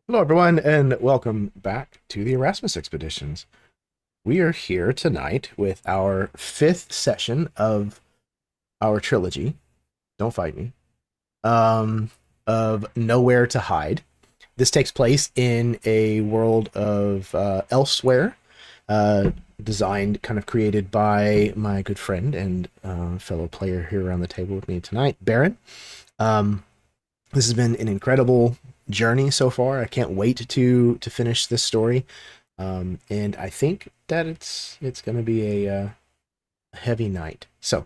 Hello, everyone, and welcome back to the Erasmus Expeditions. We are here tonight with our fifth session of our trilogy. Don't fight me. Um, of Nowhere to Hide. This takes place in a world of elsewhere, uh, designed, kind of created by my good friend and fellow player here around the table with me tonight, Baron. Um, this has been an incredible journey so far. I can't wait to finish this story. And I think that it's going to be a heavy night. So,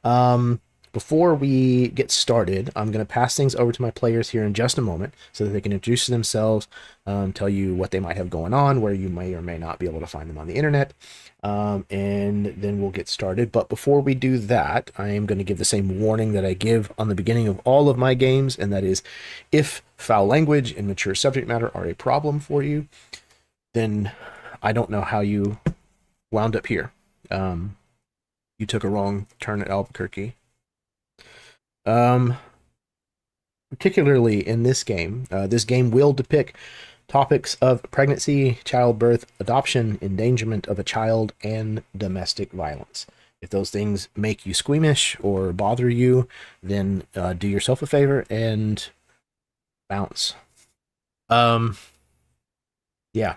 um, before we get started, I'm going to pass things over to my players here in just a moment so that they can introduce themselves, tell you what they might have going on, where you may or may not be able to find them on the internet, and then we'll get started. But before we do that, I am going to give the same warning that I give on the beginning of all of my games, and that is if foul language and mature subject matter are a problem for you, then I don't know how you wound up here. You took a wrong turn at Albuquerque. Um, Particularly in this game will depict topics of pregnancy, childbirth, adoption, endangerment of a child, and domestic violence. If those things make you squeamish or bother you, then do yourself a favor and bounce. Um, yeah.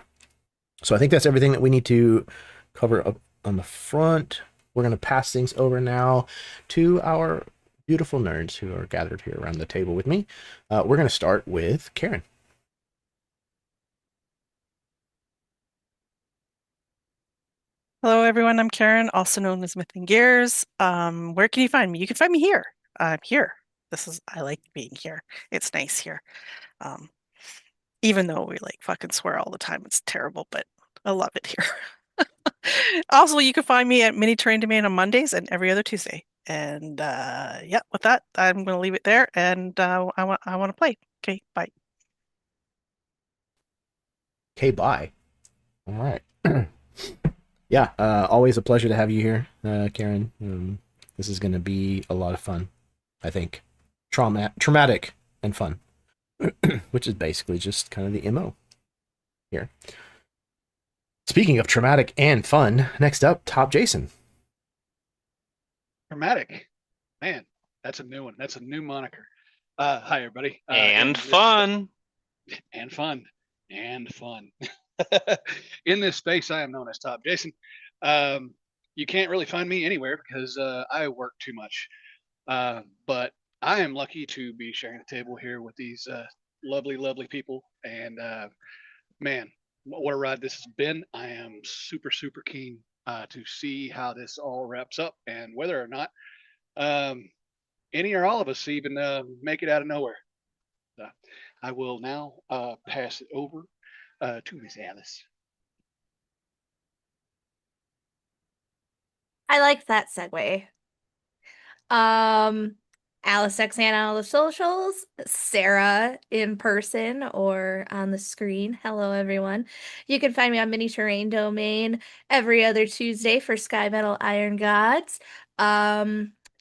So I think that's everything that we need to cover up on the front. We're going to pass things over now to our beautiful nerds who are gathered here around the table with me. We're going to start with Karen. Hello, everyone. I'm Karen, also known as Myth and Gears. Where can you find me? You can find me here. I'm here. I like being here. It's nice here. Um, Even though we like fucking swear all the time, it's terrible, but I love it here. Also, you can find me at Mini Terrain Domain on Mondays and every other Tuesday. And yeah, with that, I'm going to leave it there. And I want to play. Okay, bye. Okay, bye. All right. Yeah, always a pleasure to have you here, Karen. This is going to be a lot of fun, I think. Traumatic and fun, which is basically just kind of the MO here. Speaking of traumatic and fun, next up, Top Jason. Dramatic. Man, that's a new one. That's a new moniker. Hi, everybody. And In this fun. and fun and fun. In this space, I am known as Top Jason. You can't really find me anywhere because I work too much. But I am lucky to be sharing a table here with these lovely, lovely people. And man, what a ride this has been. I am super, super keen to see how this all wraps up and whether or not um, any or all of us even make it out of nowhere. So I will now pass it over to Miss Alice. I like that segue. Um, Alice Xana on all the socials, Sarah in person or on the screen. Hello, everyone. You can find me on Mini Terrain Domain every other Tuesday for Sky Metal Iron Gods.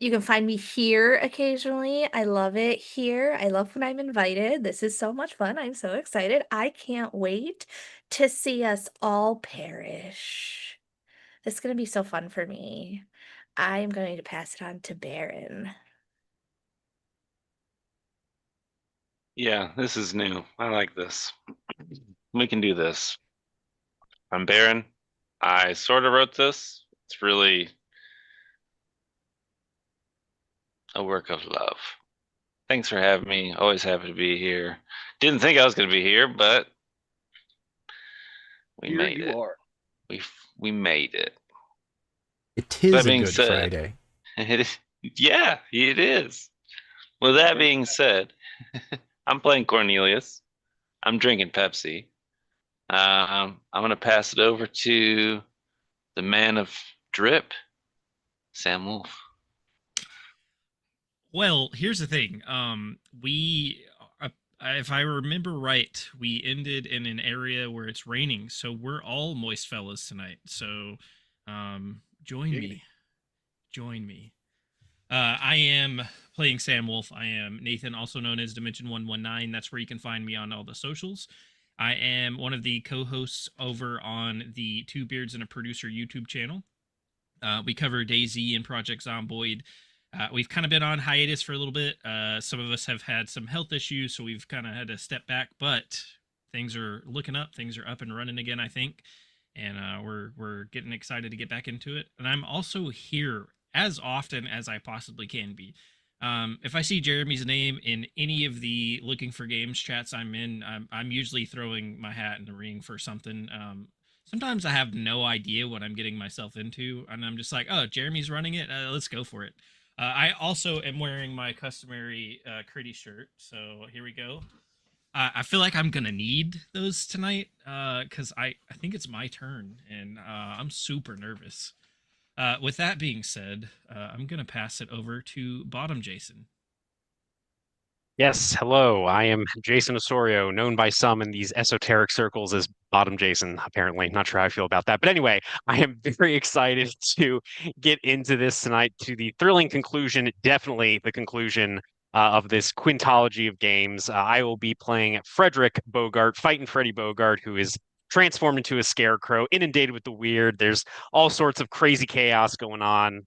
You can find me here occasionally. I love it here. I love when I'm invited. This is so much fun. I'm so excited. I can't wait to see us all perish. This is going to be so fun for me. I am going to pass it on to Baron. Yeah, this is new. I like this. We can do this. I'm Baron. I sort of wrote this. It's really a work of love. Thanks for having me. Always happy to be here. Didn't think I was going to be here, but we Here made you it. are. We we made it. It That is a being good said, Friday. it is, yeah, it is. With that being said, I'm playing Cornelius. I'm drinking Pepsi. I'm gonna pass it over to the man of drip, Sam Wolf. Well, here's the thing. If I remember right, we ended in an area where it's raining, so we're all moist fellas tonight. So, join Giggity. me, join me. I am playing Sam Wolf. I am Nathan, also known as Dimension 119. That's where you can find me on all the socials. I am one of the co-hosts over on the Two Beards and a Producer YouTube channel. We cover DayZ and Project Zomboid. We've kind of been on hiatus for a little bit. Some of us have had some health issues, so we've kind of had to step back, but things are looking up. Things are up and running again, I think. And we're getting excited to get back into it. And I'm also here as often as I possibly can be. If I see Jeremy's name in any of the looking for games chats I'm in, I'm usually throwing my hat in the ring for something. Sometimes I have no idea what I'm getting myself into, and I'm just like, oh, Jeremy's running it. Let's go for it. I also am wearing my customary Critty shirt, so here we go. I feel like I'm gonna need those tonight because I think it's my turn, and I'm super nervous. With that being said, I'm gonna pass it over to Bottom Jason. Yes, hello. I am Jason Osorio, known by some in these esoteric circles as Bottom Jason, apparently. Not sure how I feel about that. But anyway, I am very excited to get into this tonight to the thrilling conclusion, definitely the conclusion of this quintology of games. I will be playing Frederick Bogart, fighting Freddy Bogart, who is transformed into a scarecrow, inundated with the weird. There's all sorts of crazy chaos going on.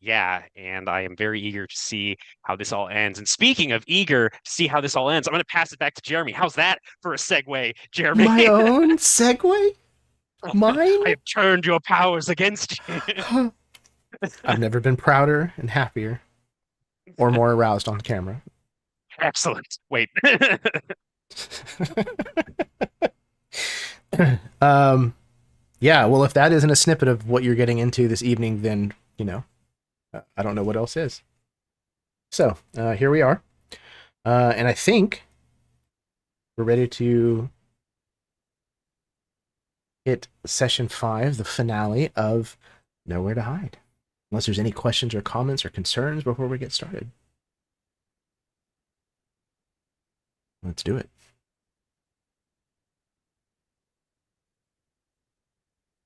Yeah, and I am very eager to see how this all ends. And speaking of eager to see how this all ends, I'm going to pass it back to Jeremy. How's that for a segue, Jeremy? My own segue? Mine? I have turned your powers against you. I've never been prouder and happier or more aroused on camera. Excellent. Wait. Yeah, well, if that isn't a snippet of what you're getting into this evening, then, I don't know what else is. So, here we are. And I think we're ready to hit session 5, the finale of Nowhere to Hide. Unless there's any questions or comments or concerns before we get started. Let's do it.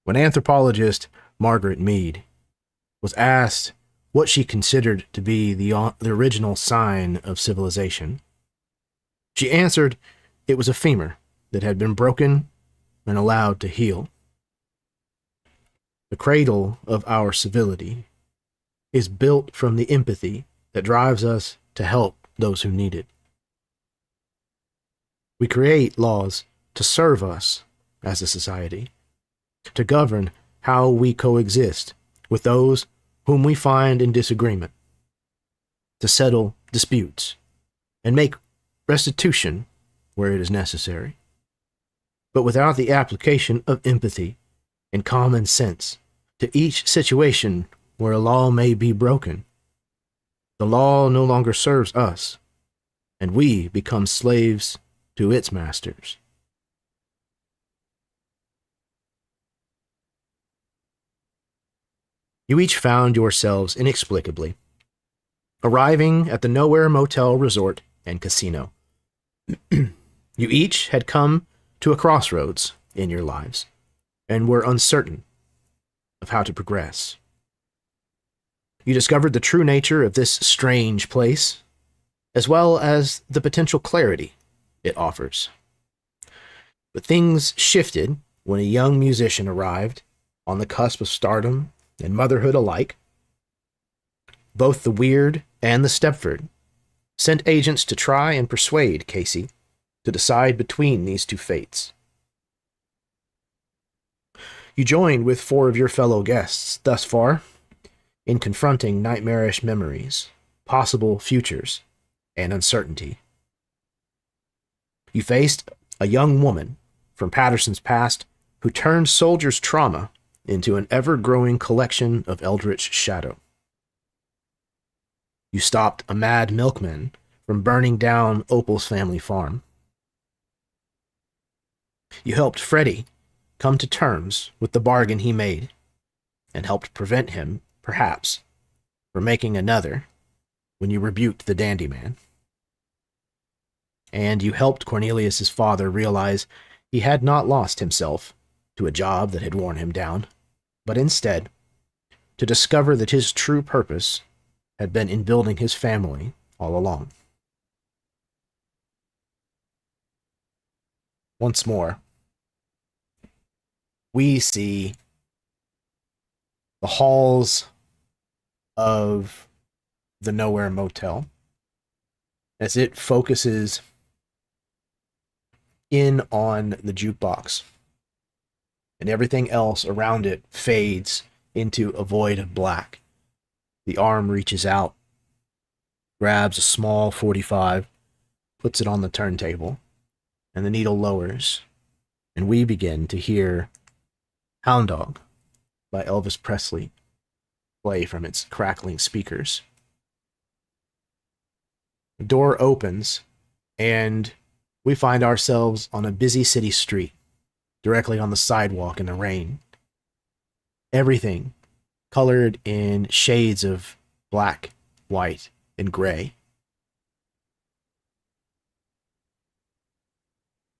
When anthropologist Margaret Mead was asked what she considered to be the original sign of civilization, she answered it was a femur that had been broken and allowed to heal. The cradle of our civility is built from the empathy that drives us to help those who need it. We create laws to serve us as a society, to govern how we coexist with those whom we find in disagreement, to settle disputes and make restitution where it is necessary. But without the application of empathy and common sense to each situation where a law may be broken, the law no longer serves us, and we become slaves to its masters. You each found yourselves inexplicably arriving at the Nowhere Motel Resort and Casino. You each had come to a crossroads in your lives and were uncertain of how to progress. You discovered the true nature of this strange place, as well as the potential clarity it offers. But things shifted when a young musician arrived on the cusp of stardom and motherhood alike. Both the Weird and the Stepford sent agents to try and persuade Casey to decide between these two fates. You joined with 4 of your fellow guests thus far in confronting nightmarish memories, possible futures, and uncertainty. You faced a young woman from Patterson's past who turned soldiers' trauma into an ever-growing collection of eldritch shadow. You stopped a mad milkman from burning down Opal's family farm. You helped Freddy come to terms with the bargain he made, and helped prevent him, perhaps, from making another when you rebuked the Dandy Man. And you helped Cornelius's father realize he had not lost himself to a job that had worn him down, but instead to discover that his true purpose had been in building his family all along. once more, we see the halls of the Nowhere Motel as it focuses in on the jukebox, and everything else around it fades into a void of black. The arm reaches out, grabs a small 45, puts it on the turntable, and the needle lowers, and we begin to hear Hound Dog by Elvis Presley play from its crackling speakers. The door opens, and we find ourselves on a busy city street, directly on the sidewalk in the rain. Everything colored in shades of black, white, and gray.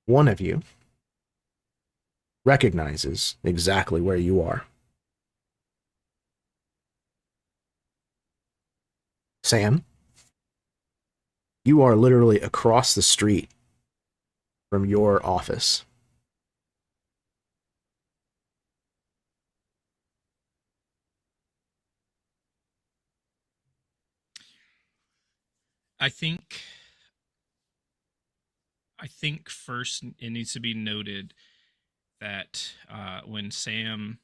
One of you recognizes exactly where you are. Sam, you are literally across the street from your office. I think first it needs to be noted that when Sam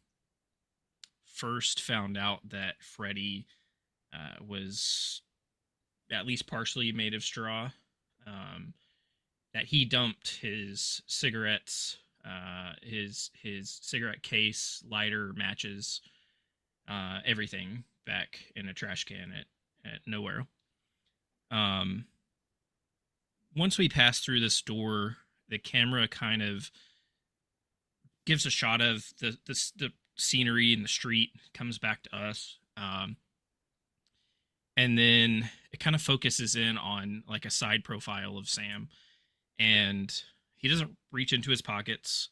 first found out that Freddy was at least partially made of straw, that he dumped his cigarettes, his cigarette case, lighter, matches, everything back in a trash can at Nowhere. Once we pass through this door, the camera kind of gives a shot of the scenery in the street, comes back to us, and then it kind of focuses in on like a side profile of Sam, and he doesn't reach into his pockets.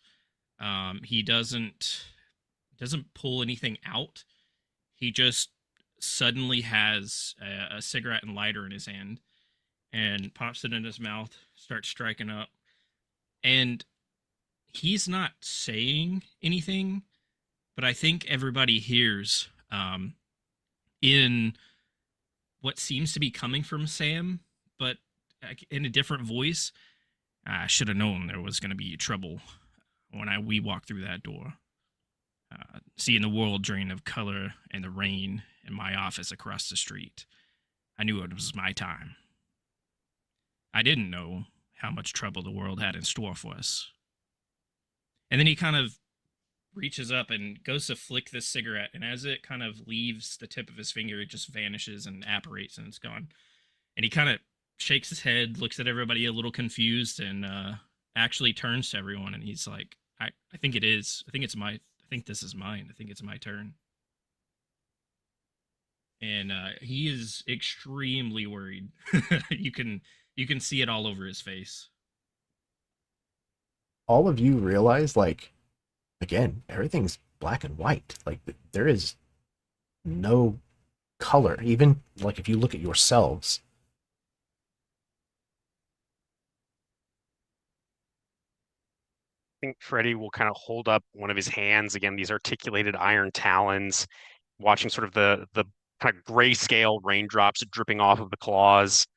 He doesn't pull anything out. He just suddenly has a cigarette and lighter in his hand and pops it in his mouth, starts striking up. And he's not saying anything, but I think everybody hears in what seems to be coming from Sam, but in a different voice. I should have known there was going to be trouble when we walked through that door. Seeing the world drain of color and the rain in my office across the street, I knew it was my time. I didn't know how much trouble the world had in store for us. And then he kind of reaches up and goes to flick this cigarette, and as it kind of leaves the tip of his finger, it just vanishes and apparates and it's gone. And he kind of shakes his head, looks at everybody a little confused, and actually turns to everyone, and he's like, I think it is. I think this is mine. I think it's my turn. And he is extremely worried. You can see it all over his face. All of you realize, like, again, everything's black and white. Like, there is no color. Even, like, if you look at yourselves. I think Freddy will kind of hold up one of his hands, again, these articulated iron talons, watching sort of the kind of grayscale raindrops dripping off of the claws.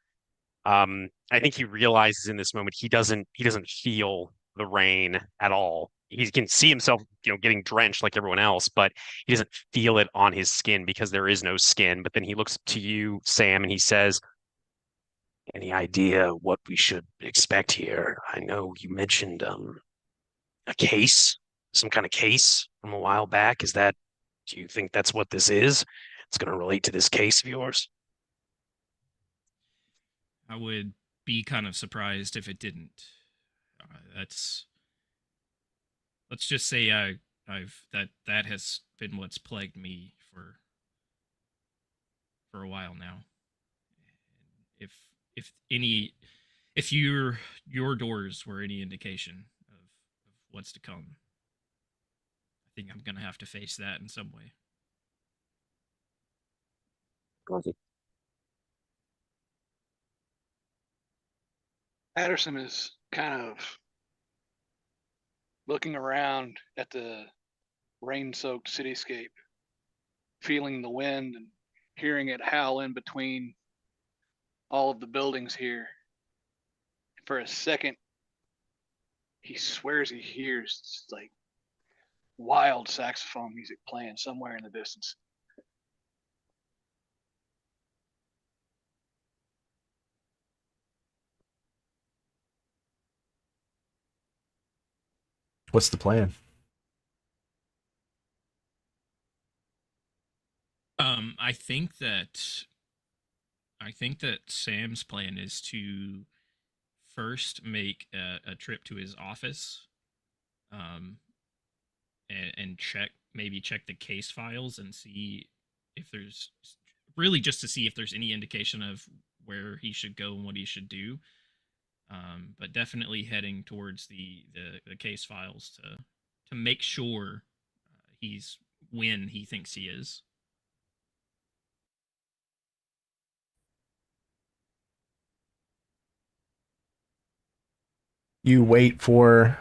I think he realizes in this moment he doesn't feel the rain at all. He can see himself, getting drenched like everyone else, but he doesn't feel it on his skin because there is no skin. But then he looks to you, Sam, and he says, "Any idea what we should expect here? I know you mentioned a case, some kind of case from a while back. Do you think that's what this is? It's going to relate to this case of yours?" I would be kind of surprised if it didn't. Let's just say that has been what's plagued me for a while now. If your doors were any indication of what's to come, I think I'm gonna have to face that in some way. Patterson is kind of looking around at the rain-soaked cityscape, feeling the wind and hearing it howl in between all of the buildings here. For a second, he swears he hears like wild saxophone music playing somewhere in the distance. What's the plan? I think that Sam's plan is to first make a trip to his office, um, and check the case files and see if there's really just to see if there's any indication of where he should go and what he should do. But definitely heading towards the case files to make sure he's when he thinks he is. You wait for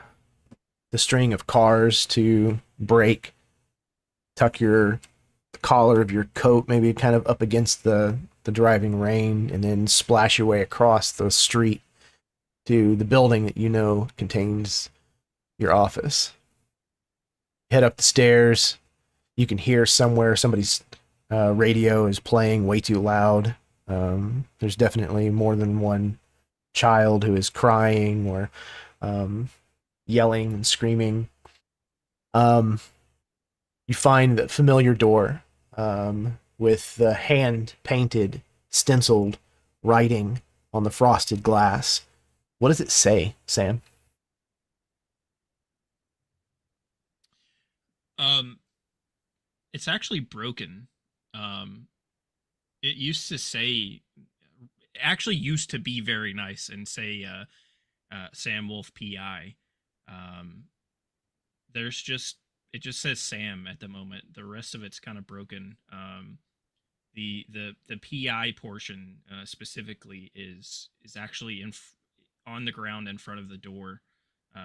the string of cars to break, tuck your collar of your coat maybe kind of up against the driving rain, and then splash your way across the street to the building that you know contains your office. Head up the stairs. You can hear somewhere somebody's radio is playing way too loud. There's definitely more than one child who is crying or yelling and screaming. You find the familiar door with the hand-painted, stenciled writing on the frosted glass. What does it say, Sam? It's actually broken. It used to say, actually used to be very nice and say, Sam Wolf PI. It just says Sam at the moment. The rest of it's kind of broken. The PI portion specifically is actually on the ground in front of the door,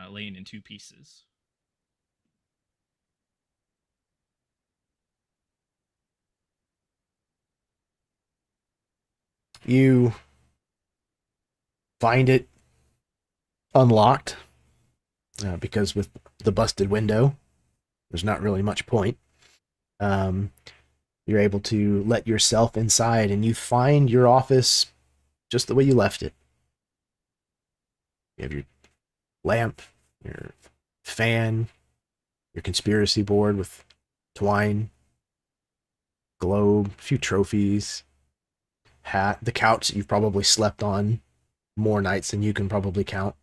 laying in two pieces. You find it unlocked because with the busted window, there's not really much point. You're able to let yourself inside, and you find your office just the way you left it. You have your lamp, your fan, your conspiracy board with twine, globe, a few trophies, hat, the couch that you've probably slept on more nights than you can probably count.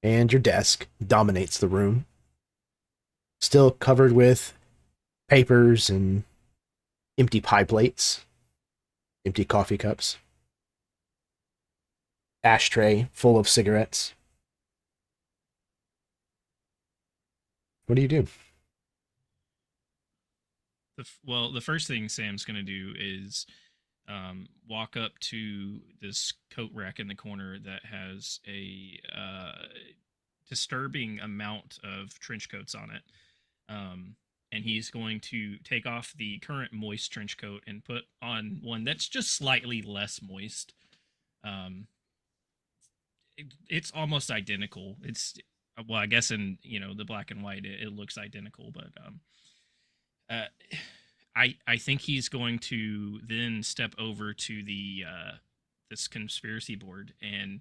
And your desk dominates the room, still covered with papers and empty pie plates, empty coffee cups, ashtray full of cigarettes. What do you do? The first thing Sam's going to do is walk up to this coat rack in the corner that has a disturbing amount of trench coats on it. And he's going to take off the current moist trench coat and put on one that's just slightly less moist. It's almost identical. Well, I guess in the black and white it looks identical, but I think he's going to then step over to the this conspiracy board, and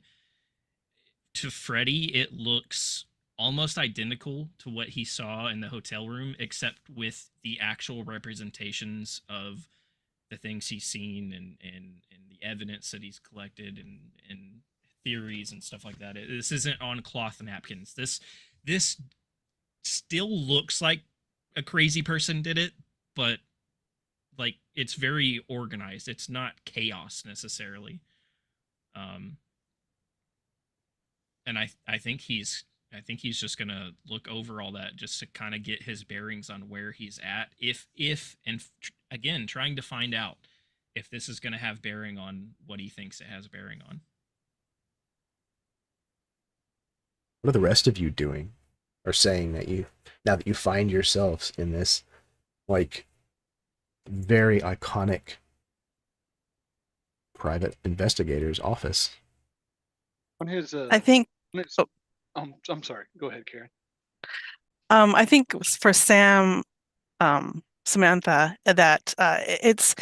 to Freddy it looks almost identical to what he saw in the hotel room, except with the actual representations of the things he's seen and the evidence that he's collected and theories and stuff like that. This isn't on cloth napkins. This still looks like a crazy person did it, but like it's very organized. It's not chaos necessarily. And I think he's just gonna look over all that just to kind of get his bearings on where he's at. Again, trying to find out if this is gonna have bearing on what he thinks it has bearing on. what are the rest of you doing or saying now that you find yourselves in this like very iconic private investigator's office? On his, I think on his- oh. I'm sorry. Go ahead, Karen. I think for Sam, Samantha, that it's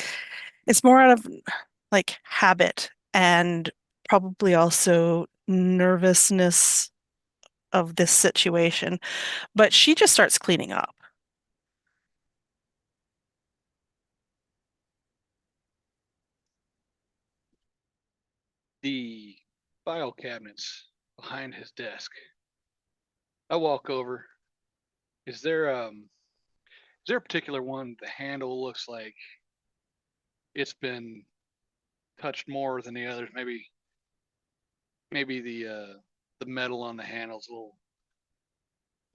more out of like habit and probably also nervousness of this situation. But she just starts cleaning up. The file cabinets behind his desk. I walk over. Is there a particular one the handle looks like it's been touched more than the others? Maybe the metal on the handle's a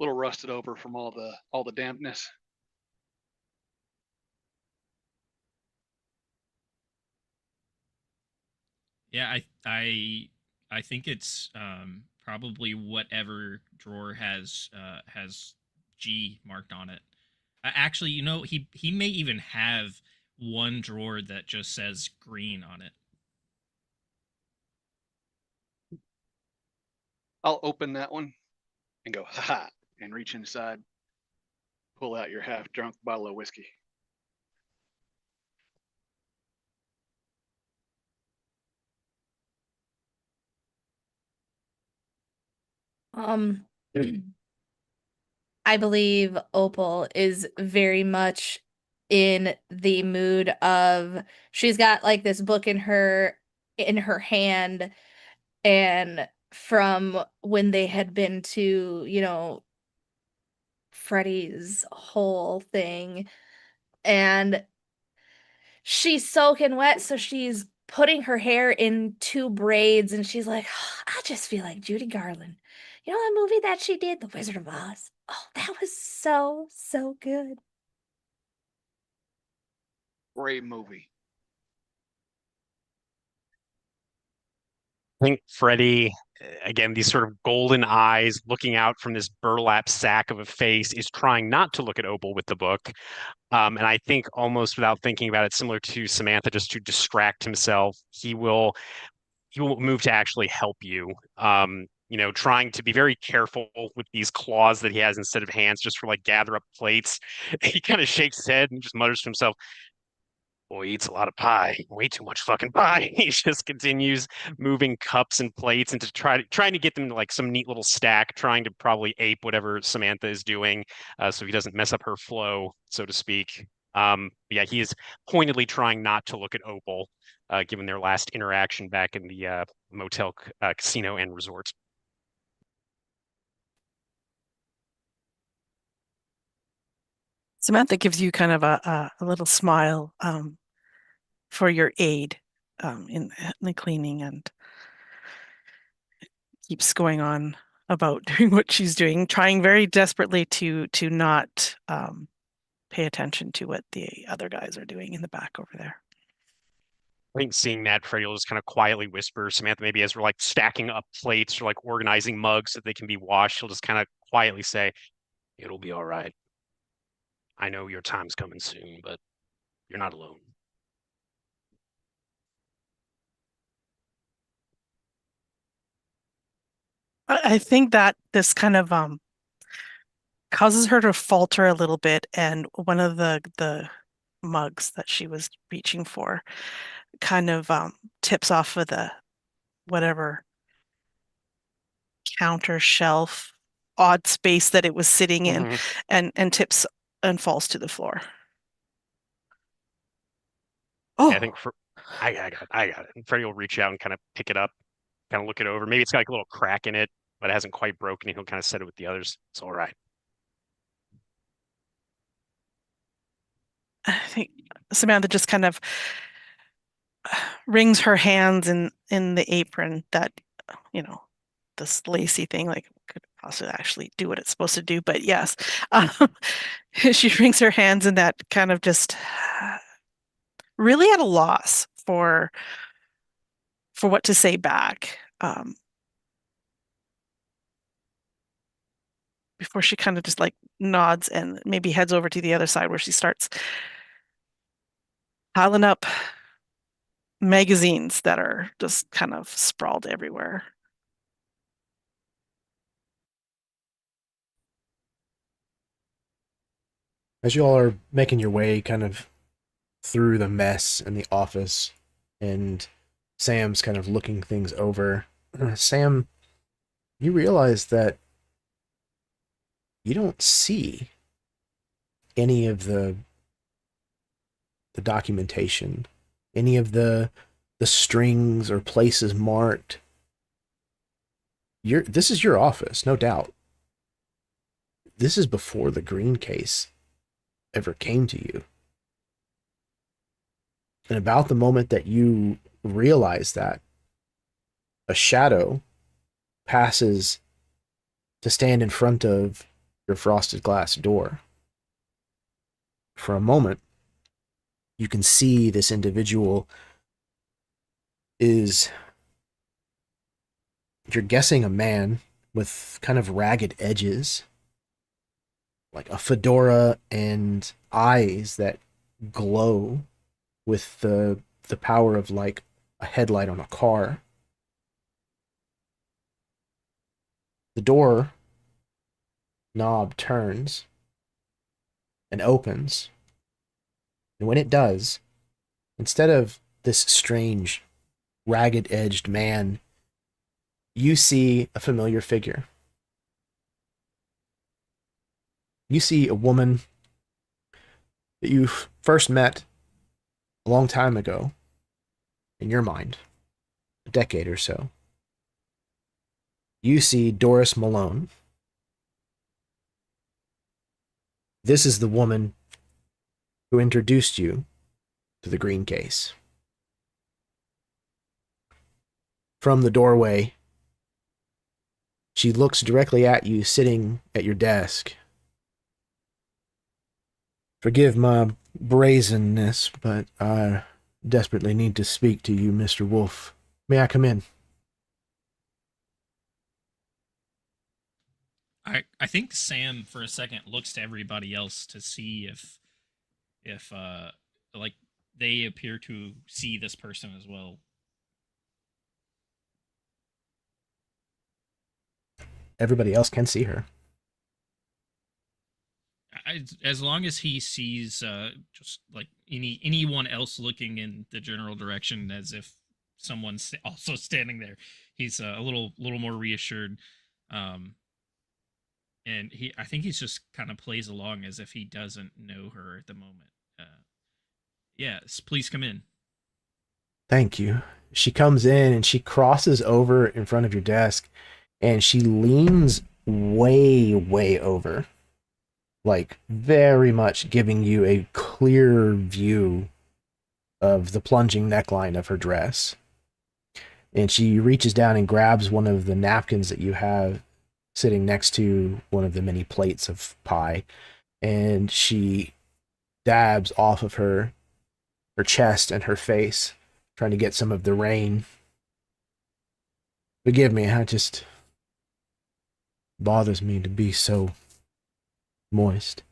little rusted over from all the dampness. Yeah, I think it's probably whatever drawer has G marked on it. Actually, you know, he may even have one drawer that just says green on it. I'll open that one and go, ha, and reach inside, pull out your half-drunk bottle of whiskey. Um, I believe Opal is very much in the mood of she's got like this book in her hand, and from when they had been to, you know, Freddie's whole thing, and she's soaking wet, so she's putting her hair in two braids, and she's like, "Oh, I just feel like Judy Garland. You know that movie that she did, The Wizard of Oz? Oh, that was so, so good." Great movie. I think Freddie, again, these sort of golden eyes looking out from this burlap sack of a face, is trying not to look at Opal with the book. And I think almost without thinking about it, similar to Samantha, just to distract himself, he will move to actually help you. You know, trying to be very careful with these claws that he has instead of hands, just for like gather up plates. He kind of shakes his head and just mutters to himself, "Boy, he eats a lot of pie, way too much fucking pie." He just continues moving cups and plates and trying to get them to like some neat little stack, trying to probably ape whatever Samantha is doing, so he doesn't mess up her flow, so to speak. Yeah, he is pointedly trying not to look at Opal, given their last interaction back in the motel, casino and resort. Samantha gives you kind of a little smile for your aid in the cleaning, and keeps going on about doing what she's doing, trying very desperately to not pay attention to what the other guys are doing in the back over there. I think seeing that, Freddie will just kind of quietly whisper, Samantha, maybe as we're like stacking up plates or like organizing mugs so they can be washed, he'll just kind of quietly say, "It'll be all right. I know your time's coming soon, but you're not alone." I think that this kind of causes her to falter a little bit, and one of the mugs that she was reaching for kind of tips off of the whatever counter shelf odd space that it was sitting in, and tips and falls to the floor. Yeah, I Oh, think I got it. And Freddie will reach out and kind of pick it up, kind of look it over. Maybe it's got like a little crack in it, but it hasn't quite broken, and he'll kind of set it with the others. It's all right. I think Samantha just kind of wrings her hands in the apron that, you know, this lacy thing, like, could possibly actually do what it's supposed to do, but yes. She wrings her hands in that, kind of just really at a loss for what to say back. before she kind of just like nods and maybe heads over to the other side where she starts piling up magazines that are just kind of sprawled everywhere. As you all are making your way kind of through the mess in the office, and Sam's kind of looking things over, Sam, you realize that you don't see any of the documentation, any of the strings or places marked. This is your office, no doubt. This is before the green case ever came to you. And about the moment that you realize that, a shadow passes to stand in front of your frosted glass door. For a moment, you can see this individual is, you're guessing, a man with kind of ragged edges, like a fedora and eyes that glow with the power of like a headlight on a car. The door knob turns and opens. And when it does, instead of this strange, ragged-edged man, you see a familiar figure. You see a woman that you first met a long time ago, in your mind, a decade or so. You see Doris Malone. This is the woman who introduced you to the green case. From the doorway, she looks directly at you sitting at your desk. Forgive my brazenness, but I desperately need to speak to you, Mr. Wolf. May I come in? I think Sam for a second looks to everybody else to see if like they appear to see this person as well. Everybody else can see her. As long as he sees just like anyone else looking in the general direction as if someone's also standing there, he's a little more reassured. And I think he's just kind of plays along as if he doesn't know her at the moment. Yes, please come in. Thank you. She comes in and she crosses over in front of your desk, and she leans way over, like very much giving you a clear view of the plunging neckline of her dress. And she reaches down and grabs one of the napkins that you have sitting next to one of the many plates of pie, and she dabs off of her chest and her face, trying to get some of the rain. Forgive me, it just bothers me to be so moist.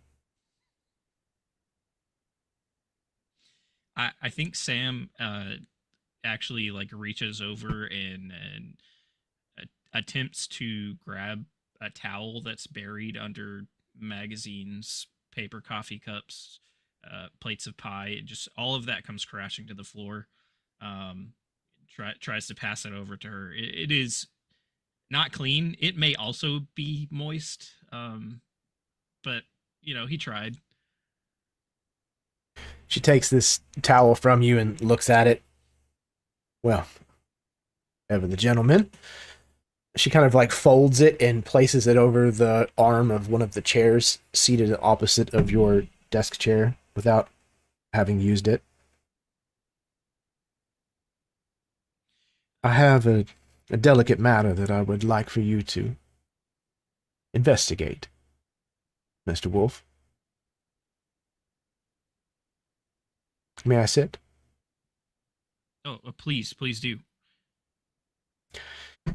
I think Sam actually like reaches over and attempts to grab a towel that's buried under magazines, paper coffee cups, plates of pie. Just all of that comes crashing to the floor. Tries to pass it over to her. It is not clean. It may also be moist, but he tried. She takes this towel from you and looks at it. Well, ever the gentleman. She kind of like folds it and places it over the arm of one of the chairs seated opposite of your desk chair without having used it. I have a delicate matter that I would like for you to investigate, Mr. Wolf. May I sit? Oh, please do.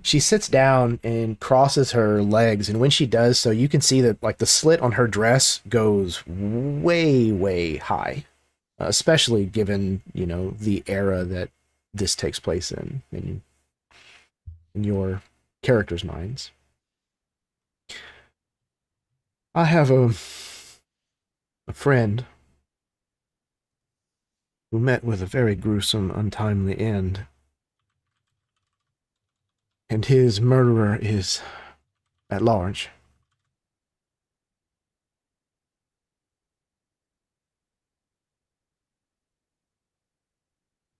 She sits down and crosses her legs, and when she does so, you can see that like the slit on her dress goes way, way high, especially given, you know, the era that this takes place in your characters' minds. I have a friend who met with a very gruesome, untimely end, and his murderer is at large.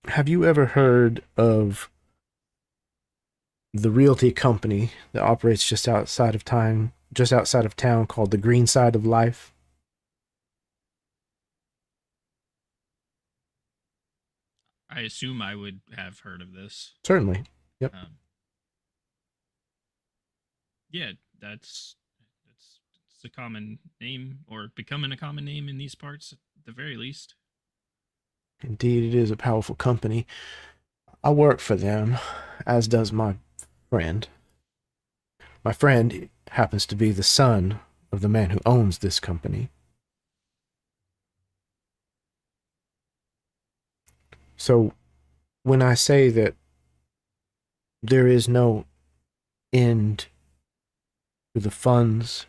Have you ever heard of the realty company that operates just outside of town called the Green Side of Life? I assume I would have heard of this. Certainly. Yep. Yeah, that's a common name, or becoming a common name in these parts at the very least. Indeed, it is a powerful company. I work for them, as does my friend. My friend happens to be the son of the man who owns this company. So, when I say that there is no end to the funds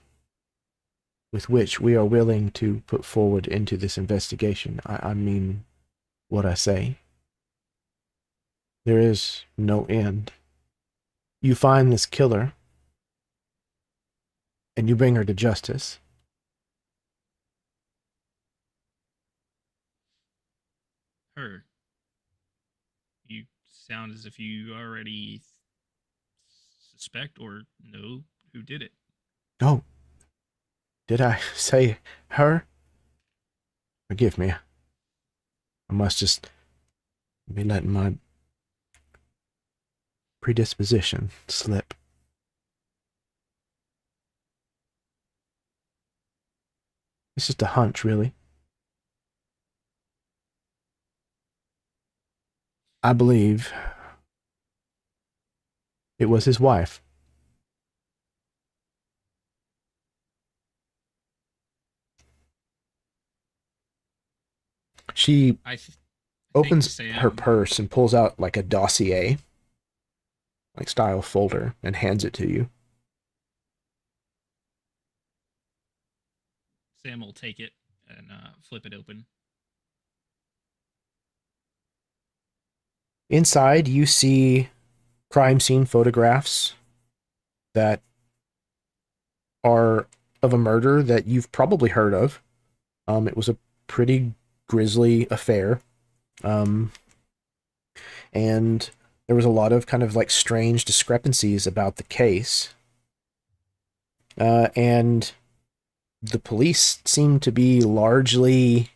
with which we are willing to put forward into this investigation, I mean what I say. There is no end. You find this killer, and you bring her to justice. Her. You sound as if you already suspect or know who did it. Oh, did I say her? Forgive me. I must just be letting my predisposition slip. It's just a hunch, really. I believe it was his wife. She opens her purse and pulls out like a dossier, like style folder, and hands it to you. Sam will take it and flip it open. Inside, you see crime scene photographs that are of a murder that you've probably heard of. It was a pretty grisly affair. And there was a lot of kind of like strange discrepancies about the case. And the police seem to be largely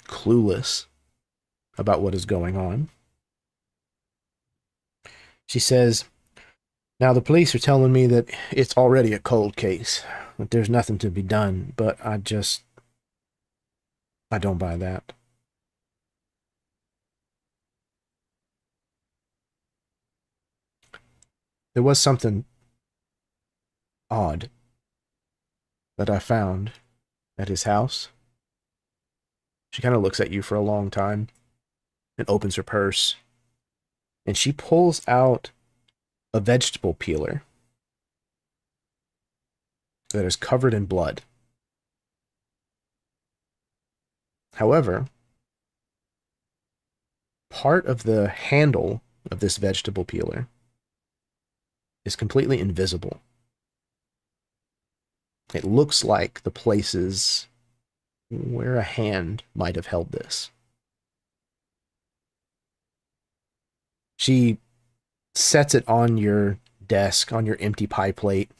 clueless about what is going on. She says, "Now the police are telling me that it's already a cold case, that there's nothing to be done, but I don't buy that." There was something odd that I found at his house. She kind of looks at you for a long time and opens her purse, and she pulls out a vegetable peeler that is covered in blood. However, part of the handle of this vegetable peeler is completely invisible. It looks like the places where a hand might have held this. She sets it on your desk, on your empty pie plate.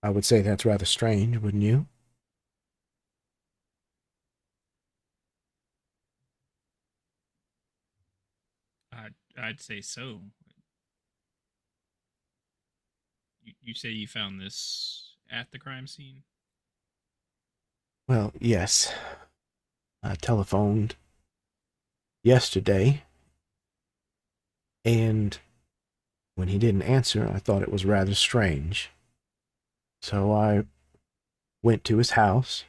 I would say that's rather strange, wouldn't you? I'd say so. You say you found this at the crime scene? Well, yes. I telephoned yesterday And when he didn't answer, I thought it was rather strange. So I went to his house.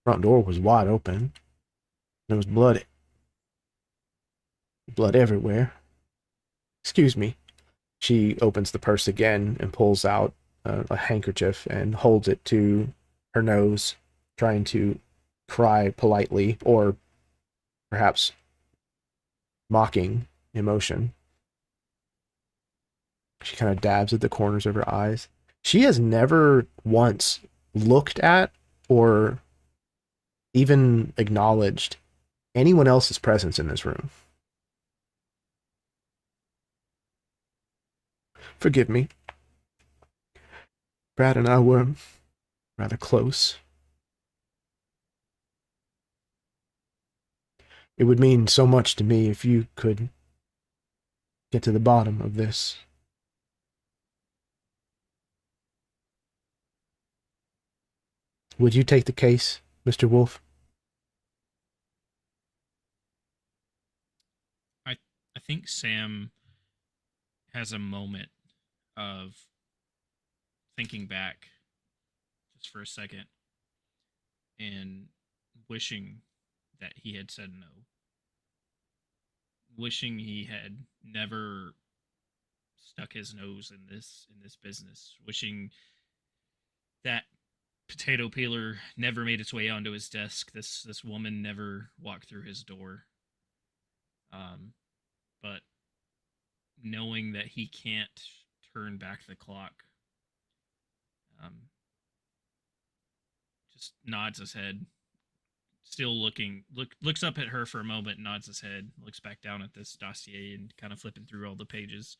Front door was wide open. There was blood everywhere. Excuse me. She opens the purse again and pulls out a handkerchief and holds it to her nose, trying to cry politely or perhaps mocking emotion. She kind of dabs at the corners of her eyes. She has never once looked at or even acknowledged anyone else's presence in this room. Forgive me. Brad and I were rather close. It would mean so much to me if you could get to the bottom of this. Would you take the case, Mr. Wolf? I think Sam has a moment of thinking back just for a second and wishing that he had said no. Wishing he had never stuck his nose in this business. Wishing that potato peeler never made its way onto his desk. This woman never walked through his door. But knowing that he can't turn back the clock, just nods his head, still looks up at her for a moment, nods his head, looks back down at this dossier and kind of flipping through all the pages.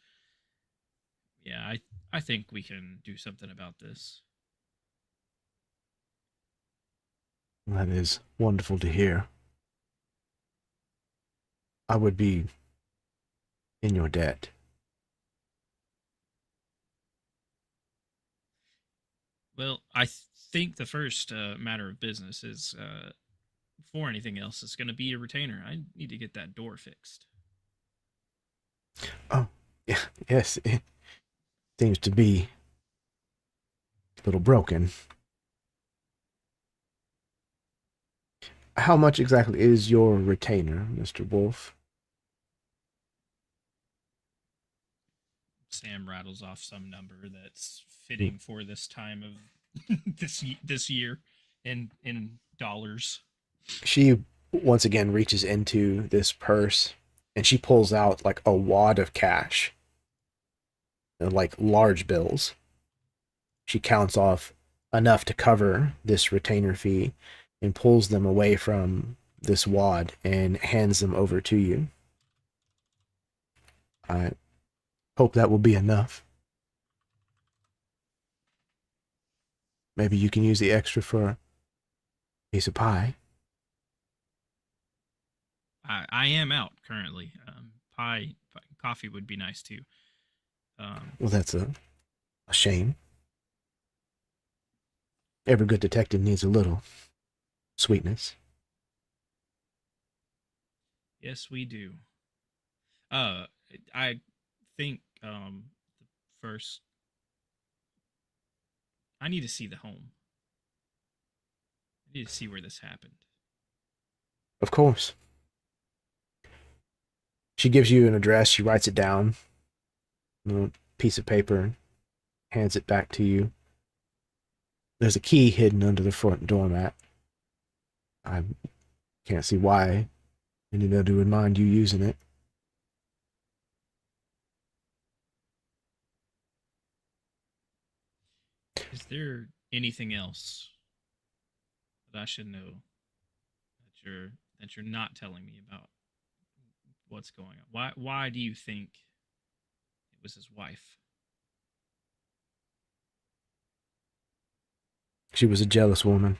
Yeah, I think we can do something about this. That is wonderful to hear. I would be in your debt. Well, I think the first matter of business is, before anything else, is going to be a retainer. I need to get that door fixed. Oh, yeah, yes, it seems to be a little broken. How much exactly is your retainer, Mr. Wolf? Sam rattles off some number that's fitting for this time of this year in dollars. She once again reaches into this purse and she pulls out like a wad of cash, like large bills. She counts off enough to cover this retainer fee and pulls them away from this wad and hands them over to you. I hope that will be enough. Maybe you can use the extra for a piece of pie. I am out currently. Pie, coffee would be nice too. Well, that's a shame. Every good detective needs a little sweetness. Yes, we do. I think first I need to see the home. I need to see where this happened. Of course. She gives you an address. She writes it down on a piece of paper, hands it back to you. There's a key hidden under the front doormat. I can't see why anybody would mind you using it. Is there anything else that I should know that you're not telling me about what's going on? Why do you think it was his wife? She was a jealous woman.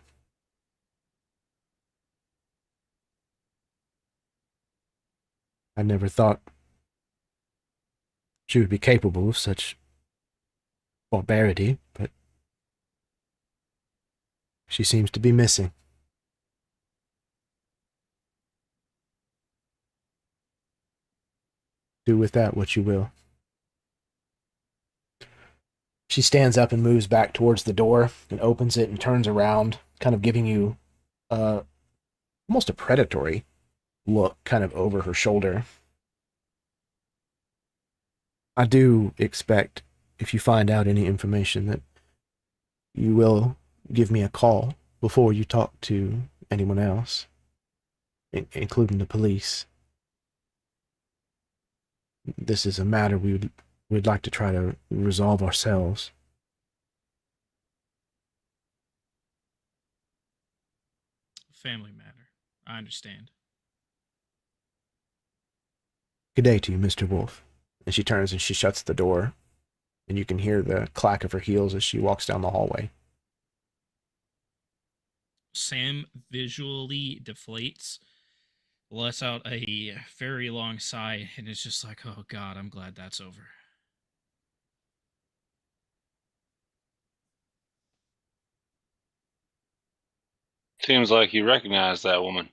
I never thought she would be capable of such barbarity, but she seems to be missing. Do with that what you will. She stands up and moves back towards the door and opens it and turns around, kind of giving you almost a predatory look kind of over her shoulder. I do expect, if you find out any information, that you will give me a call before you talk to anyone else, including the police. This is a matter we'd like to try to resolve ourselves. Family matter. I understand. Good day to you, Mr. Wolf. And she turns and she shuts the door, and you can hear the clack of her heels as she walks down the hallway. Sam visually deflates, lets out a very long sigh, and is just like, oh God, I'm glad that's over. Seems like you recognize that woman.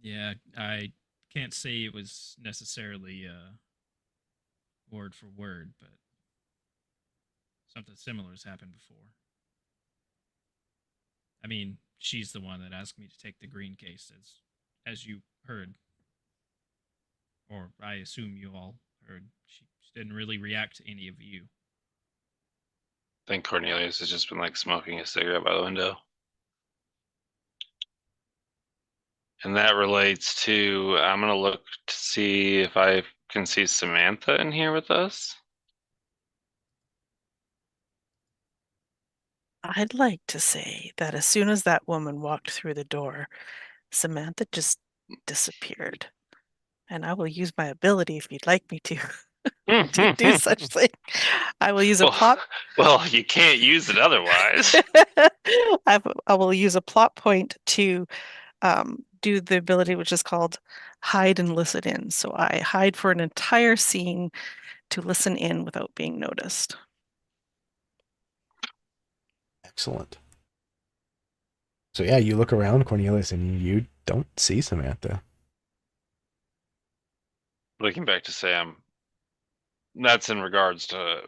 Yeah, I can't say it was necessarily word for word, but something similar has happened before. I mean, she's the one that asked me to take the green case, as you heard. Or I assume you all heard. She didn't really react to any of you. I think Cornelius has just been like smoking a cigarette by the window. And that relates to, I'm going to look to see if I can see Samantha in here with us. I'd like to say that as soon as that woman walked through the door, Samantha just disappeared. And I will use my ability if you'd like me to do such thing. I will use a plot. Well, you can't use it otherwise. I will use a plot point to do the ability which is called hide and listen in. So I hide for an entire scene to listen in without being noticed. Excellent. So yeah, you look around, Cornelius, and you don't see Samantha. Looking back to Sam, that's in regards to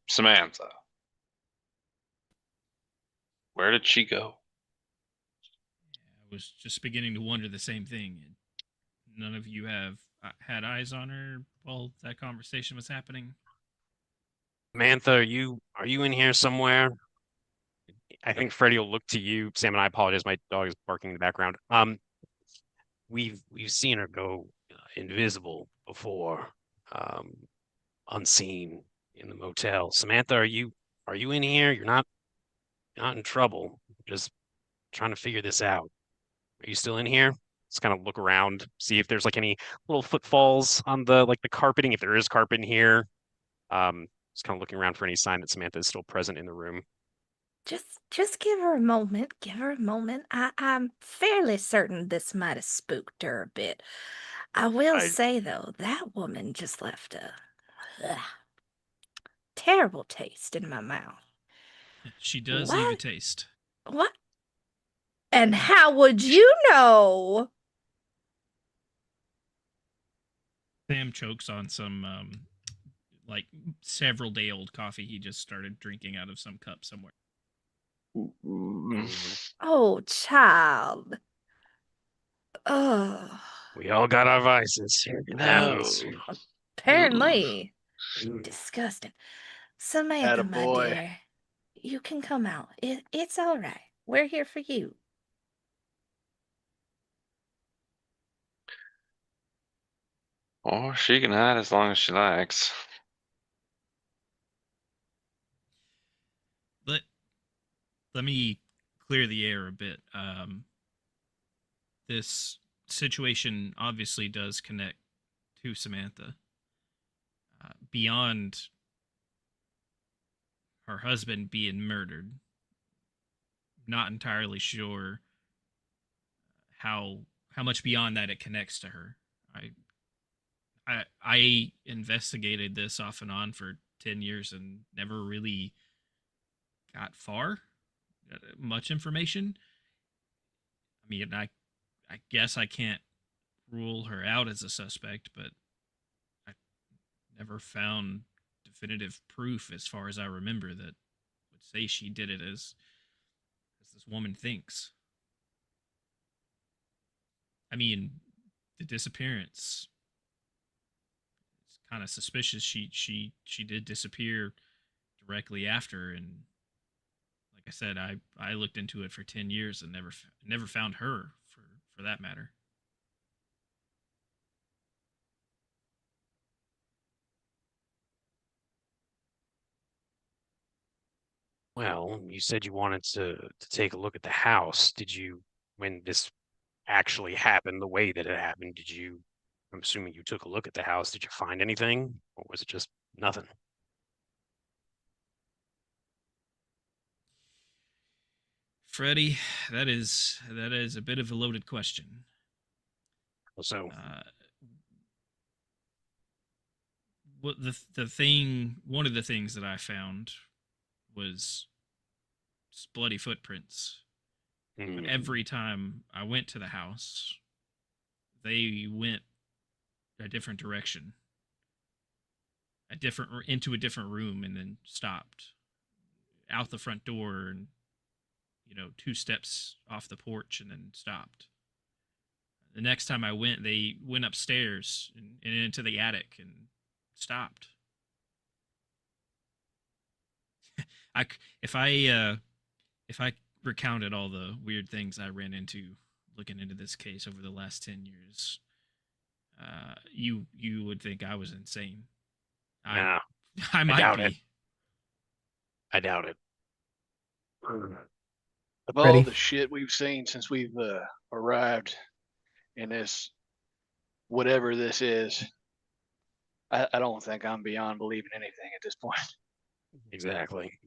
Samantha. Where did she go? I was just beginning to wonder the same thing. None of you have had eyes on her while that conversation was happening. Samantha, are you in here somewhere? I think Freddie will look to you. Sam, and I apologize, my dog is barking in the background. We've seen her go invisible before, unseen in the motel. Samantha, are you in here? You're not in trouble. Just trying to figure this out. Are you still in here? Just kind of look around, see if there's like any little footfalls on the carpeting, if there is carpet in here. Just kind of looking around for any sign that Samantha is still present in the room. Just give her a moment. Give her a moment. I'm fairly certain this might have spooked her a bit. I will say though, that woman just left a terrible taste in my mouth. She does leave a taste. What? And how would you know? Sam chokes on some several day old coffee he just started drinking out of some cup somewhere. Oh, child. Oh. We all got our vices. Apparently. Disgusting. Samantha, my Attaboy. dear, you can come out. It's all right. We're here for you. Or she can hide as long as she likes. Let me clear the air a bit. This situation obviously does connect to Samantha. Beyond her husband being murdered, not entirely sure how much beyond that it connects to her. I investigated this off and on for 10 years and never really got far, much information. I mean, I guess I can't rule her out as a suspect, but I never found definitive proof, as far as I remember, that would say she did it as this woman thinks. I mean, the disappearance, it's kind of suspicious. She did disappear directly after, and like I said, I looked into it for 10 years and never found her, for that matter. Well, you said you wanted to take a look at the house. Did you, when this actually happened, the way that it happened, did you, I'm assuming you took a look at the house, did you find anything? Or was it just nothing? Freddie, that is a bit of a loaded question. So, What one of the things that I found was bloody footprints. But every time I went to the house, they went a different direction, into a different room, and then stopped out the front door, and 2 steps off the porch, and then stopped. The next time I went, they went upstairs and into the attic and stopped. If I recounted all the weird things I ran into looking into this case over the last 10 years, you would think I was insane. nah, I might doubt be. it. I doubt it. Of all the shit we've seen since we've arrived in this, whatever this is, I don't think I'm beyond believing anything at this point. Exactly.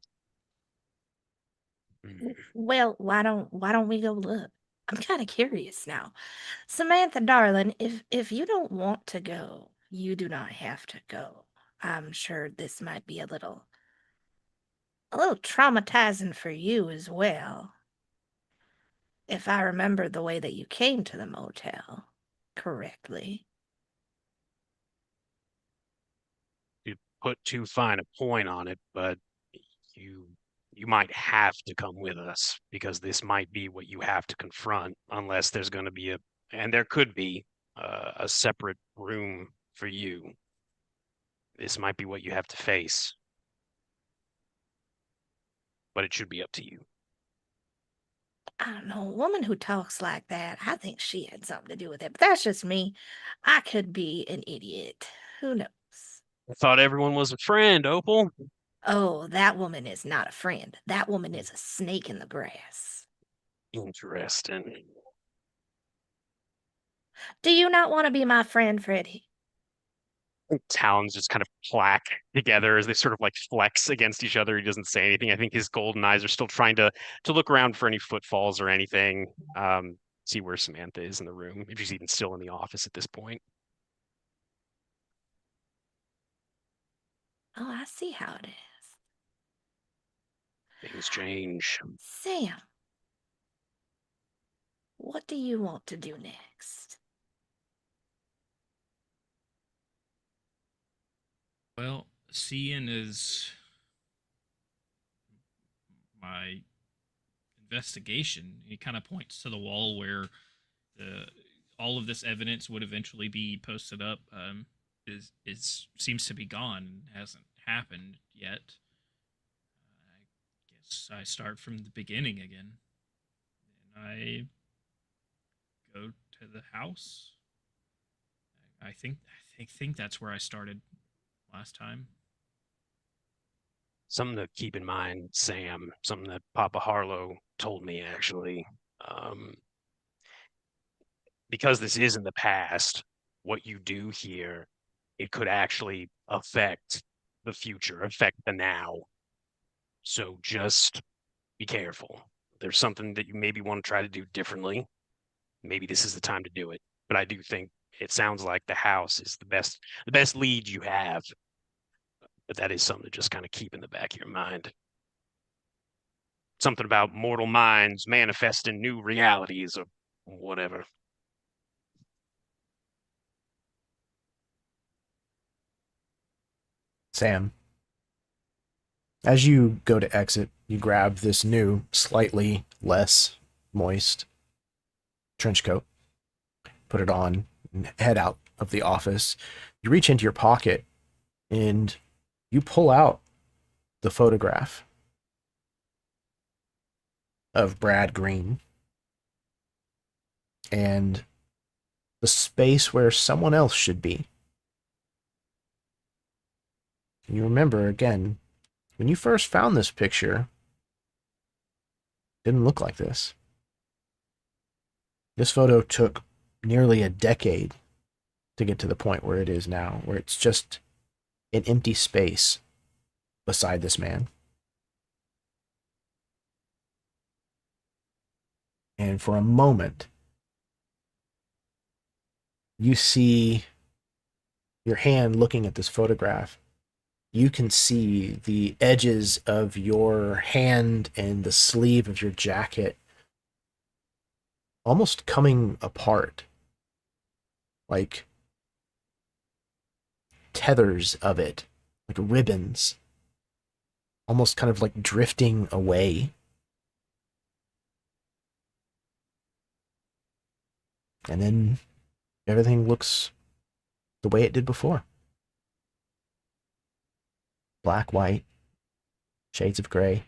Well, why don't we go look? I'm kind of curious now. Samantha, darling, if you don't want to go, you do not have to go. I'm sure this might be a little traumatizing for you as well. If I remember the way that you came to the motel correctly. You put too fine a point on it, but you might have to come with us because this might be what you have to confront unless there's going to be and there could be a separate room for you. This might be what you have to face, but it should be up to you. I don't know, a woman who talks like that, I think she had something to do with it, but that's just me. I could be an idiot. Who knows? I thought everyone was a friend, Opal. Oh, that woman is not a friend. That woman is a snake in the grass. Interesting. Do you not want to be my friend, Freddie? Talons just kind of clack together as they sort of like flex against each other. He doesn't say anything. I think his golden eyes are still trying to look around for any footfalls or anything. See where Samantha is in the room, if she's even still in the office at this point. Oh, I see how it is. Things change. Sam, what do you want to do next? Well, seeing as my investigation, he kind of points to the wall where all of this evidence would eventually be posted up. Is seems to be gone, hasn't happened yet. I guess I start from the beginning again, and I go to the house. I think that's where I started last time. Something to keep in mind, Sam, something that Papa Harlow told me actually. Because this is in the past, what you do here, it could actually affect the future, affect the now. So just be careful. There's something that you maybe want to try to do differently. Maybe this is the time to do it. But I do think it sounds like the house is the best lead you have. But that is something to just kind of keep in the back of your mind. Something about mortal minds manifesting new realities or whatever. Sam, as you go to exit, you grab this new, slightly less moist trench coat, put it on, and head out of the office. You reach into your pocket and you pull out the photograph of Brad Green and the space where someone else should be. And you remember, again, when you first found this picture, it didn't look like this. This photo took nearly a decade to get to the point where it is now, where it's just an empty space beside this man. And for a moment, you see your hand looking at this photograph. You can see the edges of your hand and the sleeve of your jacket almost coming apart, like tethers of it, like ribbons, almost kind of like drifting away. And then everything looks the way it did before. Black, white, shades of gray.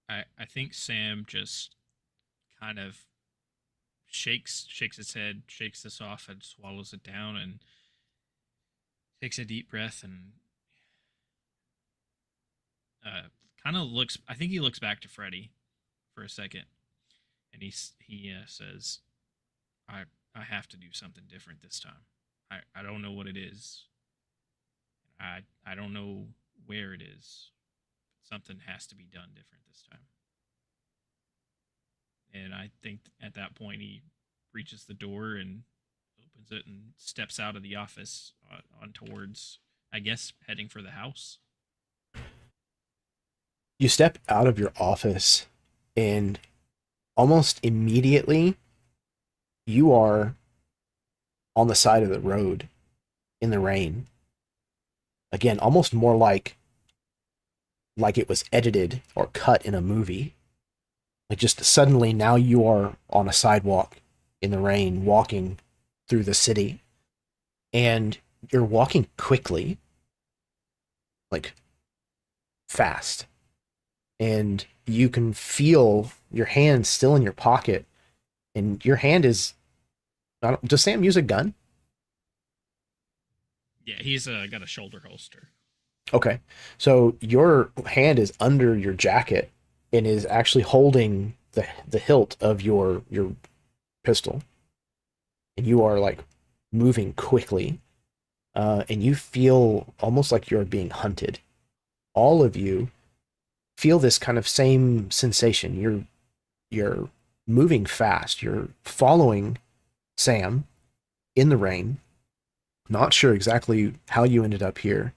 I think Sam just kind of shakes its head, shakes this off, and swallows it down, and takes a deep breath, and kind of looks. I think he looks back to Freddy for a second, and he says, "I have to do something different this time. I don't know what it is. I don't know where it is. Something has to be done different this time." And I think at that point he reaches the door and opens it and steps out of the office on towards, I guess, heading for the house. You step out of your office and almost immediately you are on the side of the road in the rain. Again, almost more like it was edited or cut in a movie. Like just suddenly now you are on a sidewalk in the rain, walking through the city, and you're walking quickly, like fast, and you can feel your hand still in your pocket, and your hand is, does Sam use a gun? Yeah, he's got a shoulder holster. Okay, so your hand is under your jacket and is actually holding the hilt of your pistol, and you are like moving quickly, and you feel almost like you're being hunted. All of you feel this kind of same sensation. You're moving fast. You're following Sam in the rain, not sure exactly how you ended up here,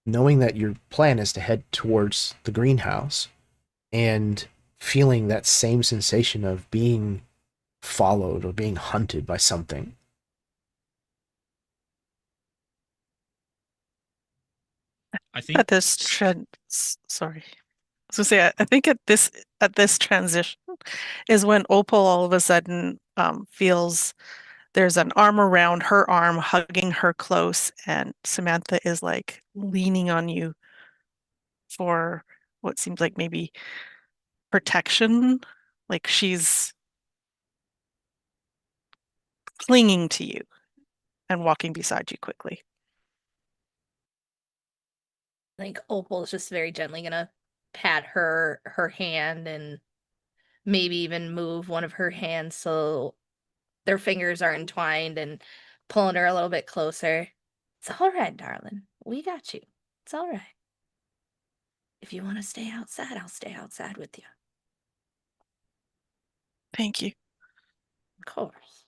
knowing that your plan is to head towards the greenhouse, and feeling that same sensation of being followed or being hunted by something. I think At this trend, sorry. I was gonna say, I think at this transition is when Opal all of a sudden feels there's an arm around her arm, hugging her close, and Samantha is like leaning on you for what seems like maybe protection, like she's clinging to you and walking beside you quickly. I think Opal is just very gently gonna pat her hand and maybe even move one of her hands so their fingers are entwined and pulling her a little bit closer. It's all right, darling. We got you. It's all right. If you want to stay outside, I'll stay outside with you. Thank you. Of course.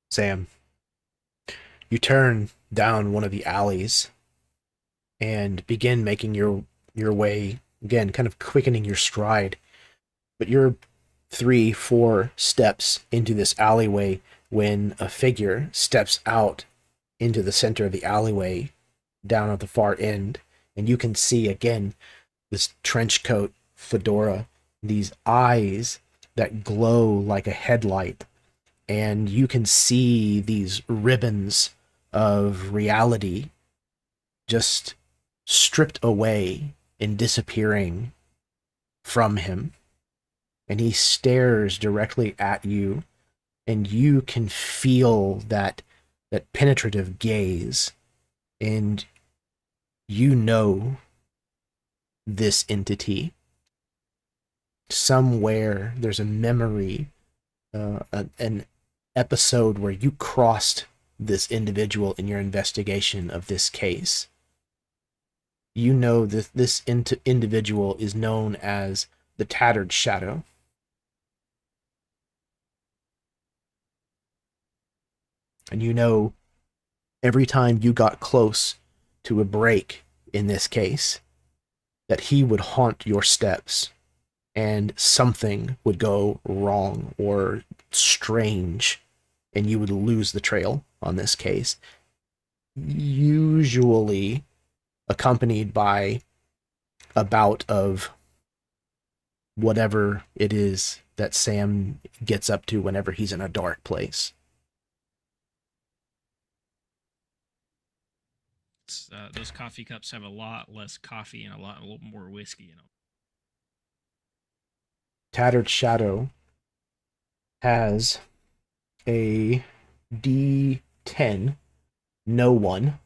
Sam, you turn down one of the alleys and begin making your way, again, kind of quickening your stride. But you're 3-4 steps into this alleyway when a figure steps out into the center of the alleyway down at the far end, and you can see again this trench coat, fedora, these eyes that glow like a headlight, and you can see these ribbons of reality just stripped away and disappearing from him. And he stares directly at you, and you can feel that penetrative gaze, and you know this entity. Somewhere there's a memory, an episode where you crossed this individual in your investigation of this case. You know that this individual is known as the Tattered Shadow. And you know every time you got close to a break in this case, that he would haunt your steps and something would go wrong or strange and you would lose the trail on this case. Usually accompanied by a bout of whatever it is that Sam gets up to whenever he's in a dark place. Those coffee cups have a lot less coffee and a little more whiskey in them. Tattered Shadow has a D10, no one,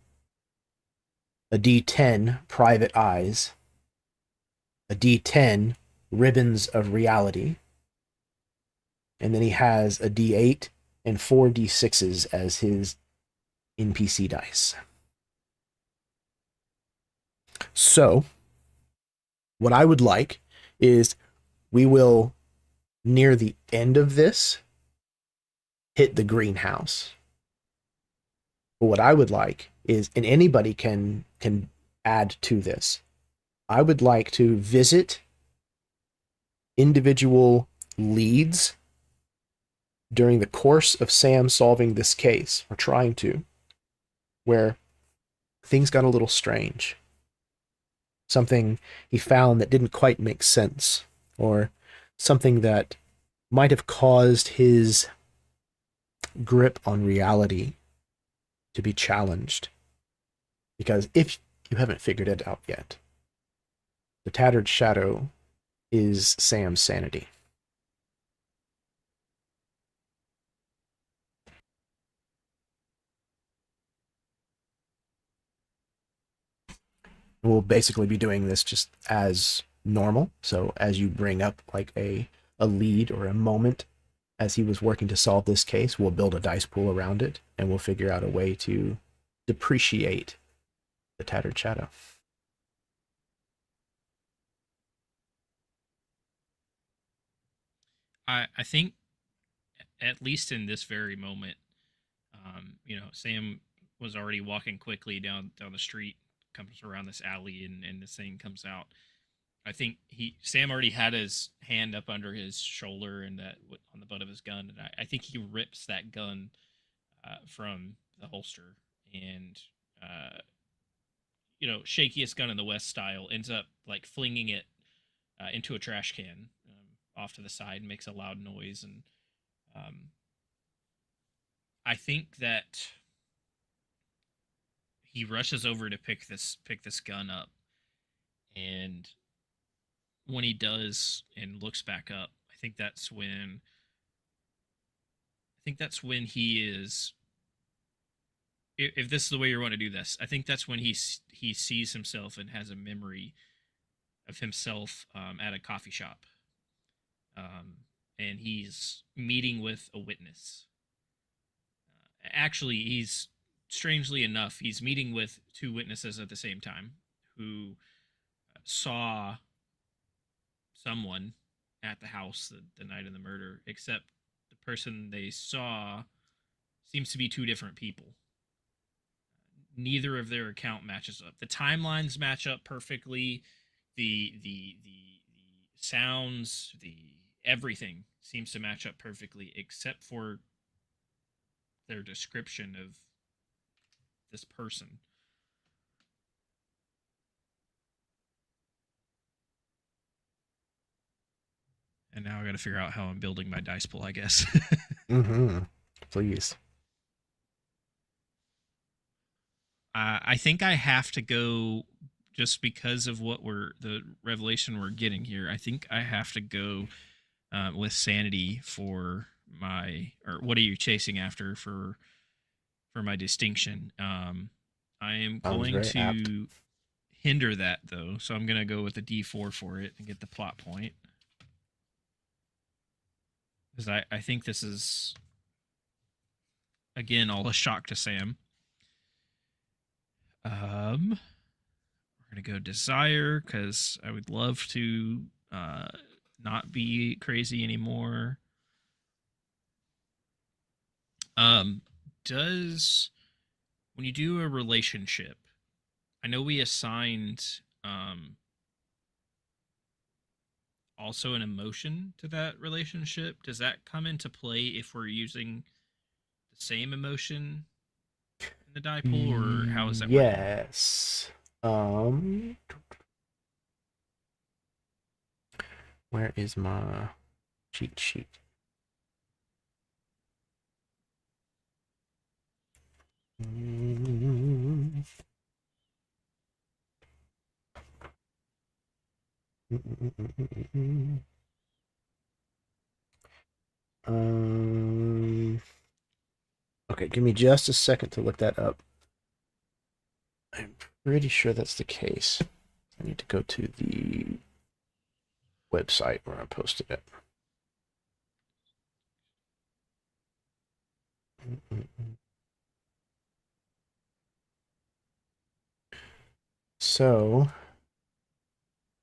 a D10, private eyes, a D10, ribbons of reality, and then he has a D8 and 4 D6s as his NPC dice. So, what I would like is we will, near the end of this, hit the greenhouse. But what I would like is, and anybody can add to this, I would like to visit individual leads during the course of Sam solving this case, or trying to, where things got a little strange. Something he found that didn't quite make sense, or something that might have caused his grip on reality to be challenged. Because if you haven't figured it out yet, the Tattered Shadow is Sam's sanity. We'll basically be doing this just as normal. So as you bring up like a lead or a moment as he was working to solve this case, we'll build a dice pool around it, and we'll figure out a way to depreciate the Tattered Shadow. I think, at least in this very moment, Sam was already walking quickly down the street, comes around this alley, and this thing comes out. I think Sam already had his hand up under his shoulder and that on the butt of his gun, and I think he rips that gun from the holster, and shakiest gun in the West style, ends up like flinging it into a trash can off to the side, makes a loud noise, and I think that he rushes over to pick this gun up, and when he does and looks back up, I think that's when he is. If this is the way you want to do this, I think that's when he sees himself and has a memory of himself at a coffee shop, and he's meeting with a witness. Actually, strangely enough, he's meeting with two witnesses at the same time who saw someone at the house the night of the murder, except the person they saw seems to be two different people. neither of their account matches up. The timelines match up perfectly. The sounds, the everything seems to match up perfectly, except for their description of this person. And now I got to figure out how I'm building my dice pool, I guess. Mm-hmm. Please. I think I have to go just because of the revelation we're getting here. I think I have to go with sanity for my, or what are you chasing after for my distinction? I am Sounds going very to apt. hinder that though, so I'm gonna go with a D4 for it and get the plot point. Because I think this is, again, all a shock to Sam. We're gonna go desire because I would love to not be crazy anymore. Does when you do a relationship, I know we assigned also an emotion to that relationship. Does that come into play if we're using the same emotion in the die pool, or how is that working? Yes. Where is my cheat sheet? Okay, give me just a second to look that up. I'm pretty sure that's the case. I need to go to the website where I posted it. So,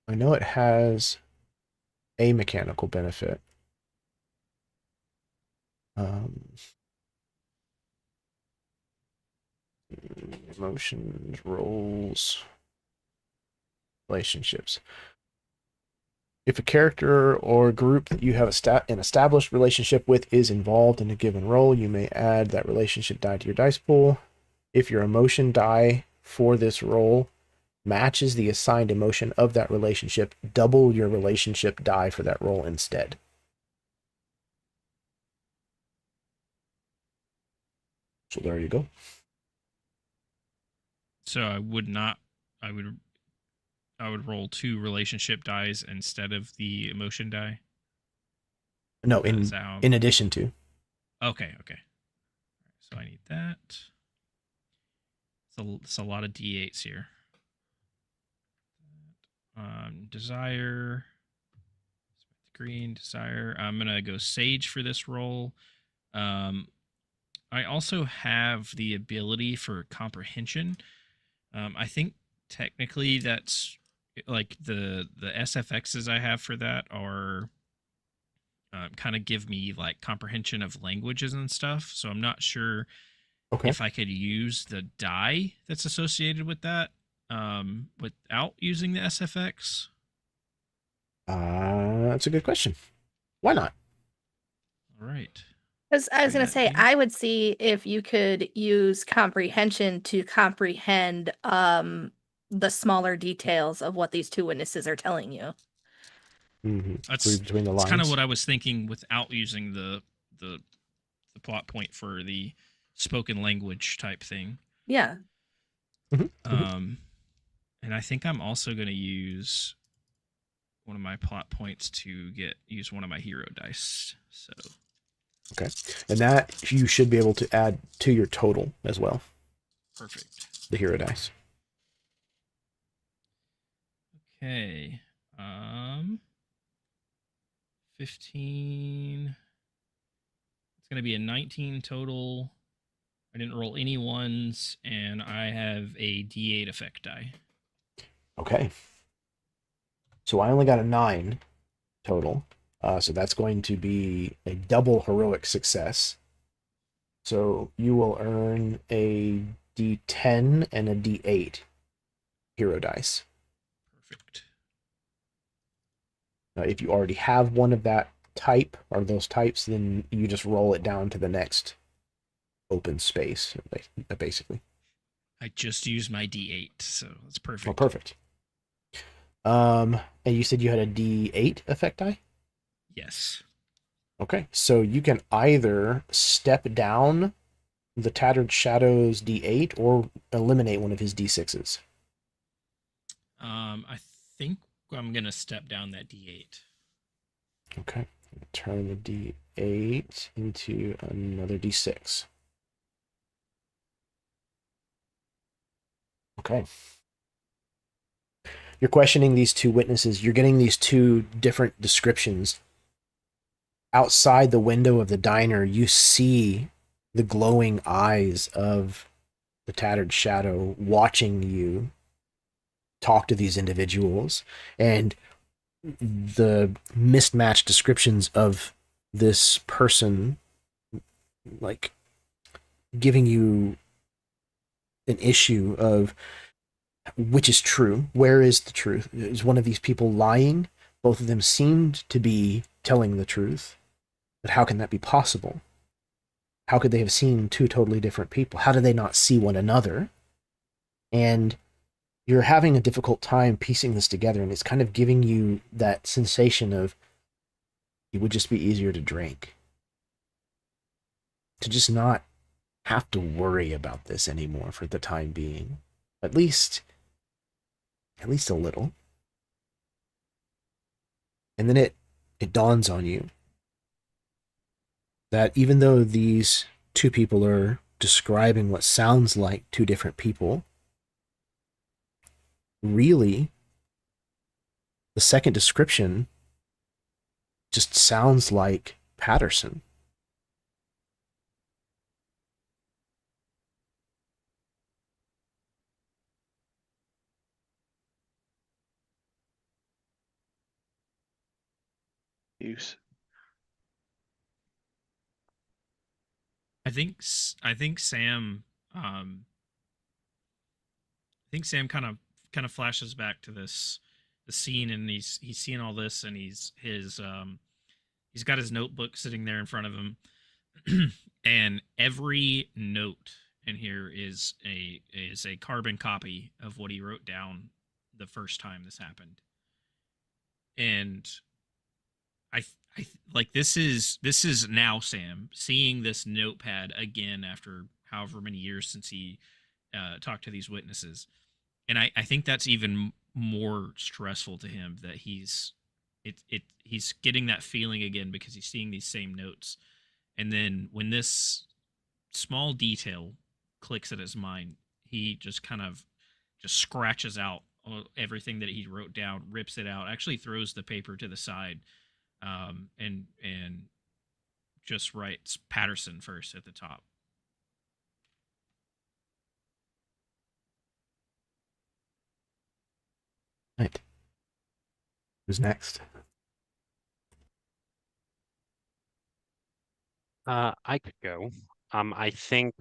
I know it has a mechanical benefit. Emotions, roles, relationships. If a character or group that you have an established relationship with is involved in a given role, you may add that relationship die to your dice pool. If your emotion die for this role matches the assigned emotion of that relationship, double your relationship die for that role instead. So there you go. So I would roll 2 relationship dies instead of the emotion die. No, Is that how- in addition to. Okay. So I need that. It's a lot of D8s here. Desire. Green, desire. I'm gonna go sage for this roll. I also have the ability for comprehension. I think technically that's like the SFXs I have for that are kind of give me like comprehension of languages and stuff. So I'm not sure if I could use the die that's associated with that without using the SFX. That's a good question. Why not? All right. Because I was Bring going that to say, in. I would see if you could use comprehension to comprehend the smaller details of what these two witnesses are telling you. Mm-hmm. That's between the lines. That's kind of what I was thinking without using the plot point for the spoken language type thing. Yeah. And I think I'm also going to use one of my plot points to use one of my hero dice. So okay, and that you should be able to add to your total as well. Perfect. The hero dice. Okay. 15. It's going to be a 19 total. I didn't roll any ones, and I have a D8 effect die. Okay. So I only got a 9 total. So that's going to be a double heroic success. So you will earn a D10 and a D8 hero dice. Perfect. If you already have one of that type or those types, then you just roll it down to the next open space, basically. I just used my D8, so it's perfect. Oh, perfect. And you said you had a D8 effect die? Yes. Okay, so you can either step down the Tattered Shadow's D8 or eliminate one of his D6s. I think I'm gonna step down that D8. Okay, turn the D8 into another D6. Okay. You're questioning these two witnesses. You're getting these two different descriptions. Outside the window of the diner, you see the glowing eyes of the Tattered Shadow watching you talk to these individuals, and the mismatched descriptions of this person, like, giving you an issue of which is true. Where is the truth? Is one of these people lying? Both of them seemed to be telling the truth, but how can that be possible? How could they have seen two totally different people? How did they not see one another? And you're having a difficult time piecing this together, and it's kind of giving you that sensation of it would just be easier to drink. To just not have to worry about this anymore for the time being. At least a little. And then it dawns on you that even though these two people are describing what sounds like two different people, really, the second description just sounds like Patterson. Use. I think Sam kind of flashes back to the scene, and he's seeing all this, and he's got his notebook sitting there in front of him, and every note in here is a carbon copy of what he wrote down the first time this happened. And I like this is now Sam seeing this notepad again after however many years since he talked to these witnesses, and I think that's even more stressful to him that he's getting that feeling again because he's seeing these same notes, and then when this small detail clicks at his mind, he just kind of just scratches out everything that he wrote down, rips it out, actually throws the paper to the side, and just writes Patterson first at the top. Right. Who's next? I could go. I think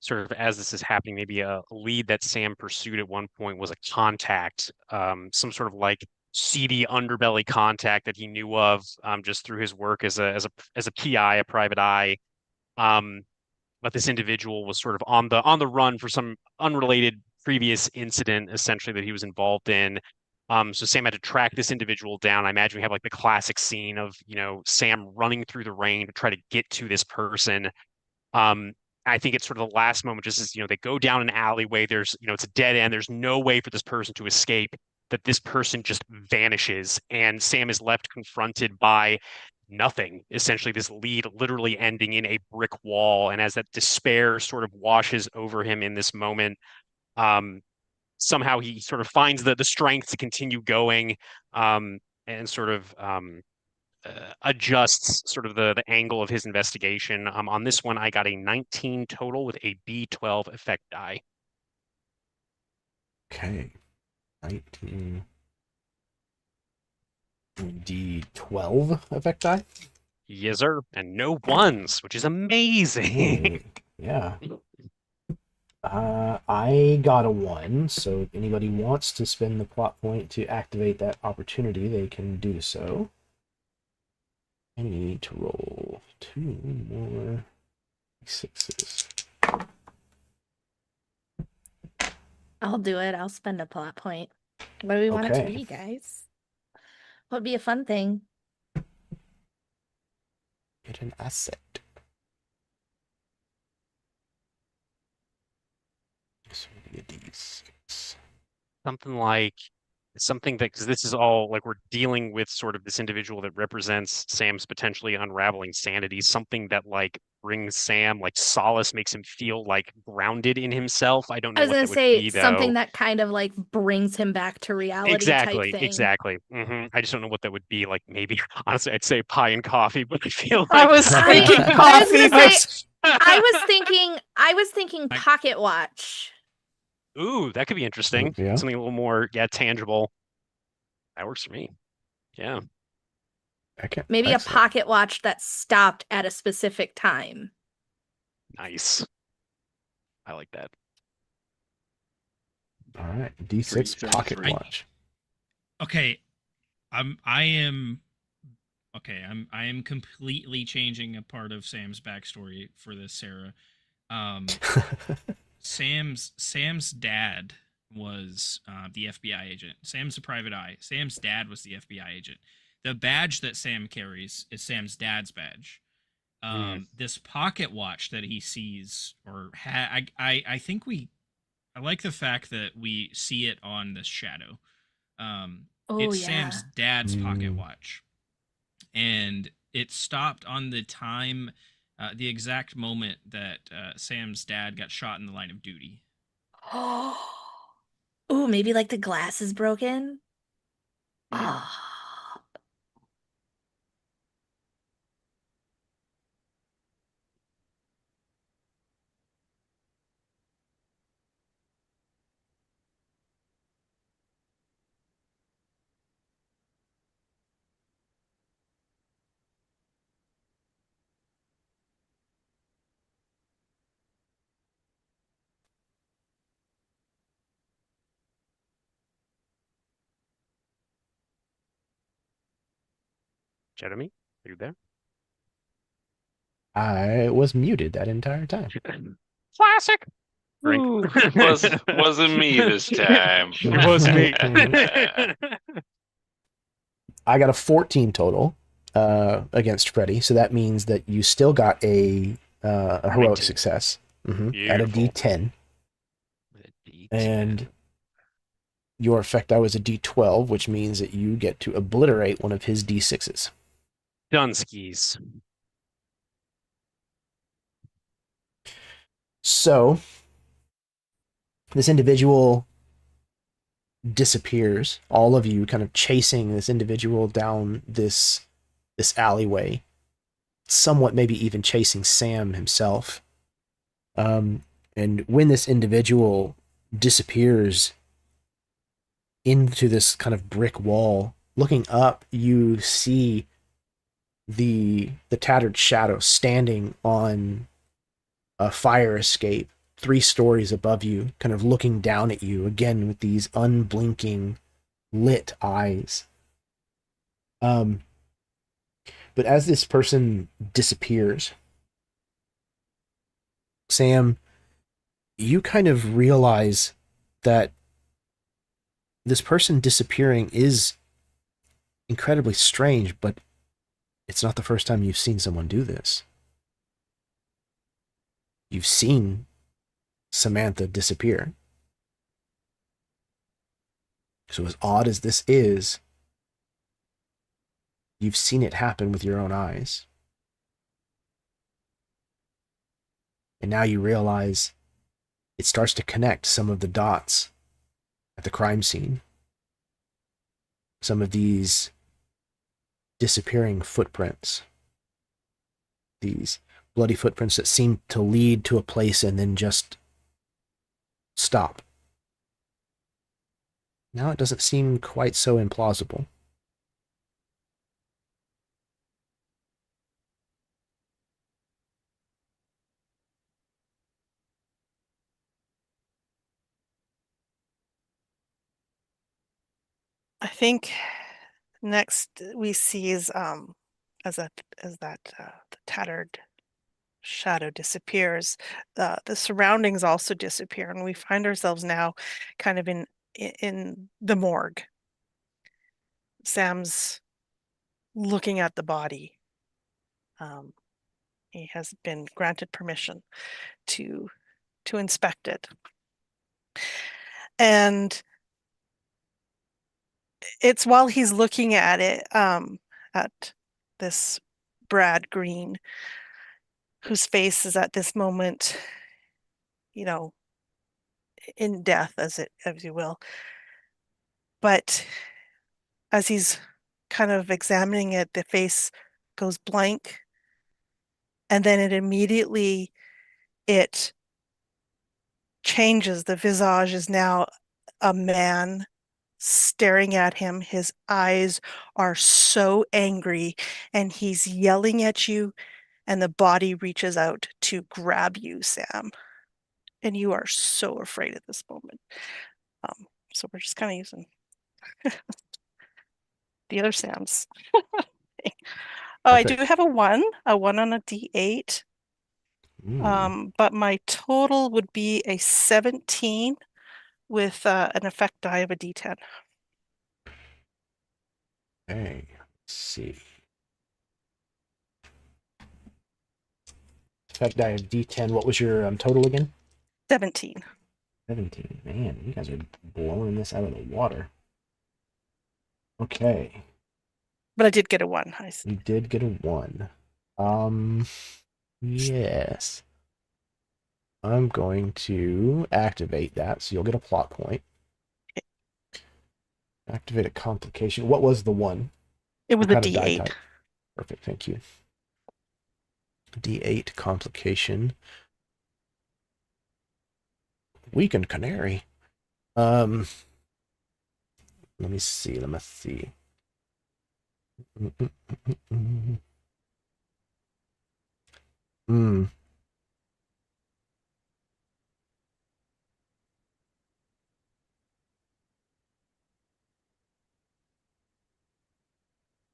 sort of as this is happening, maybe a lead that Sam pursued at one point was a contact, some sort of like seedy underbelly contact that he knew of, just through his work as a PI, a private eye. But this individual was sort of on the run for some unrelated previous incident, essentially, that he was involved in. So Sam had to track this individual down. I imagine we have like the classic scene of, Sam running through the rain to try to get to this person. I think it's sort of the last moment, just as, they go down an alleyway. There's, it's a dead end. There's no way for this person to escape, that this person just vanishes. And Sam is left confronted by nothing, essentially, this lead literally ending in a brick wall. And as that despair sort of washes over him in this moment, somehow he sort of finds the strength to continue going, and sort of adjusts sort of the angle of his investigation. On this one, I got a 19 total with a B12 effect die. Okay. 19 D12 effect die? Yes, sir. And no ones, which is amazing. Yeah. I got a 1, so if anybody wants to spend the plot point to activate that opportunity, they can do so. I need to roll 2 more 6s. I'll do it. I'll spend a plot point. What do we want it to Okay. be, guys? What would be a fun thing? Get an asset. This will be a D6. Something that, because this is all like we're dealing with sort of this individual that represents Sam's potentially unraveling sanity, something that like brings Sam like solace, makes him feel like grounded in himself. I don't I know was what gonna that would say be something though. that kind of like brings him back to reality type thing. Exactly. I just don't know what that would be. Like maybe honestly, I'd say pie and coffee, but I feel I like was thinking I was coffee. gonna say That's I was thinking pocket watch. Ooh, that could be interesting. Yeah. Something a little more, tangible. That works for me. Yeah. Okay. Maybe a Excellent. pocket watch that stopped at a specific time. Nice. I like that. All right. D6 pocket 333. watch. Okay, I am completely changing a part of Sam's backstory for this, Sarah. Sam's dad was the FBI agent. Sam's a private eye. Sam's dad was the FBI agent. The badge that Sam carries is Sam's dad's badge. This pocket watch that he sees, or I think I like the fact that we see it on this shadow. Oh It's yeah. Sam's dad's pocket Mm. watch, and it stopped on the time, the exact moment that Sam's dad got shot in the line of duty. Oh, maybe like the glass is broken. Mm. Oh. Jeremy, are you there? I was muted that entire time. Classic. Drink. Ooh, wasn't me this time. It was me. I got a 14 total against Freddy, so that means that you still got a heroic 19. success at a Beautiful. D10, and your effect die was a D12, which means that you get to obliterate one of his D6s. Dunskies. So this individual disappears. All of you kind of chasing this individual down this alleyway, somewhat maybe even chasing Sam himself. And when this individual disappears into this kind of brick wall, looking up, you see the tattered shadow standing on a fire escape 3 stories above you, kind of looking down at you again with these unblinking lit eyes. But as this person disappears, Sam, you kind of realize that this person disappearing is incredibly strange, but it's not the first time you've seen someone do this. You've seen Samantha disappear. So as odd as this is, you've seen it happen with your own eyes. And now you realize it starts to connect some of the dots at the crime scene. Some of these disappearing footprints. These bloody footprints that seem to lead to a place and then just stop. Now it doesn't seem quite so implausible. I think next we see is as that the tattered shadow disappears, the surroundings also disappear, and we find ourselves now kind of in the morgue. Sam's looking at the body. He has been granted permission to inspect it. And it's while he's looking at it, at this Brad Green, whose face is at this moment, you know, in death, as you will. But as he's kind of examining it, the face goes blank, and then it changes. The visage is now a man staring at him. His eyes are so angry, and he's yelling at you, and the body reaches out to grab you, Sam. And you are so afraid at this moment. So we're just kind of using the other Sams. Oh, I do Perfect. have a 1 on a D8. But my total would be a 17 with an effect die of a D10. Okay, let's see. Effect die of D10. What was your total again? 17. 17. Man, you guys are blowing this out of the water. Okay. But I did get a 1. You did get a 1. Yes. I'm going to activate that, so you'll get a plot point. Okay. Activate a complication. What was the 1? It was What a kind of die D8. type? Perfect, thank you. D8 complication. Weakened canary. Let me see.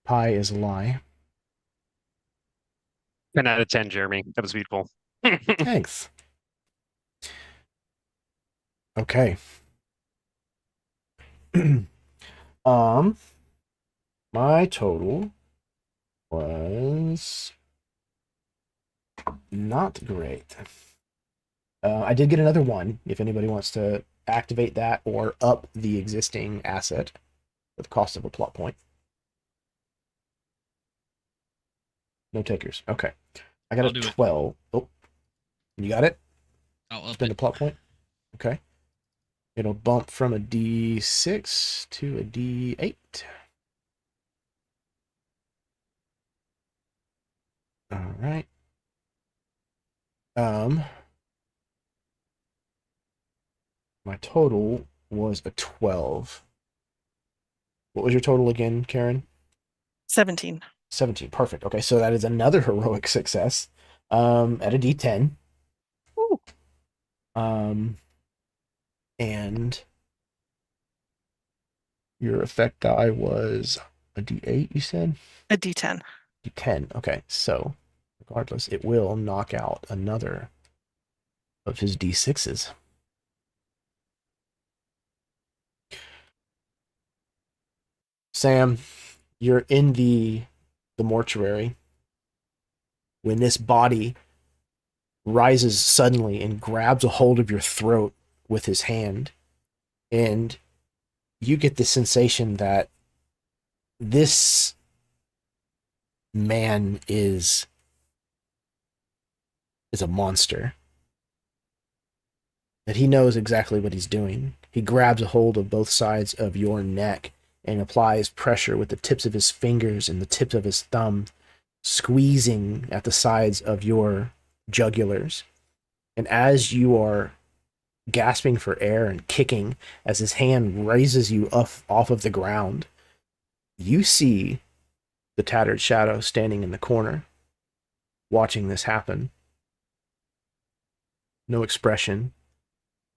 Pie is a lie. 10 out of 10, Jeremy. That was beautiful. Thanks. Okay. My total was not great. I did get another 1, if anybody wants to activate that or up the existing asset with the cost of a plot point. No takers. Okay. I got I'll a do it. 12. Oh, you got it? I'll up Spend a it. plot point. Okay. It'll bump from a D6 to a D8. All right. My total was a 12. What was your total again, Karen? 17. 17. Perfect. Okay, so that is another heroic success. At a D10. Ooh. And your effect die was a D8, you said? A D10. D10. Okay, so regardless, it will knock out another of his D6s. Sam, you're in the mortuary when this body rises suddenly and grabs a hold of your throat with his hand, and you get the sensation that this man is a monster, that he knows exactly what he's doing. He grabs a hold of both sides of your neck and applies pressure with the tips of his fingers and the tips of his thumb, squeezing at the sides of your jugulars. And as you are gasping for air and kicking, as his hand raises you off of the ground, you see the tattered shadow standing in the corner, watching this happen. No expression,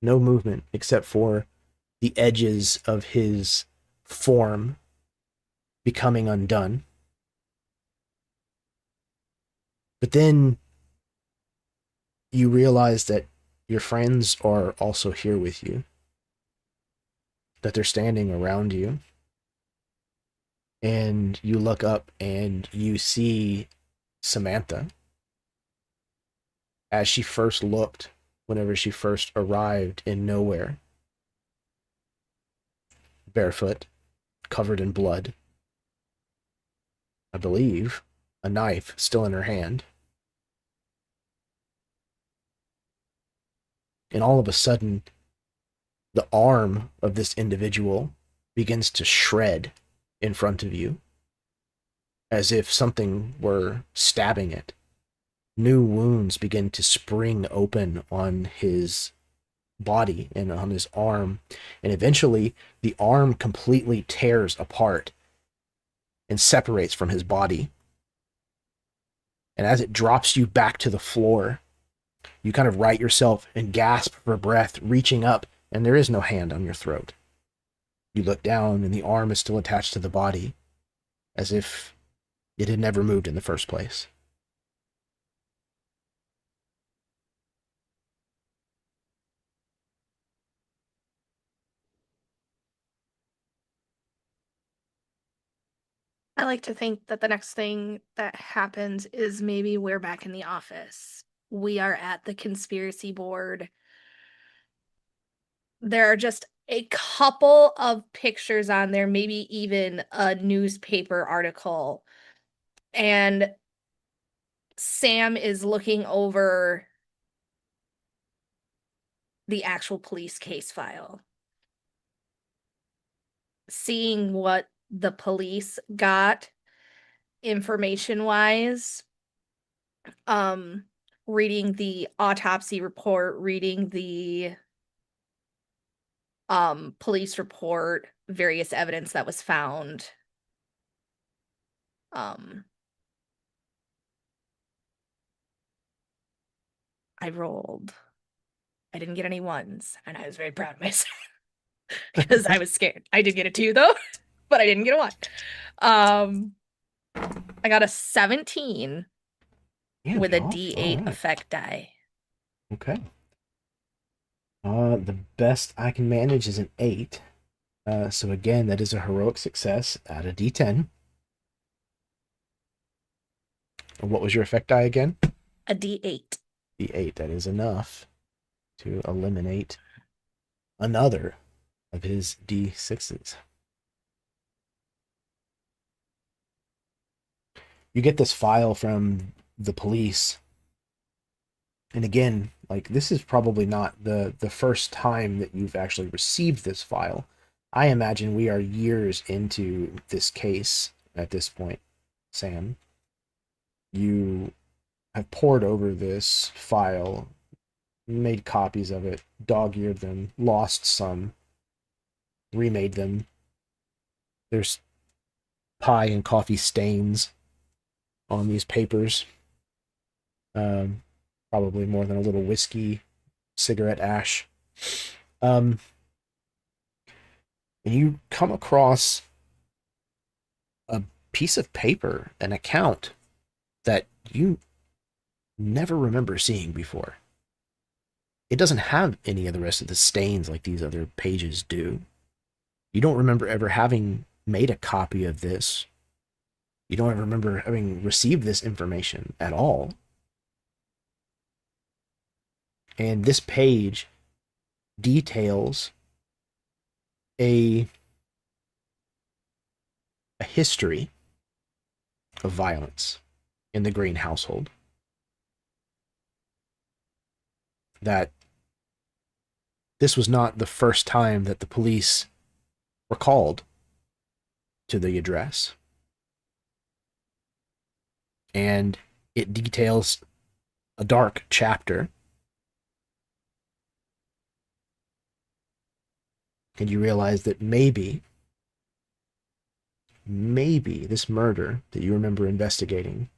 no movement, except for the edges of his form becoming undone. But then you realize that your friends are also here with you, that they're standing around you. And you look up and you see Samantha as she first looked whenever she first arrived in Nowhere. Barefoot, covered in blood. I believe a knife still in her hand. And all of a sudden, the arm of this individual begins to shred in front of you, as if something were stabbing it. New wounds begin to spring open on his body and on his arm, and eventually the arm completely tears apart and separates from his body. And as it drops you back to the floor, you kind of right yourself and gasp for breath, reaching up, and there is no hand on your throat. You look down, and the arm is still attached to the body, as if it had never moved in the first place. I like to think that the next thing that happens is maybe we're back in the office. We are at the conspiracy board. There are just a couple of pictures on there, maybe even a newspaper article. And Sam is looking over the actual police case file, seeing what the police got information-wise, reading the autopsy report, reading the police report, various evidence that was found. I rolled. I didn't get any ones, and I was very proud of myself because I was scared. I did get a 2 though, but I didn't get a 1. I got a 17 with a D8 right. effect die. Okay. The best I can manage is an 8. So again, that is a heroic success at a D10. What was your effect die again? A D8. D8. That is enough to eliminate another of his D6s. You get this file from the police. And again, like, this is probably not the first time that you've actually received this file. I imagine we are years into this case at this point, Sam. You have pored over this file, made copies of it, dog-eared them, lost some, remade them. There's pie and coffee stains on these papers. Probably more than a little whiskey, cigarette ash. And you come across a piece of paper, an account that you never remember seeing before. It doesn't have any of the rest of the stains like these other pages do. You don't remember ever having made a copy of this. You don't ever remember having received this information at all. And this page details a history of violence in the Green household. That this was not the first time that the police were called to the address. And it details a dark chapter. And you realize that maybe this murder that you remember investigating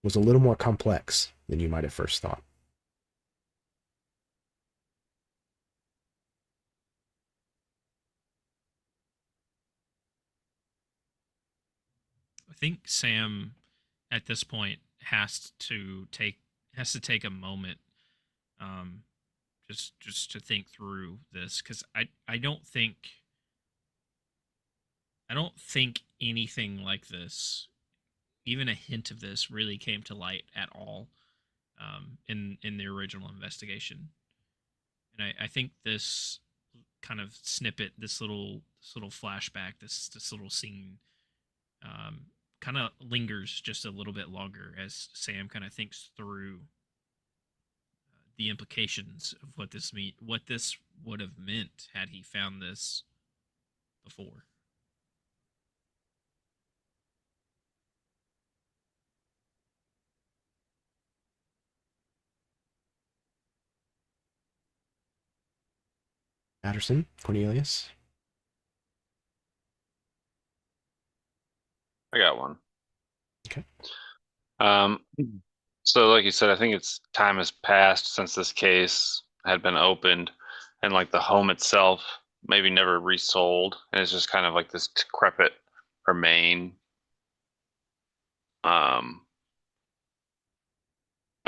was a little more complex than you might have first thought. think Sam at this point has to take a moment, just to think through this, because I don't think anything like this, even a hint of this, really came to light at all in the original investigation. And I think this kind of snippet, this little flashback, this little scene, kind of lingers just a little bit longer as Sam kind of thinks through the implications of what this would have meant had he found this before. Patterson, Cornelius. I got one. Okay. So like you said, I think it's time has passed since this case had been opened, and like the home itself maybe never resold, and it's just kind of like this decrepit remain. A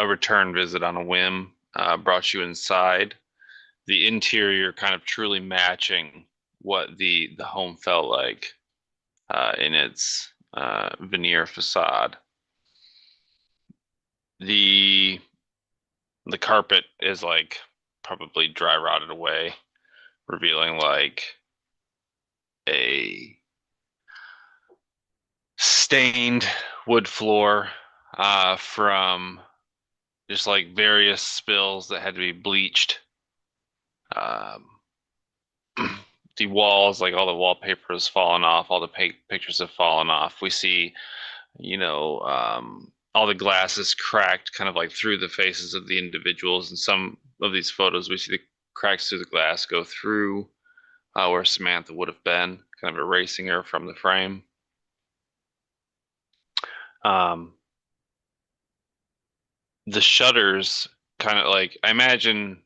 return visit on a whim brought you inside. The interior kind of truly matching what the home felt like in its veneer facade. The carpet is like probably dry rotted away, revealing like a stained wood floor from just like various spills that had to be bleached. The walls, like all the wallpaper has fallen off, all the pictures have fallen off. We see, all the glass is cracked kind of like through the faces of the individuals. In some of these photos, we see the cracks through the glass go through where Samantha would have been, kind of erasing her from the frame. The shutters kind of like, I imagine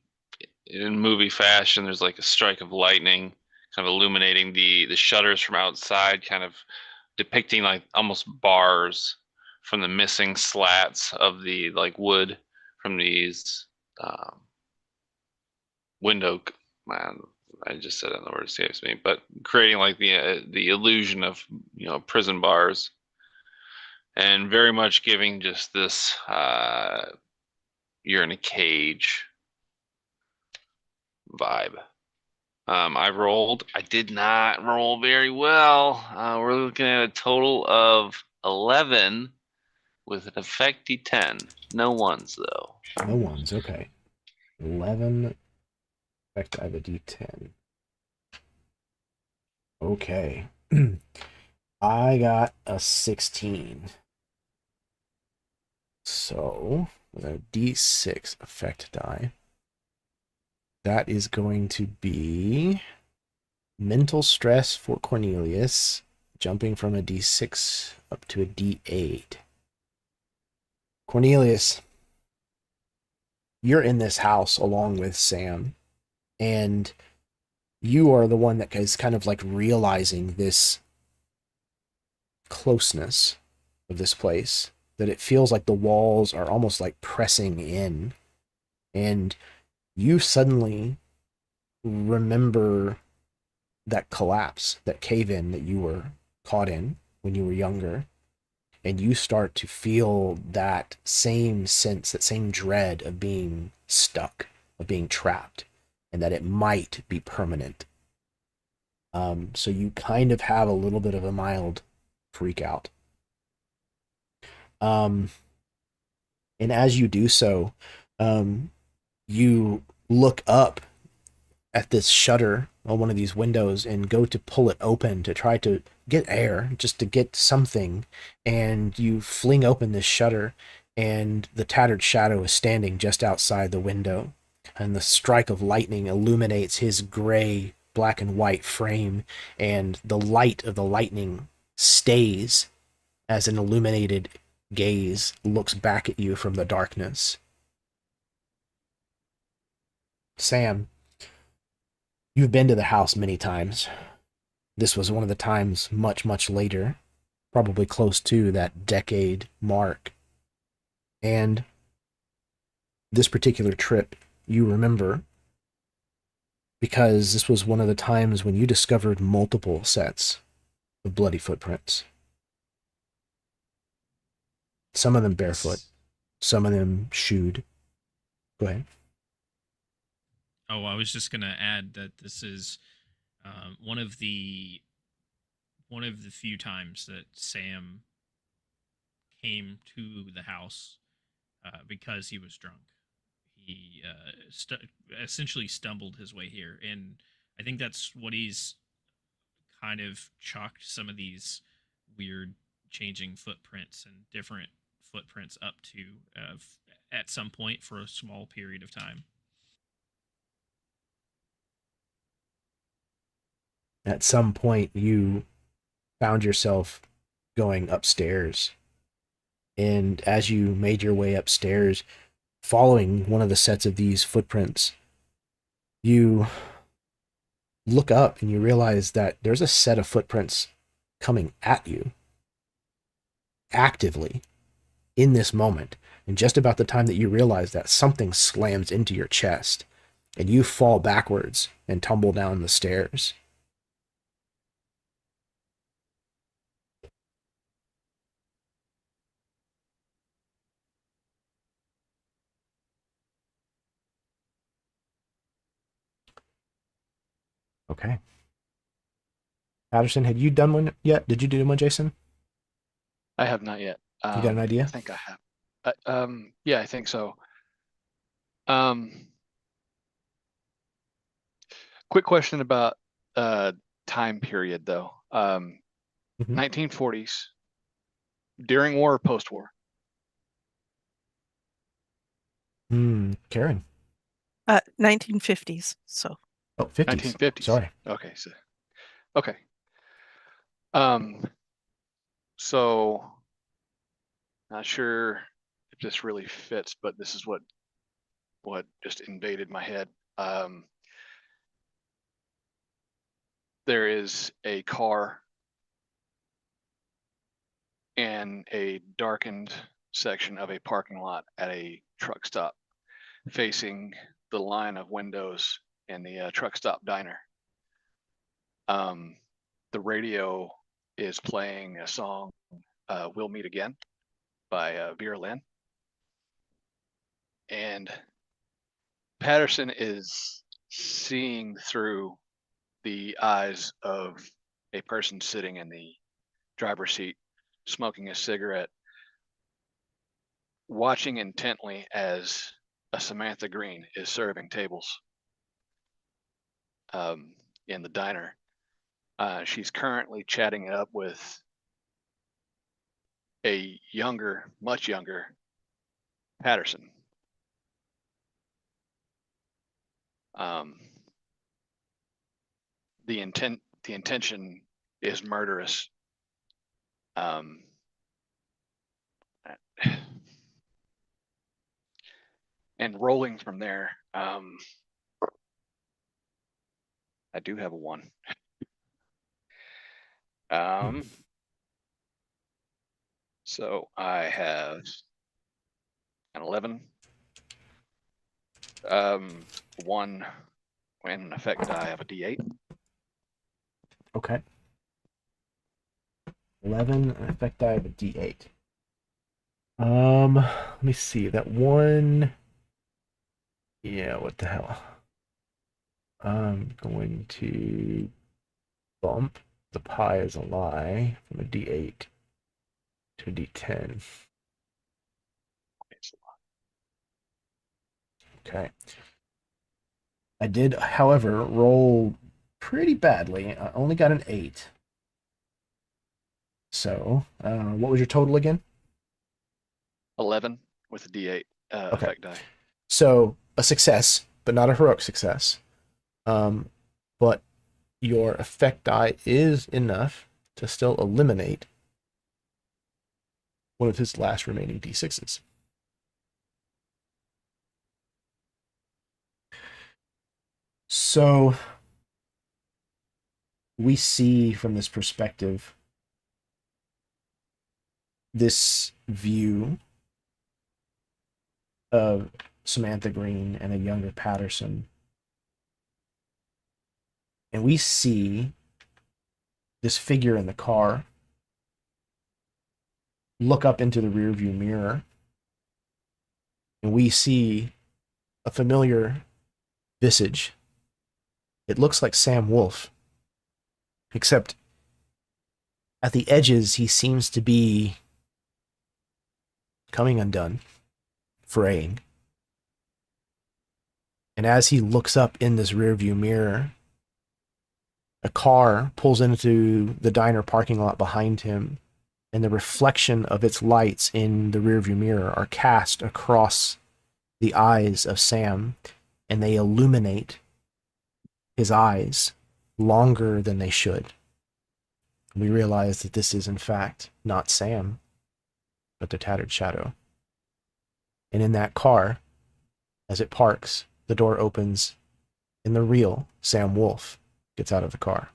in movie fashion, there's like a strike of lightning kind of illuminating the shutters from outside, kind of depicting like almost bars from the missing slats of the like wood from these window. Man, I just said it, the word escapes me, but creating like the illusion of prison bars, and very much giving just this you're in a cage vibe. I did not roll very well. We're looking at a total of 11 with an effect D10. No ones though. No ones, okay. 11. Effect, I have a D10. Okay. I got a 16. So, with a D6 effect die, that is going to be mental stress for Cornelius, jumping from a D6 up to a D8. Cornelius, you're in this house along with Sam, and you are the one that is kind of like realizing this closeness of this place, that it feels like the walls are almost like pressing in, and you suddenly remember that collapse, that cave-in that you were caught in when you were younger, and you start to feel that same sense, that same dread of being stuck, of being trapped, and that it might be permanent. So you kind of have a little bit of a mild freak out. And as you do so, you look up at this shutter on one of these windows and go to pull it open to try to get air, just to get something, and you fling open this shutter, and the tattered shadow is standing just outside the window, and the strike of lightning illuminates his gray, black and white frame, and the light of the lightning stays as an illuminated gaze looks back at you from the darkness. Sam, you've been to the house many times. This was one of the times much, much later probably close to that decade mark. And this particular trip you remember because this was one of the times when you discovered multiple sets of bloody footprints. Some of them barefoot, some of them shoed. Go ahead. Oh, I was just gonna add that this is one of the few times that Sam came to the house because he was drunk. He essentially stumbled his way here, and I think that's what he's kind of chalked some of these weird changing footprints and different footprints up to at some point for a small period of time. At some point, you found yourself going upstairs. And as you made your way upstairs, following one of the sets of these footprints, you look up and you realize that there's a set of footprints coming at you actively in this moment. And just about the time that you realize that, something slams into your chest and you fall backwards and tumble down the stairs. Okay. Patterson, had you done one yet? Did you do one, Jason? I have not yet. You got an idea? I think I have. Yeah, I think so. Quick question about time period though. 1940s, during war or post-war? Karen. 1950s. So. Oh, 50s. 1950s. Sorry. Okay. Okay. So not sure if this really fits, but this is what just invaded my head. There is a car in a darkened section of a parking lot at a truck stop facing the line of windows in the truck stop diner. The radio is playing a song, We'll Meet Again by Vera Lynn. And Patterson is seeing through the eyes of a person sitting in the driver's seat, smoking a cigarette, watching intently as a Samantha Green is serving tables in the diner. She's currently chatting it up with a younger, much younger Patterson. The intention is murderous. And rolling from there, I do have a 1. So I have an 11. 1 when an effect die, I have a D8. Okay. 11, an effect die of a D8. Let me see. That one. Yeah, what the hell? I'm going to bump the pi is a lie from a D8 to a D10. Okay. I did, however, roll pretty badly. I only got an 8. So, what was your total again? 11 with a D8 effect die. So, a success, but not a heroic success. But your effect die is enough to still eliminate one of his last remaining D6s. So we see from this perspective this view of Samantha Green and a younger Patterson. And we see this figure in the car look up into the rearview mirror, and we see a familiar visage. It looks like Sam Wolf, except at the edges he seems to be coming undone, fraying. And as he looks up in this rearview mirror, a car pulls into the diner parking lot behind him, and the reflection of its lights in the rearview mirror are cast across the eyes of Sam, and they illuminate his eyes longer than they should. We realize that this is, in fact, not Sam, but the tattered shadow. And in that car, as it parks, the door opens, and the real Sam Wolf gets out of the car.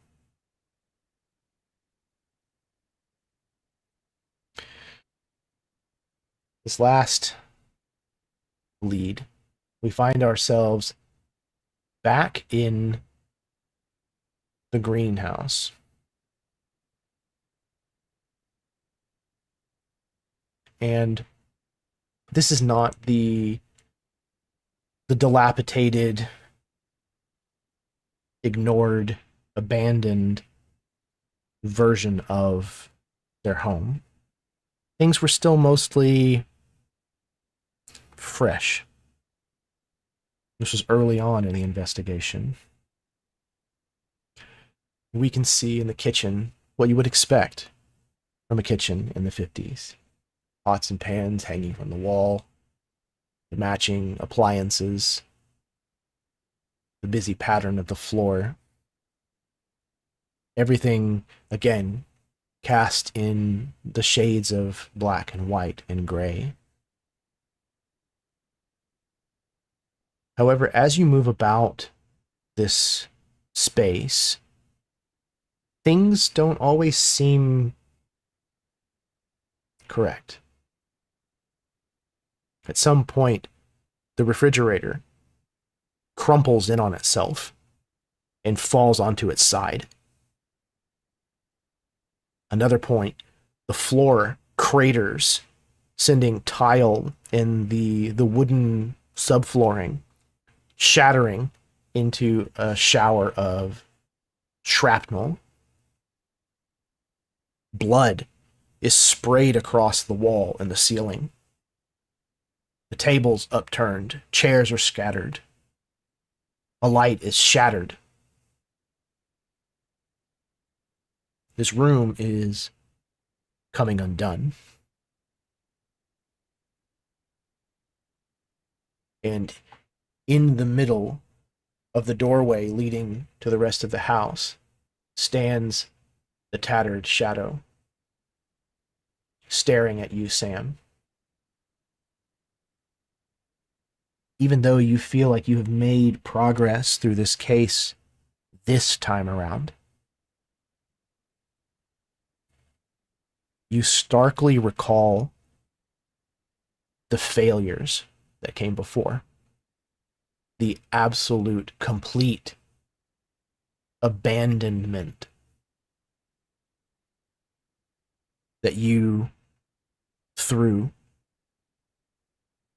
This last lead, we find ourselves back in the greenhouse. And this is not the dilapidated, ignored, abandoned version of their home. Things were still mostly fresh. This was early on in the investigation. We can see in the kitchen what you would expect from a kitchen in the 50s. Pots and pans hanging from the wall, the matching appliances, the busy pattern of the floor. Everything, again, cast in the shades of black and white and gray. However, as you move about this space, things don't always seem correct. At some point, the refrigerator crumples in on itself and falls onto its side. Another point, the floor craters, sending tile in the wooden subflooring, shattering into a shower of shrapnel. Blood is sprayed across the wall and the ceiling. The table's upturned, chairs are scattered. A light is shattered. This room is coming undone. And in the middle of the doorway leading to the rest of the house stands the tattered shadow, staring at you, Sam. Even though you feel like you have made progress through this case this time around, you starkly recall the failures that came before. The absolute, complete abandonment that you threw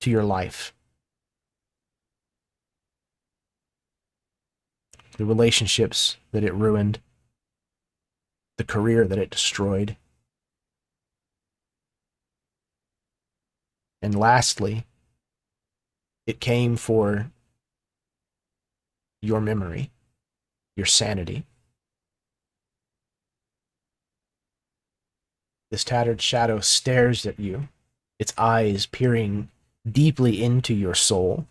to your life. The relationships that it ruined, the career that it destroyed. And lastly, it came for your memory, your sanity. This tattered shadow stares at you, its eyes peering deeply into your soul.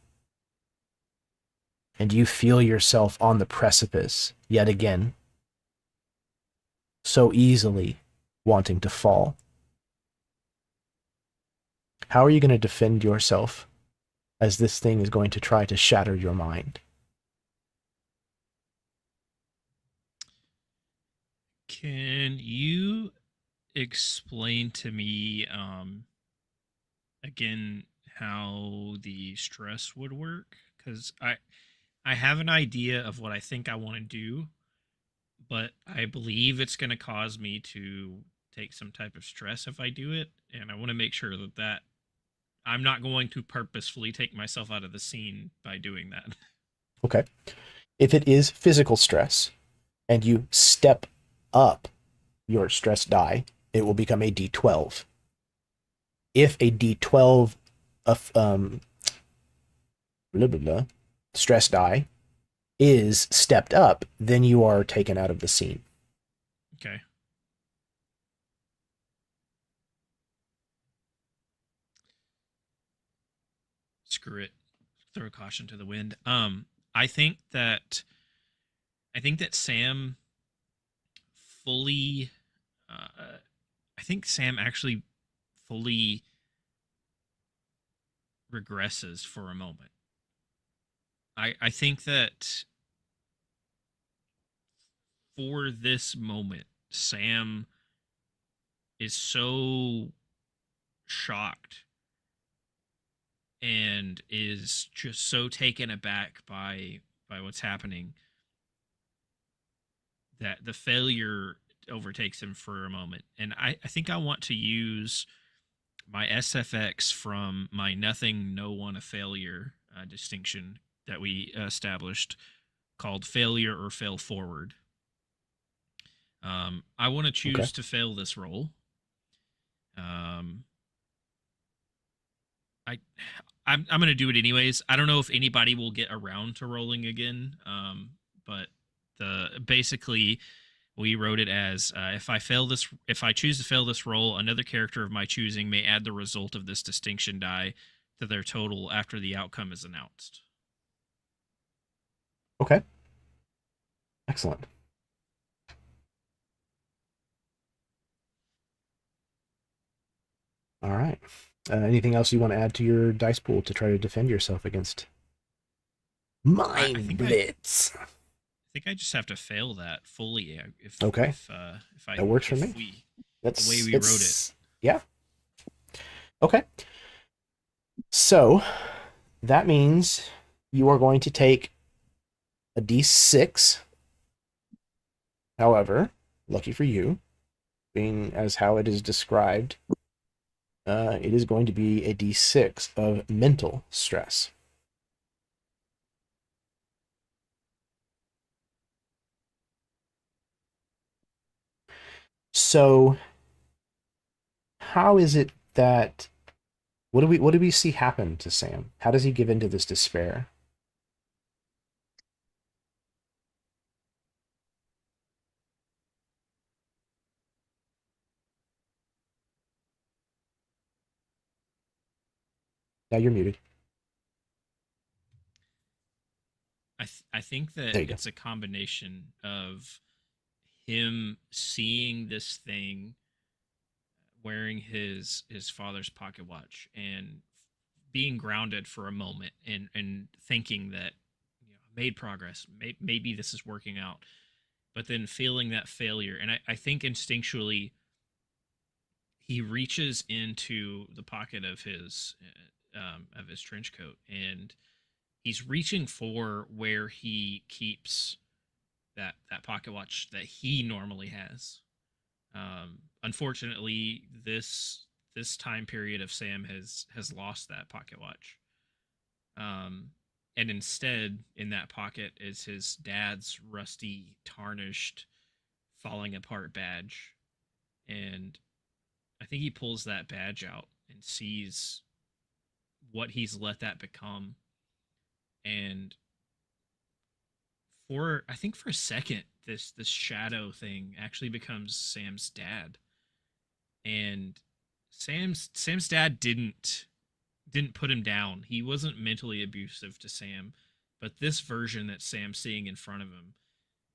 And you feel yourself on the precipice yet again, so easily wanting to fall. How are you going to defend yourself as this thing is going to try to shatter your mind? Can you explain to me again how the stress would work? Because I have an idea of what I think I want to do, but I believe it's going to cause me to take some type of stress if I do it, and I want to make sure that I'm not going to purposefully take myself out of the scene by doing that. Okay. If it is physical stress and you step up your stress die, it will become a D12. If a D12 of stress die is stepped up, then you are taken out of the scene. Okay. Screw it. Throw caution to the wind. I think that Sam fully I think Sam actually fully regresses for a moment. I think that for this moment, Sam is so shocked and is just so taken aback by what's happening that the failure overtakes him for a moment. And I think I want to use my SFX from my nothing, no one, a failure distinction that we established called failure or fail forward. I want to choose to fail this roll. I'm going to do it anyways. I don't know if anybody will get around to rolling again. But basically we wrote it as if I choose to fail this roll, another character of my choosing may add the result of this distinction die to their total after the outcome is announced. Okay. Excellent. All right. Anything else you want to add to your dice pool to try to defend yourself against Mind Blitz? I think I just have to fail that fully. If that works for me. That's the way we wrote it. Yeah. Okay. So that means you are going to take a D6. However, lucky for you, being as how it is described, it is going to be a D6 of mental stress. So, how is it that what do we see happen to Sam? How does he give into this despair? Now you're muted. I think that it's a combination of him seeing this thing, wearing his father's pocket watch, and being grounded for a moment, and thinking that made progress. Maybe this is working out, but then feeling that failure. And I think instinctually he reaches into the pocket of his trench coat, and he's reaching for where he keeps that pocket watch that he normally has. Unfortunately, this time period of Sam has lost that pocket watch. And instead, in that pocket is his dad's rusty, tarnished, falling apart badge. And I think he pulls that badge out and sees what he's let that become. And for a second, this shadow thing actually becomes Sam's dad. And Sam's dad didn't put him down. He wasn't mentally abusive to Sam, but this version that Sam's seeing in front of him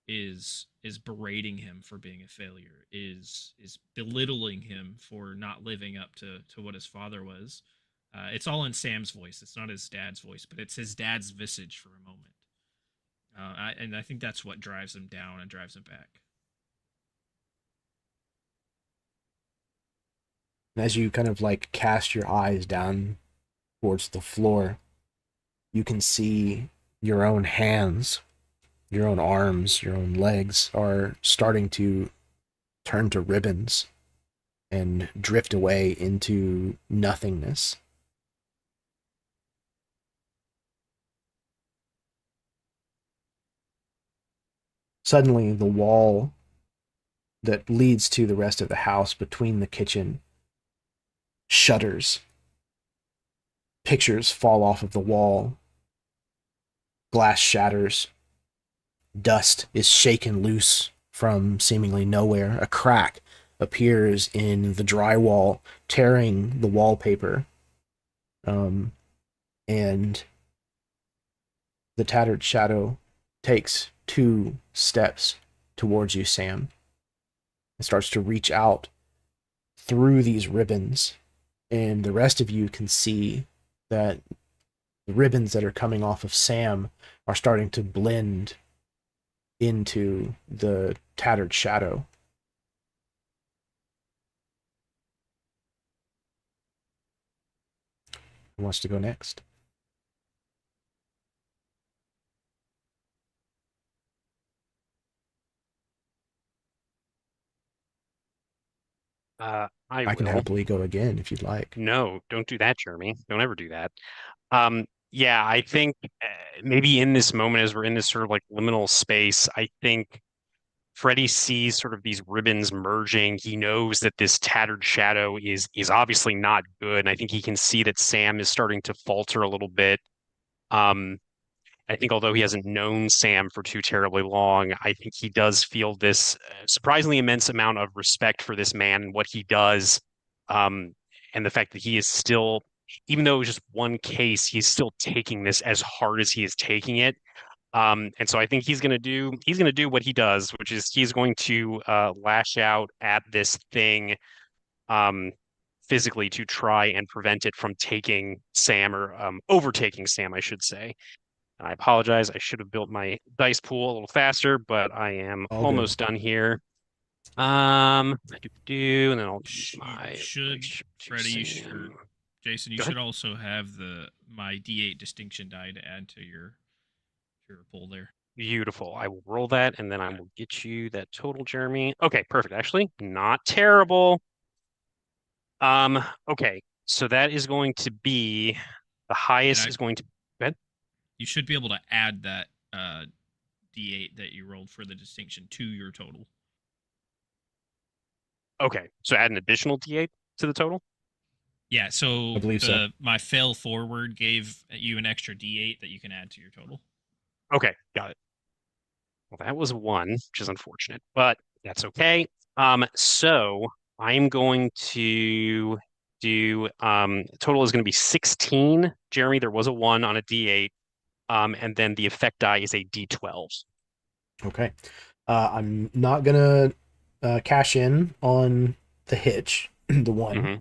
is berating him for being a failure, is belittling him for not living up to what his father was. It's all in Sam's voice. It's not his dad's voice, but it's his dad's visage for a moment. And I think that's what drives him down and drives him back. And as you kind of like cast your eyes down towards the floor, you can see your own hands, your own arms, your own legs are starting to turn to ribbons and drift away into nothingness. Suddenly, the wall that leads to the rest of the house between the kitchen shudders. Pictures fall off of the wall. Glass shatters. Dust is shaken loose from seemingly nowhere. A crack appears in the drywall, tearing the wallpaper. And the tattered shadow takes 2 steps towards you, Sam. It starts to reach out through these ribbons, and the rest of you can see that the ribbons that are coming off of Sam are starting to blend into the tattered shadow. Who wants to go next? I can will. happily go again if you'd like. No, don't do that, Jeremy. Don't ever do that. Yeah, I think maybe in this moment, as we're in this sort of like liminal space, I think Freddy sees sort of these ribbons merging. He knows that this tattered shadow is obviously not good, and I think he can see that Sam is starting to falter a little bit. I think although he hasn't known Sam for too terribly long, I think he does feel this surprisingly immense amount of respect for this man and what he does, and the fact that he is still, even though it was just one case, he's still taking this as hard as he is taking it. And so I think he's gonna do what he does, which is he's going to lash out at this thing physically to try and prevent it from taking Sam or overtaking Sam, I should say. I apologize. I should have built my dice pool a little faster, but I am All almost good. done here. And then I'll use my Freddie, or Jason, you Go should ahead. also have my D8 distinction die to add to your pool there. Beautiful. I will roll that, and then I will get you that total, Jeremy. Okay, perfect. Actually, not terrible. Okay, so that is going to be the highest is going to. Go ahead. You should be able to add that D8 that you rolled for the distinction to your total. Okay, so add an additional D8 to the total. Yeah, so I believe so. My fail forward gave you an extra D8 that you can add to your total. Okay, got it. Well, that was 1, which is unfortunate, but that's okay. So I'm going to do total is going to be 16. Jeremy, there was a 1 on a D8, and then the effect die is a D12. Okay. I'm not gonna cash in on the hitch, the 1.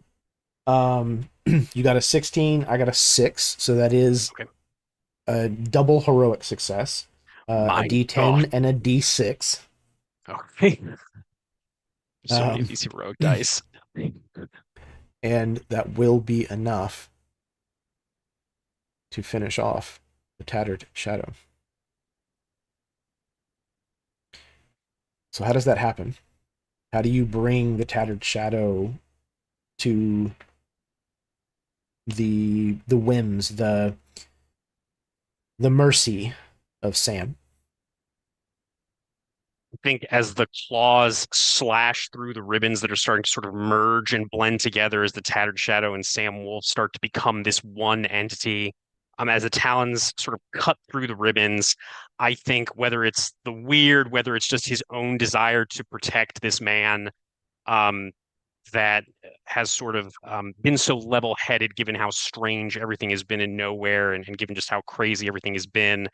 You got a 16, I got a 6, so that is Okay. a double heroic success. A D10 and a D6. Okay. So many of these heroic dice. And that will be enough to finish off the tattered shadow. So how does that happen? How do you bring the tattered shadow to the whims, the mercy of Sam? I think as the claws slash through the ribbons that are starting to sort of merge and blend together as the tattered shadow and Sam Wolf start to become this one entity, as the talons sort of cut through the ribbons, I think whether it's the weird, whether it's just his own desire to protect this man, that has sort of been so level-headed given how strange everything has been in Nowhere and given just how crazy everything has been.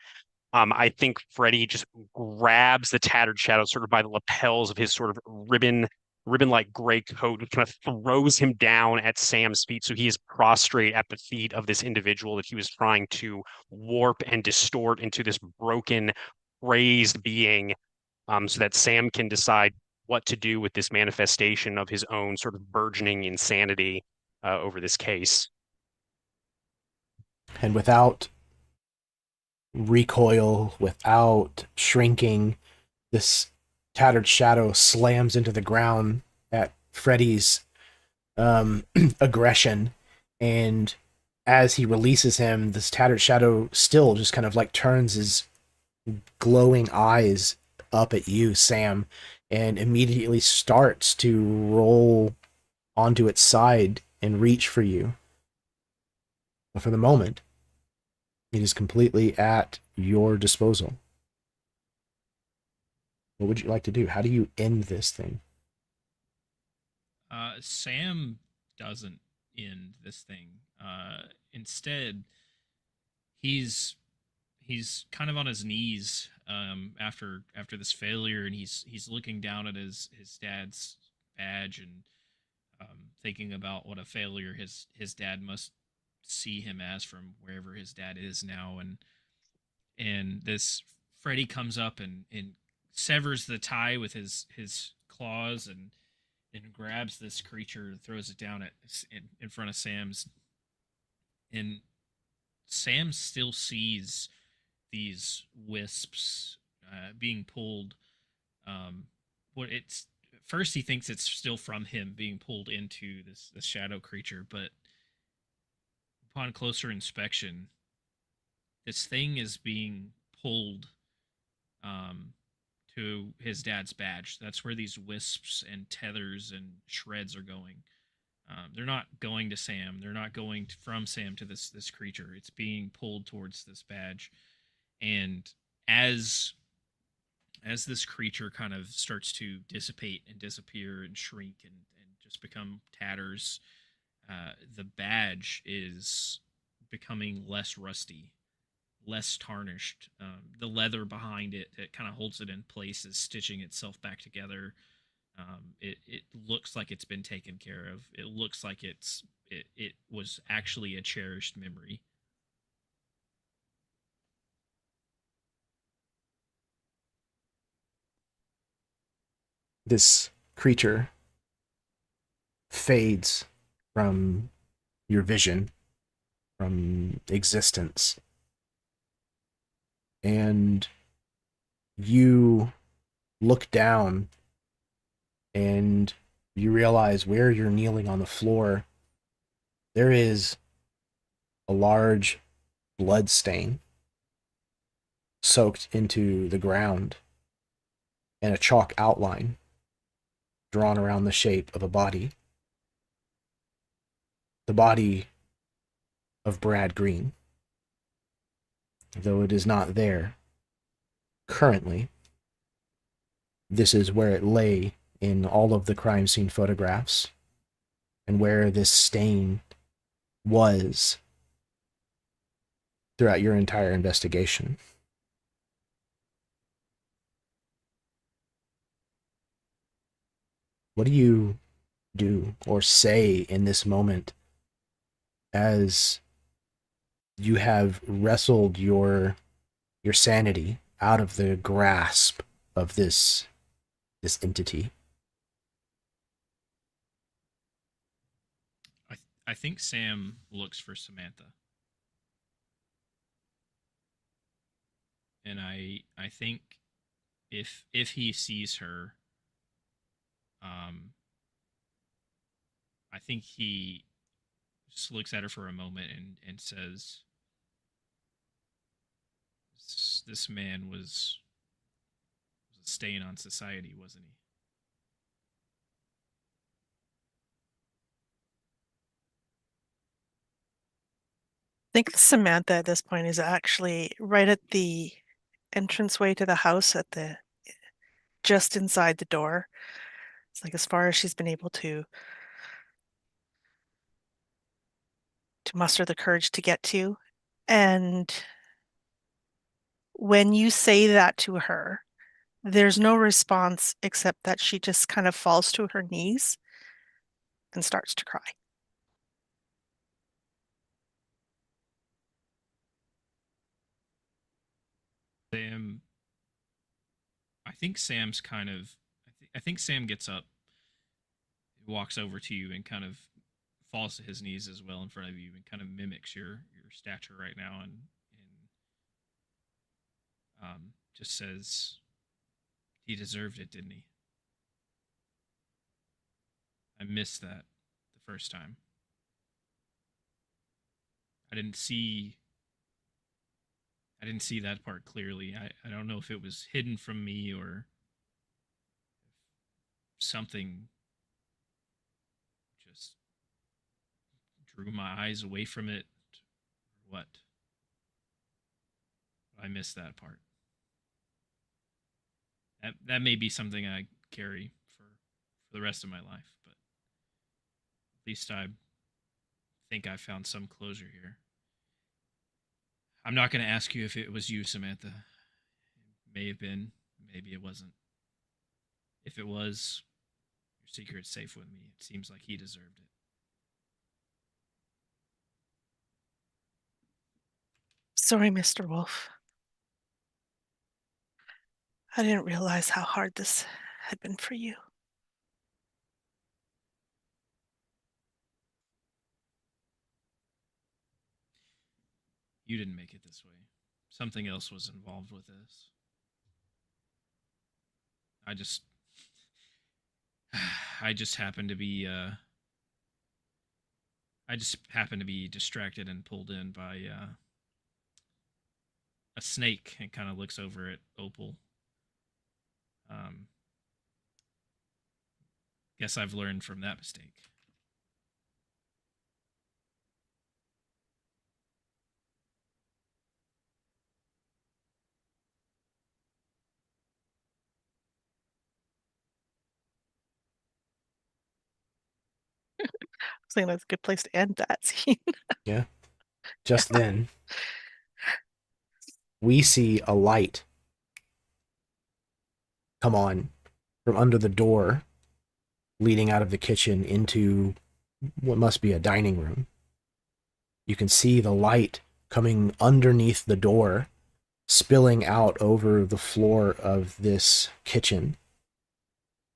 I think Freddy just grabs the tattered shadow sort of by the lapels of his sort of ribbon-like gray coat and kind of throws him down at Sam's feet. So he is prostrate at the feet of this individual that he was trying to warp and distort into this broken, crazed being, so that Sam can decide what to do with this manifestation of his own sort of burgeoning insanity over this case. And without recoil, without shrinking, this tattered shadow slams into the ground at Freddy's aggression, and as he releases him, this tattered shadow still just kind of like turns his glowing eyes up at you, Sam, and immediately starts to roll onto its side and reach for you. But for the moment, it is completely at your disposal. What would you like to do? How do you end this thing? Sam doesn't end this thing. Instead, he's kind of on his knees after this failure, and he's looking down at his dad's badge and thinking about what a failure his dad must see him as from wherever his dad is now. And this Freddy comes up and severs the tie with his claws and grabs this creature and throws it down in front of Sam's. And Sam still sees these wisps being pulled. What it's first he thinks it's still from him being pulled into this shadow creature, but upon closer inspection, this thing is being pulled to his dad's badge. That's where these wisps and tethers and shreds are going. They're not going to Sam. They're not going from Sam to this creature. It's being pulled towards this badge. And as this creature kind of starts to dissipate and disappear and shrink and just become tatters, the badge is becoming less rusty, less tarnished. The leather behind it that kind of holds it in place is stitching itself back together. It looks like it's been taken care of. It looks like it was actually a cherished memory. This creature fades from your vision, from existence, and you look down and you realize where you're kneeling on the floor, there is a large blood stain soaked into the ground and a chalk outline drawn around the shape of a body. The body of Brad Green. Though it is not there currently, this is where it lay in all of the crime scene photographs and where this stain was throughout your entire investigation. What do you do or say in this moment as you have wrestled your sanity out of the grasp of this entity? I think Sam looks for Samantha. And I think if he sees her, I think he just looks at her for a moment and says, this man was a stain on society, wasn't he? I think Samantha at this point is actually right at the entranceway to the house, at the just inside the door. It's like as far as she's been able to muster the courage to get to. And when you say that to her, there's no response except that she just kind of falls to her knees and starts to cry. Sam, I think Sam's kind of, I think Sam gets up, walks over to you, and kind of falls to his knees as well in front of you, and kind of mimics your stature right now, and just says, "He deserved it, didn't he? I missed that the first time. I didn't see that part clearly. I don't know if it was hidden from me or something just drew my eyes away from it or what. I missed that part. That may be something I carry for the rest of my life, but at least I think I found some closure here. I'm not going to ask you if it was you, Samantha. It may have been, maybe it wasn't. If it was, your secret's safe with me. It seems like he deserved it. Sorry, Mr. Wolf. I didn't realize how hard this had been for you. You didn't make it this way. Something else was involved with this. I just happened to be distracted and pulled in by a snake, and kind of looks over at Opal. Guess I've learned from that mistake. I think that's a good place to end that scene. Yeah. Just then, we see a light come on from under the door leading out of the kitchen into what must be a dining room. You can see the light coming underneath the door, spilling out over the floor of this kitchen.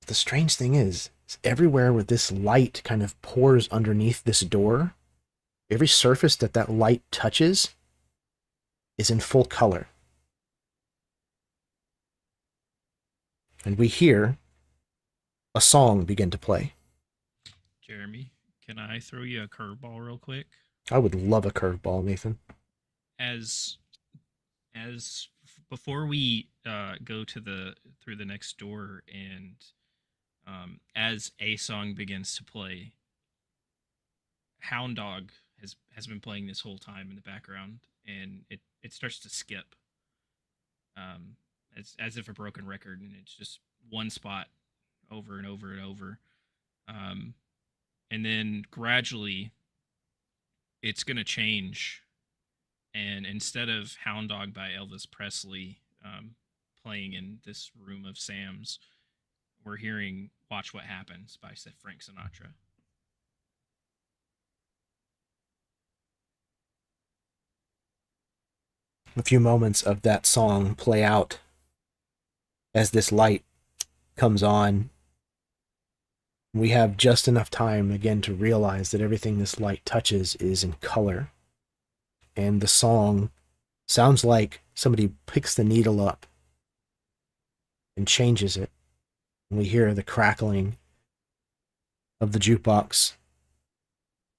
The strange thing is everywhere where this light kind of pours underneath this door, every surface that light touches is in full color. And we hear a song begin to play. Jeremy, can I throw you a curveball real quick? I would love a curveball, Nathan. As before we go through the next door, and as a song begins to play, Hound Dog has been playing this whole time in the background, and it starts to skip. It's as if a broken record, and it's just one spot over and over and over. And then gradually it's going to change. And instead of Hound Dog by Elvis Presley playing in this room of Sam's, we're hearing Watch What Happens by Frank Sinatra. A few moments of that song play out as this light comes on. We have just enough time again to realize that everything this light touches is in color. And the song sounds like somebody picks the needle up and changes it. And we hear the crackling of the jukebox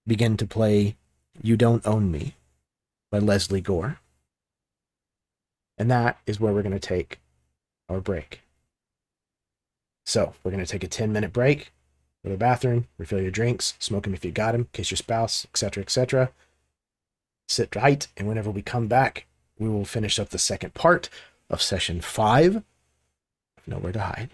begin to play You Don't Own Me by Leslie Gore. And that is where we're going to take our break. So we're going to take a 10-minute break, go to the bathroom, refill your drinks, smoke them if you got them, kiss your spouse, etc., etc. Sit tight, and whenever we come back, we will finish up the second part of session 5 of Nowhere to Hide.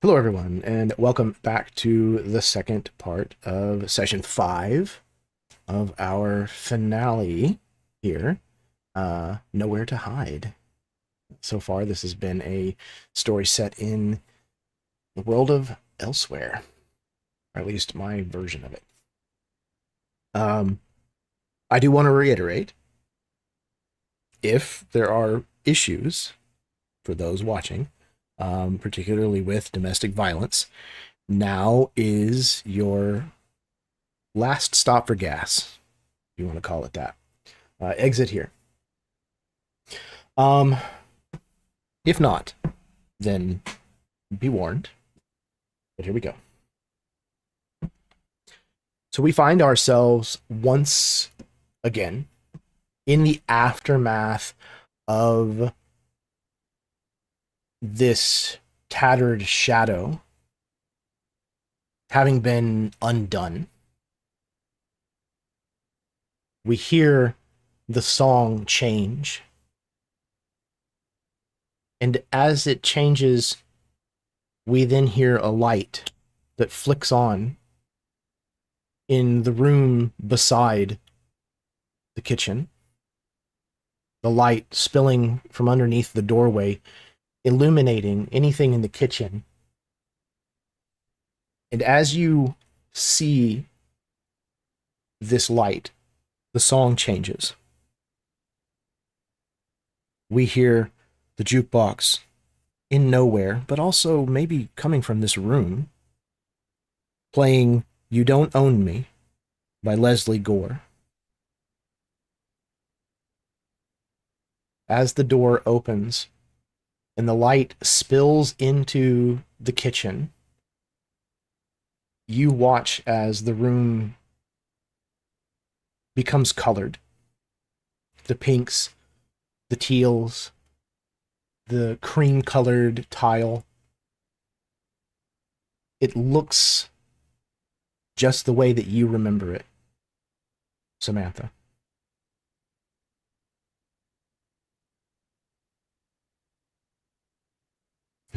Hello, everyone, and welcome back to the second part of session 5 of our finale here, Nowhere to Hide. So far, this has been a story set in the world of Elsewhere, or at least my version of it. I do want to reiterate, if there are issues for those watching, particularly with domestic violence, now is your last stop for gas, if you want to call it that. Exit here. If not, then be warned. But here we go. So we find ourselves once again in the aftermath of this tattered shadow having been undone. We hear the song change. And as it changes, we then hear a light that flicks on in the room beside the kitchen. The light spilling from underneath the doorway, illuminating anything in the kitchen. And as you see this light, the song changes. We hear the jukebox in nowhere, but also maybe coming from this room, playing You Don't Own Me by Leslie Gore. As the door opens and the light spills into the kitchen, you watch as the room becomes colored. The pinks, the teals, the cream-colored tile. It looks just the way that you remember it, Samantha.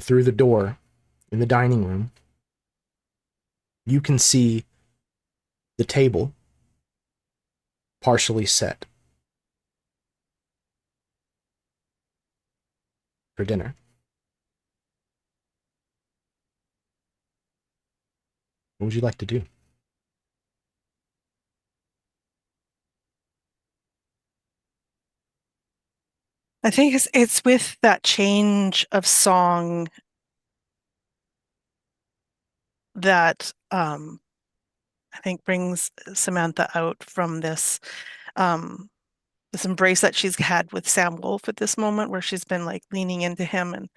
Through the door in the dining room, you can see the table partially set for dinner. What would you like to do? I think it's with that change of song that I think brings Samantha out from this this embrace that she's had with Sam Wolf at this moment, where she's been like leaning into him,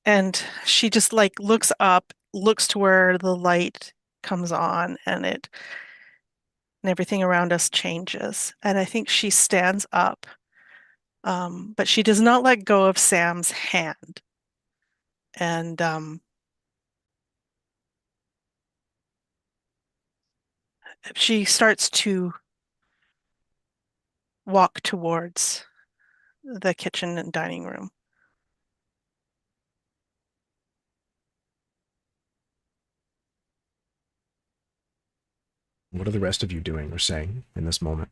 and she just like looks up, looks to where the light comes on, and everything around us changes. And I think she stands up, but she does not let go of Sam's hand. And she starts to walk towards the kitchen and dining room. What are the rest of you doing or saying in this moment?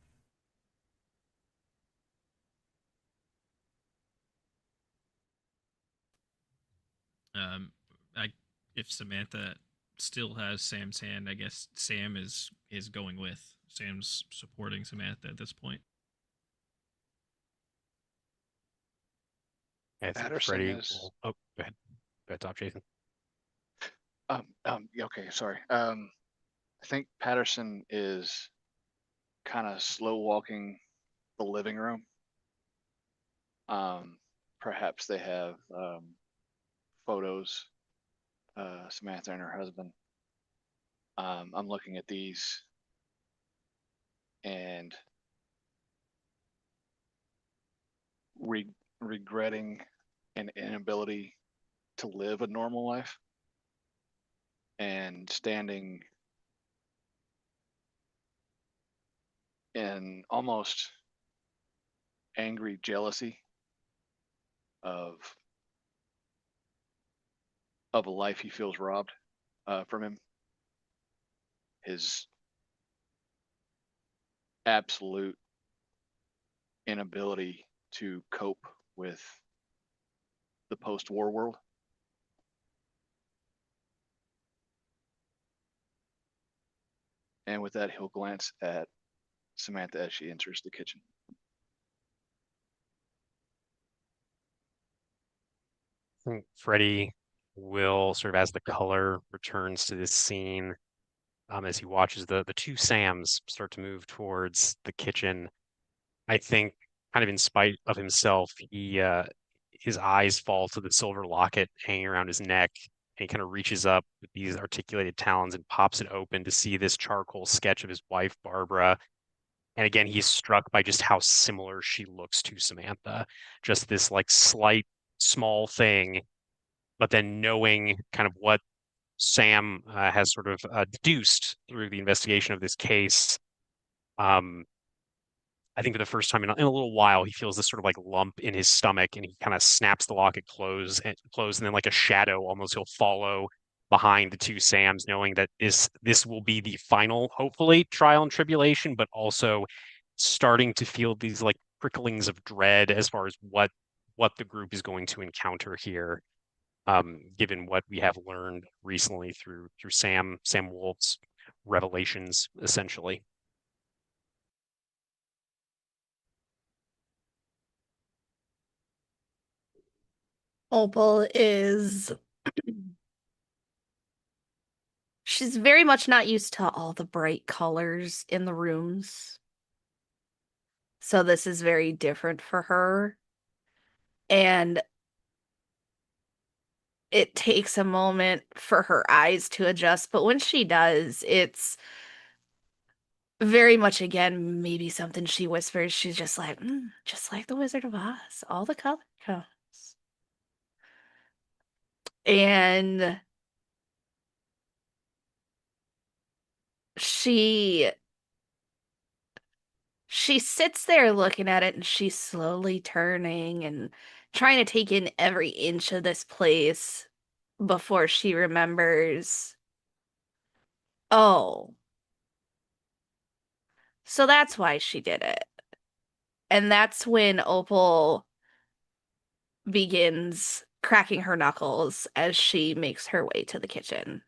If Samantha still has Sam's hand, I guess Sam is going with. Sam's supporting Samantha at this point. I think Patterson Freddie is- will- Oh, go ahead. Go ahead, top Jason. Yeah, okay, sorry. I think Patterson is kind of slow walking the living room. Perhaps they have photos, Samantha and her husband. I'm looking at these and regretting an inability to live a normal life and standing in almost angry jealousy of a life he feels robbed from him. His absolute inability to cope with the post-war world. And with that, he'll glance at Samantha as she enters the kitchen. I think Freddie will sort of, as the color returns to this scene, as he watches the two Sams start to move towards the kitchen. I think, kind of in spite of himself, his eyes fall to the silver locket hanging around his neck, and he kind of reaches up with these articulated talons and pops it open to see this charcoal sketch of his wife, Barbara. And again, he's struck by just how similar she looks to Samantha. Just this like slight, small thing, but then knowing kind of what Sam has sort of deduced through the investigation of this case. I think for the first time in a little while, he feels this sort of like lump in his stomach, and he kind of snaps the locket close, and then like a shadow, almost he'll follow behind the two Sams, knowing that this will be the final, hopefully, trial and tribulation, but also starting to feel these like pricklings of dread as far as what the group is going to encounter here, given what we have learned recently through Sam Wolf's revelations, essentially. Opal is she's very much not used to all the bright colors in the rooms. So this is very different for her. And it takes a moment for her eyes to adjust, but when she does, it's very much, again, maybe something she whispers. She's just like, just like the Wizard of Oz, all the color comes. And she sits there looking at it, and she's slowly turning and trying to take in every inch of this place before she remembers, oh, so that's why she did it. And that's when Opal begins cracking her knuckles as she makes her way to the kitchen.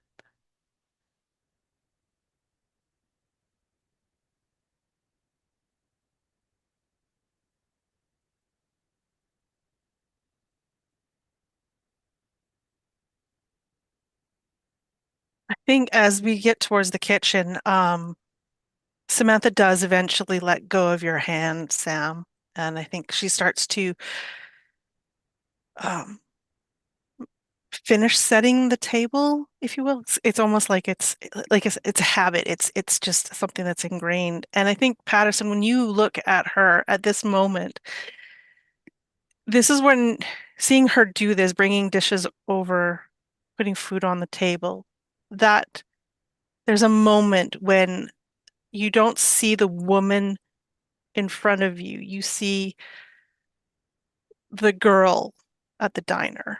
I think as we get towards the kitchen, Samantha does eventually let go of your hand, Sam, and I think she starts to finish setting the table, if you will. It's almost like it's a habit. It's just something that's ingrained. And I think, Patterson, when you look at her at this moment, this is when seeing her do this, bringing dishes over, putting food on the table, that there's a moment when you don't see the woman in front of you. You see the girl at the diner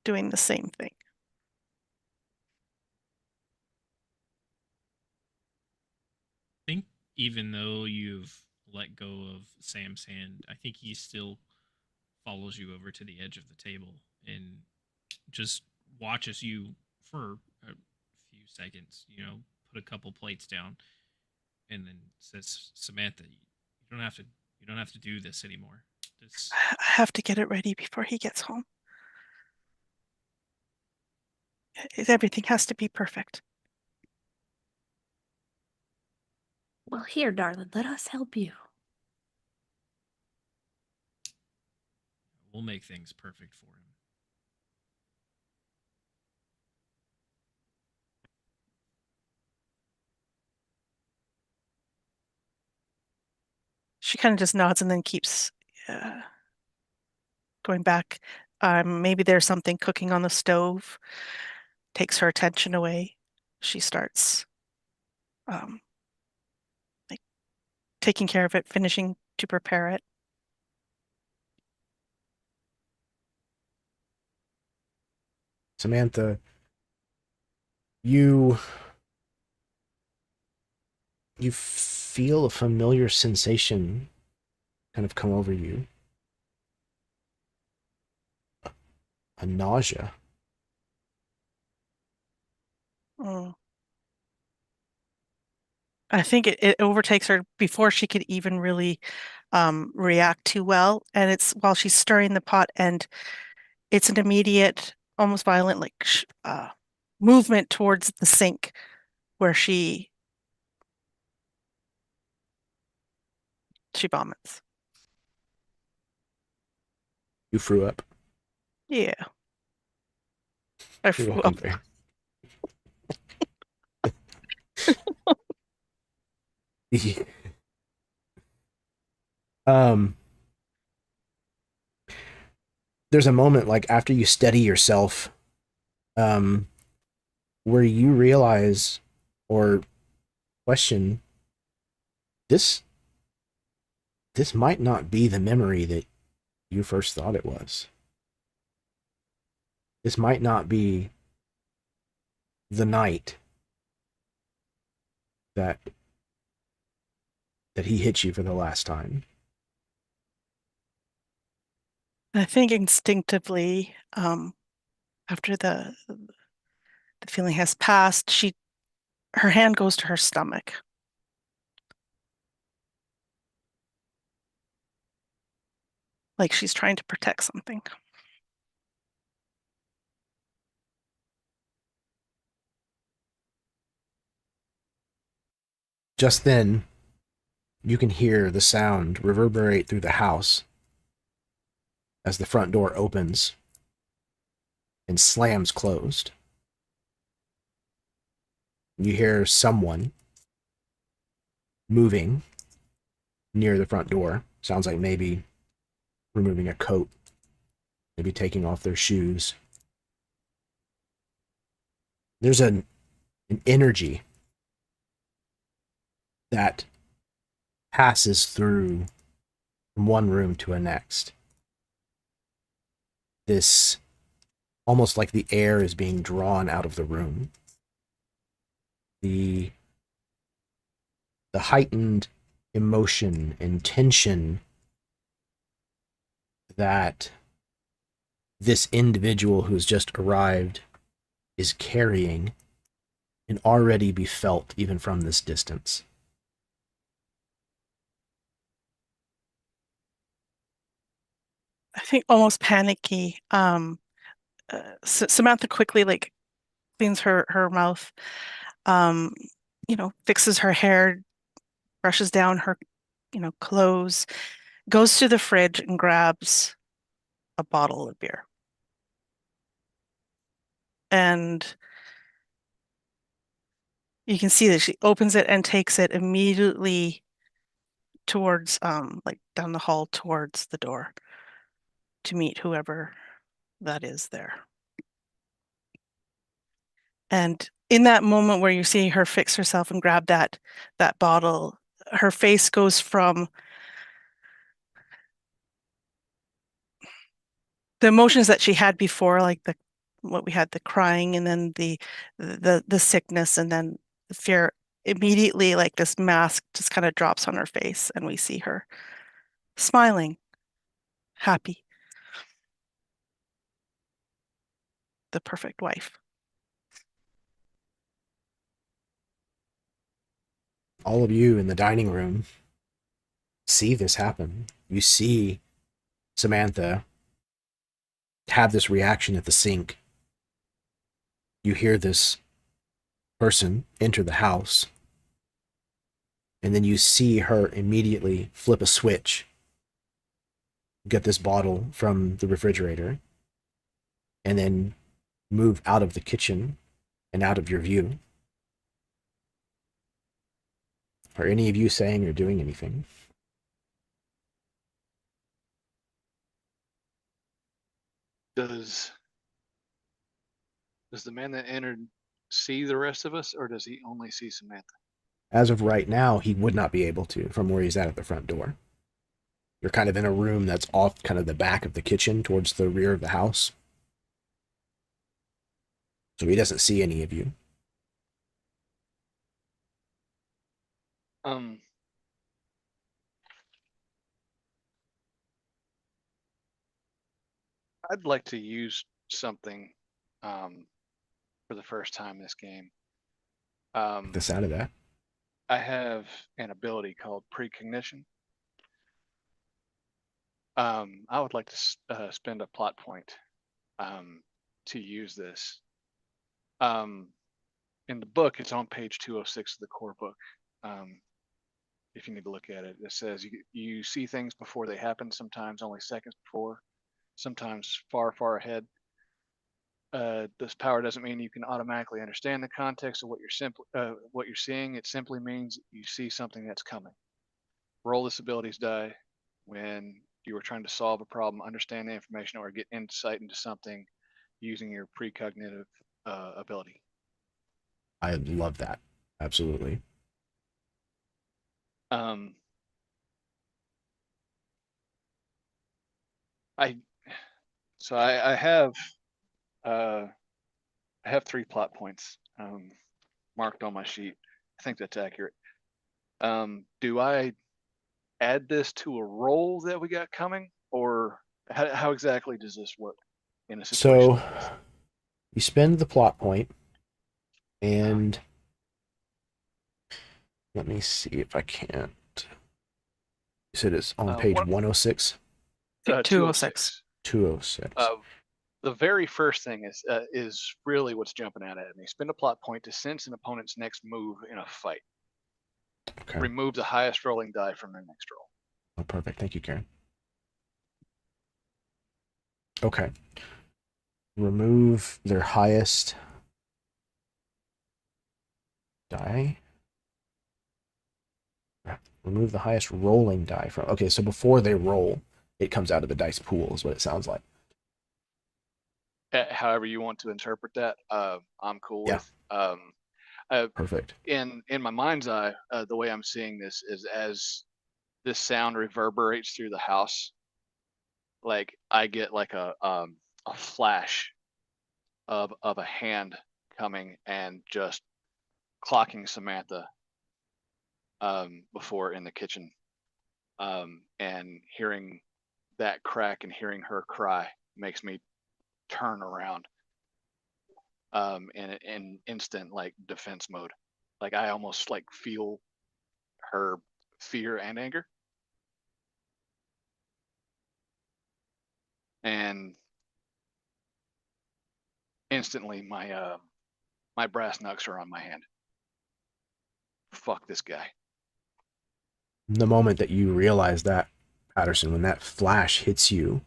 doing the same thing. I think even though you've let go of Sam's hand, I think he still follows you over to the edge of the table and just watches you for a few seconds, put a couple plates down, and then says, Samantha, you don't have to do this anymore. I have to get it ready before he gets home. Everything has to be perfect. Well, here, darling, let us help you. We'll make things perfect for him. She kind of just nods and then keeps going back. Maybe there's something cooking on the stove, takes her attention away. She starts like taking care of it, finishing to prepare it. Samantha, you feel a familiar sensation kind of come over you. A nausea. Mm. I think it overtakes her before she could even really react too well. And it's while she's stirring the pot, and it's an immediate, almost violent, like movement towards the sink where she vomits. You threw up. Yeah. I You're flew welcome, up. Bear. um, there's a moment like after you steady yourself, where you realize or question this might not be the memory that you first thought it was. This might not be the night that he hit you for the last time. I think instinctively, after the feeling has passed, her hand goes to her stomach. Like she's trying to protect something. Just then, you can hear the sound reverberate through the house as the front door opens and slams closed. You hear someone moving near the front door. Sounds like maybe removing a coat, maybe taking off their shoes. There's an energy that passes through from one room to a next. This almost like the air is being drawn out of the room. The heightened emotion and tension that this individual who's just arrived is carrying can already be felt even from this distance. I think almost panicky. Samantha quickly like cleans her mouth, fixes her hair, brushes down her, clothes, goes to the fridge and grabs a bottle of beer. And you can see that she opens it and takes it immediately towards, like down the hall towards the door to meet whoever that is there. And in that moment where you see her fix herself and grab that bottle, her face goes from the emotions that she had before, like what we had, the crying, and then the sickness, and then the fear. Immediately, like this mask just kind of drops on her face, and we see her smiling, happy, the perfect wife. All of you in the dining room see this happen. You see Samantha have this reaction at the sink. You hear this person enter the house, and then you see her immediately flip a switch, get this bottle from the refrigerator, and then move out of the kitchen and out of your view. Are any of you saying or doing anything? Does the man that entered see the rest of us, or does he only see Samantha? As of right now, he would not be able to from where he's at the front door. You're kind of in a room that's off kind of the back of the kitchen towards the rear of the house. So he doesn't see any of you. I'd like to use something for the first time this game. The sound of that. I have an ability called precognition. I would like to spend a plot point to use this. In the book, it's on page 206 of the core book. If you need to look at it, it says you see things before they happen, sometimes only seconds before, sometimes far, far ahead. This power doesn't mean you can automatically understand the context of what you're seeing. It simply means you see something that's coming. Roll this ability's die when you are trying to solve a problem, understand the information, or get insight into something using your precognitive ability. I love that. Absolutely. I have 3 plot points marked on my sheet. I think that's accurate. Do I add this to a roll that we got coming, or how exactly does this work in a situation So like this? you spend the plot point, and let me see if I can't. You said it's on page 106? 206. 206. The very first thing is really what's jumping out at me. Spend a plot point to sense an opponent's next move in a fight. Okay. Remove the highest rolling die from their next roll. Oh, perfect. Thank you, Karen. Okay. Remove their highest die. Remove the highest rolling die from. Okay, so before they roll, it comes out of the dice pool, is what it sounds like. However you want to interpret that, I'm cool with. Perfect. In my mind's eye, the way I'm seeing this is as this sound reverberates through the house, like I get like a flash of a hand coming and just clocking Samantha before in the kitchen, and hearing that crack and hearing her cry makes me turn around in instant like defense mode. Like I almost like feel her fear and anger, and instantly my brass knucks are on my hand. Fuck this guy. The moment that you realize that, Patterson, when that flash hits you,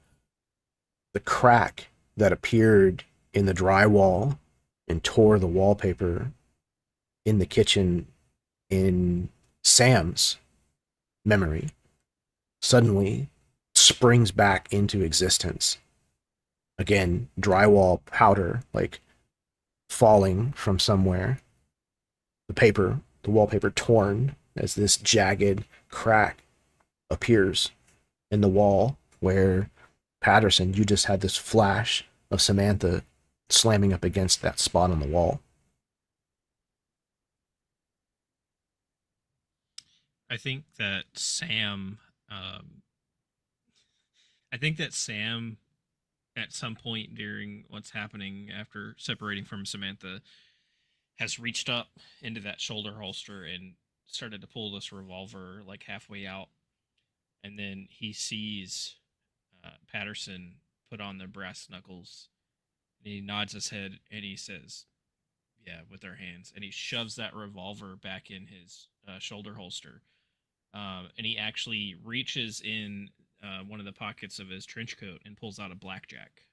the crack that appeared in the drywall and tore the wallpaper in the kitchen in Sam's memory suddenly springs back into existence. Again, drywall powder like falling from somewhere. The wallpaper torn as this jagged crack appears in the wall where, Patterson, you just had this flash of Samantha slamming up against that spot on the wall. I think that Sam at some point during what's happening after separating from Samantha has reached up into that shoulder holster and started to pull this revolver like halfway out, and then he sees Patterson put on the brass knuckles, and he nods his head and he says, "Yeah, with their hands," and he shoves that revolver back in his shoulder holster, and he actually reaches in one of the pockets of his trench coat and pulls out a blackjack.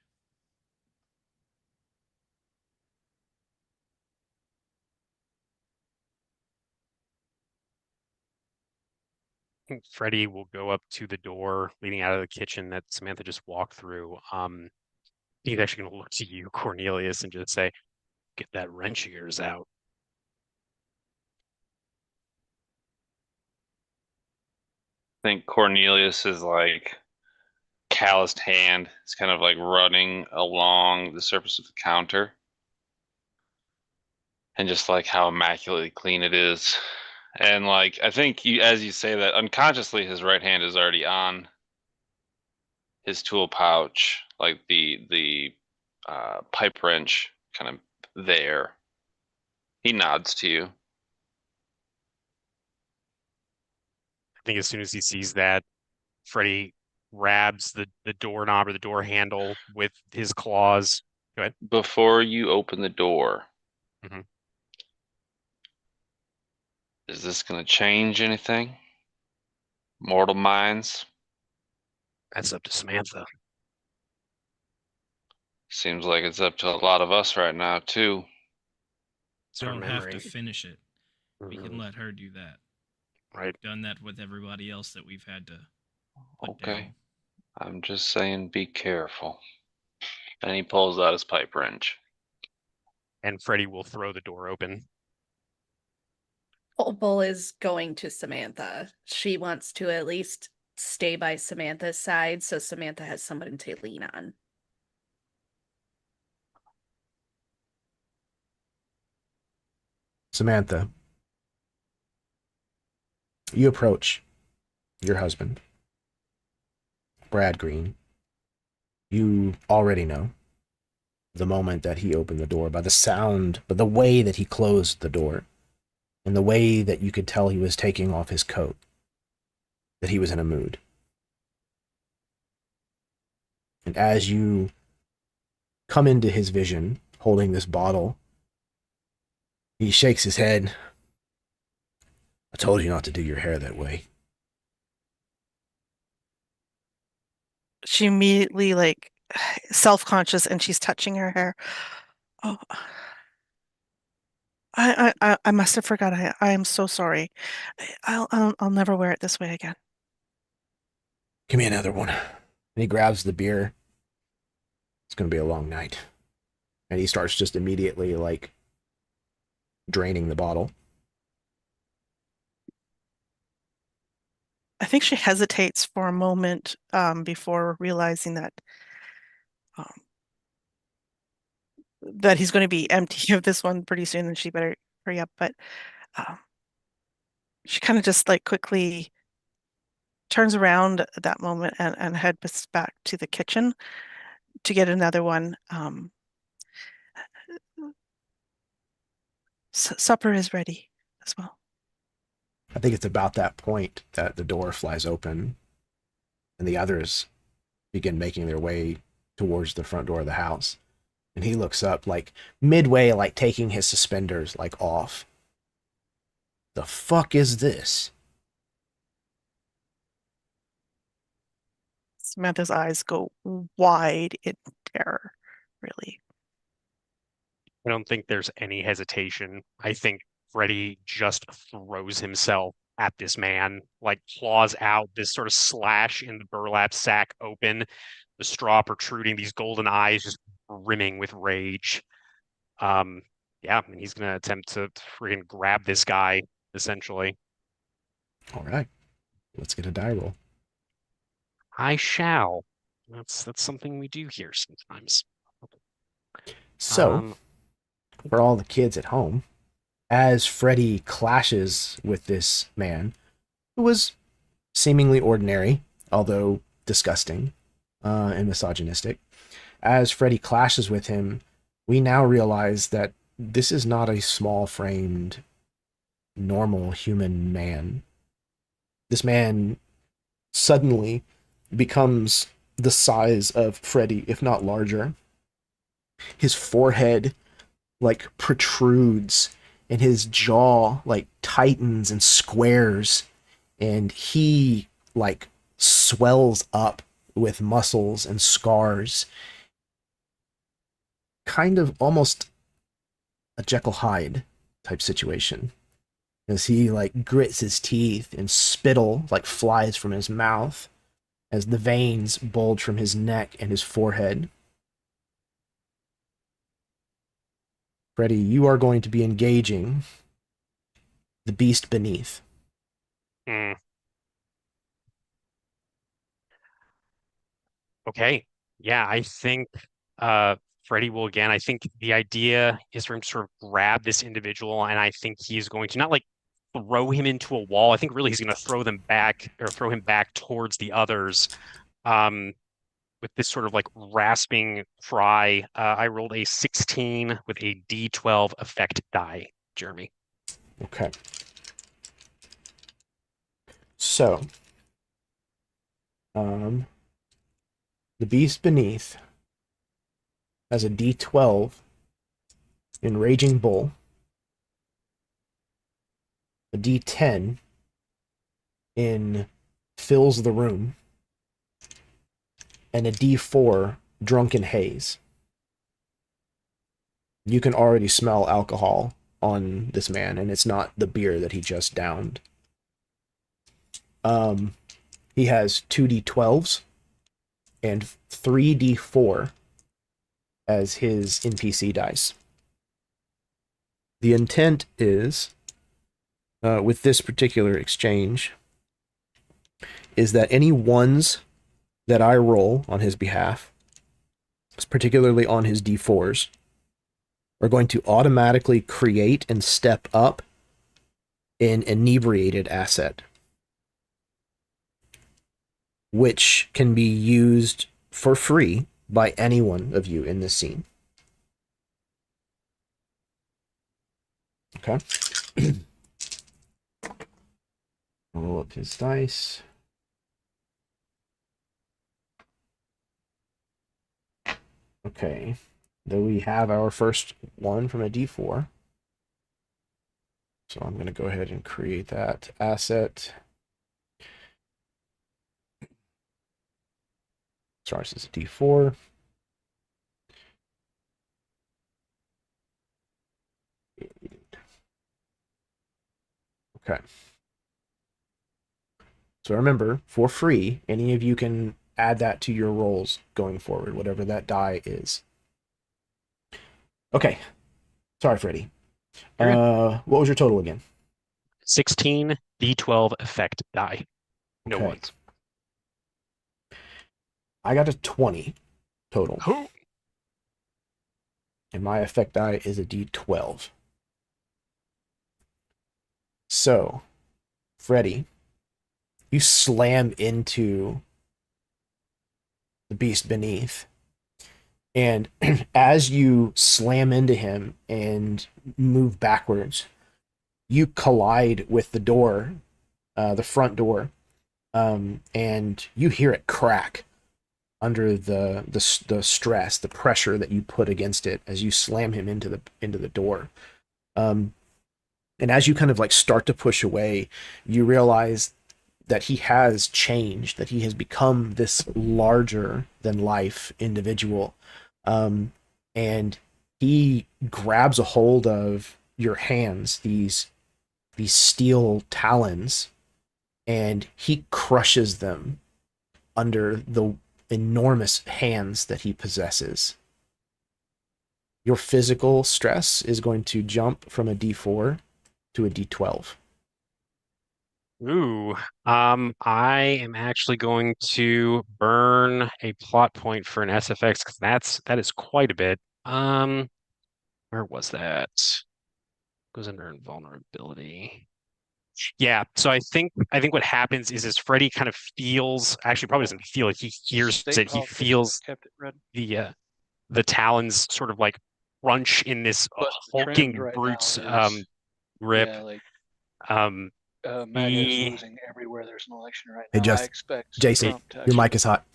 Freddie will go up to the door leading out of the kitchen that Samantha just walked through. He's actually going to look to you, Cornelius, and just say, "Get that wrench of yours out." I think Cornelius is like calloused hand is kind of like running along the surface of the counter. and just like how immaculately clean it is. And like I think you, as you say that, unconsciously his right hand is already on his tool pouch, like the pipe wrench kind of there. He nods to you. I think as soon as he sees that, Freddy grabs the doorknob or the door handle with his claws. Go ahead. Before you open the door, Mhm. is this going to change anything? Mortal Minds? That's up to Samantha. Seems like it's up to a lot of us right now, too. It's her Don't have memory. to finish it. We can Mhm. let her do that. Right. We've done that with everybody else that we've had to put Okay. down. I'm just saying be careful. And he pulls out his pipe wrench. And Freddy will throw the door open. Opal is going to Samantha. She wants to at least stay by Samantha's side, so Samantha has someone to lean on. Samantha, you approach your husband, Brad Green. You already know the moment that he opened the door by the sound, but the way that he closed the door, and the way that you could tell he was taking off his coat, that he was in a mood. And as you come into his vision, holding this bottle, he shakes his head. I told you not to do your hair that way. She immediately like self-conscious and she's touching her hair. Oh, I must have forgot. I am so sorry. I'll never wear it this way again. Give me another one. And he grabs the beer. It's going to be a long night. And he starts just immediately, like, draining the bottle. I think she hesitates for a moment before realizing that that he's going to be empty of this one pretty soon, and she better hurry up. But she kind of just like quickly turns around at that moment and heads back to the kitchen to get another one. Supper is ready as well. I think it's about that point that the door flies open and the others begin making their way towards the front door of the house. And he looks up, like, midway, like, taking his suspenders, like, off. The fuck is this? Samantha's eyes go wide in terror, really. I don't think there's any hesitation. I think Freddy just throws himself at this man, like claws out, this sort of slash in the burlap sack open, the straw protruding, these golden eyes just brimming with rage. Yeah, and he's gonna attempt to freaking grab this guy, essentially. All right, let's get a die roll. I shall. That's something we do here sometimes. So, for all the kids at home, as Freddy clashes with this man, who was seemingly ordinary, although disgusting and misogynistic, as Freddy clashes with him, we now realize that this is not a small-framed, normal human man. This man suddenly becomes the size of Freddy, if not larger. His forehead, like, protrudes, and his jaw, like, tightens and squares, and he, like, swells up with muscles and scars. Kind of almost a Jekyll Hyde type situation. As he, like, grits his teeth and spittle, like, flies from his mouth as the veins bulge from his neck and his forehead. Freddy, you are going to be engaging the beast beneath. Okay. Yeah, I think Freddy will again. I think the idea is for him to sort of grab this individual, and I think he's going to not like throw him into a wall. I think really he's going to throw them back or throw him back towards the others. With this sort of like rasping cry. I rolled a 16 with a D12 effect die, Jeremy. Okay. So, the beast beneath has a D12 in Raging Bull, a D10 in Fills the Room, and a D4 Drunken Haze. You can already smell alcohol on this man, and it's not the beer that he just downed. He has 2d12s and 3d4 as his NPC dice. The intent is, with this particular exchange, is that any ones that I roll on his behalf, particularly on his d4s, are going to automatically create and step up an inebriated asset, which can be used for free by any one of you in this scene. Okay. Roll up his dice. Okay. Then we have our first one from a D4. So I'm going to go ahead and create that asset. Sorry, this is a D4. Okay. So remember, for free, any of you can add that to your rolls going forward, whatever that die is. Okay. Sorry, Freddy. What was your total again? 16 D12 effect die. No Okay. ones. I got a 20 total. Oh. And my effect die is a D12. So, Freddy, you slam into the beast beneath. And as you slam into him and move backwards, you collide with the door, the front door, and you hear it crack under the stress, the pressure that you put against it as you slam him into the door. And as you kind of like start to push away, you realize that he has changed, that he has become this larger than life individual. And he grabs a hold of your hands, these steel talons, and he crushes them under the enormous hands that he possesses. Your physical stress is going to jump from a D4 to a D12. Ooh, I am actually going to burn a plot point for an SFX because that is quite a bit. Where was that? Goes under invulnerability. Yeah, so I think what happens is as Freddy kind of feels, actually probably doesn't feel it, he hears State it, he politics feels kept it red. the talons sort of like crunch in this But the hulking trend right now brute's is, grip. Yeah, like MAGA is he- losing everywhere there's an election right Hey, now. Just- I expect Jason, Trump to your actually- mic is hot.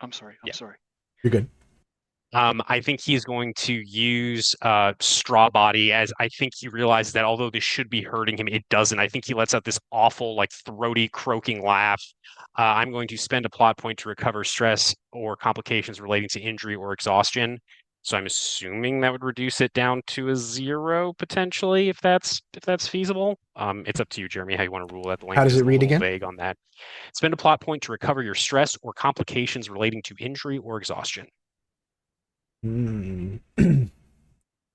I'm sorry. I'm Yeah. sorry. You're good. I think he's going to use Straw Body as I think he realizes that although this should be hurting him, it doesn't. I think he lets out this awful, like throaty, croaking laugh. I'm going to spend a plot point to recover stress or complications relating to injury or exhaustion. So I'm assuming that would reduce it down to a 0 potentially, if that's feasible. It's up to you, Jeremy, how you want to rule that. The How does language is it read a little again? vague on that. Spend a plot point to recover your stress or complications relating to injury or exhaustion. So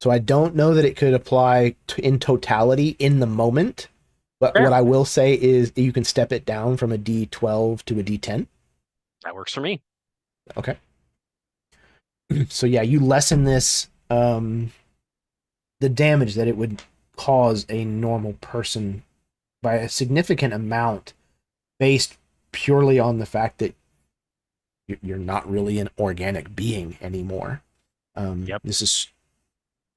I don't know that it could apply in totality in the moment, but Fair. what I will say is you can step it down from a D12 to a D10. That works for me. Okay. So yeah, you lessen this the damage that it would cause a normal person by a significant amount, based purely on the fact that you're not really an organic being anymore. Yep. This is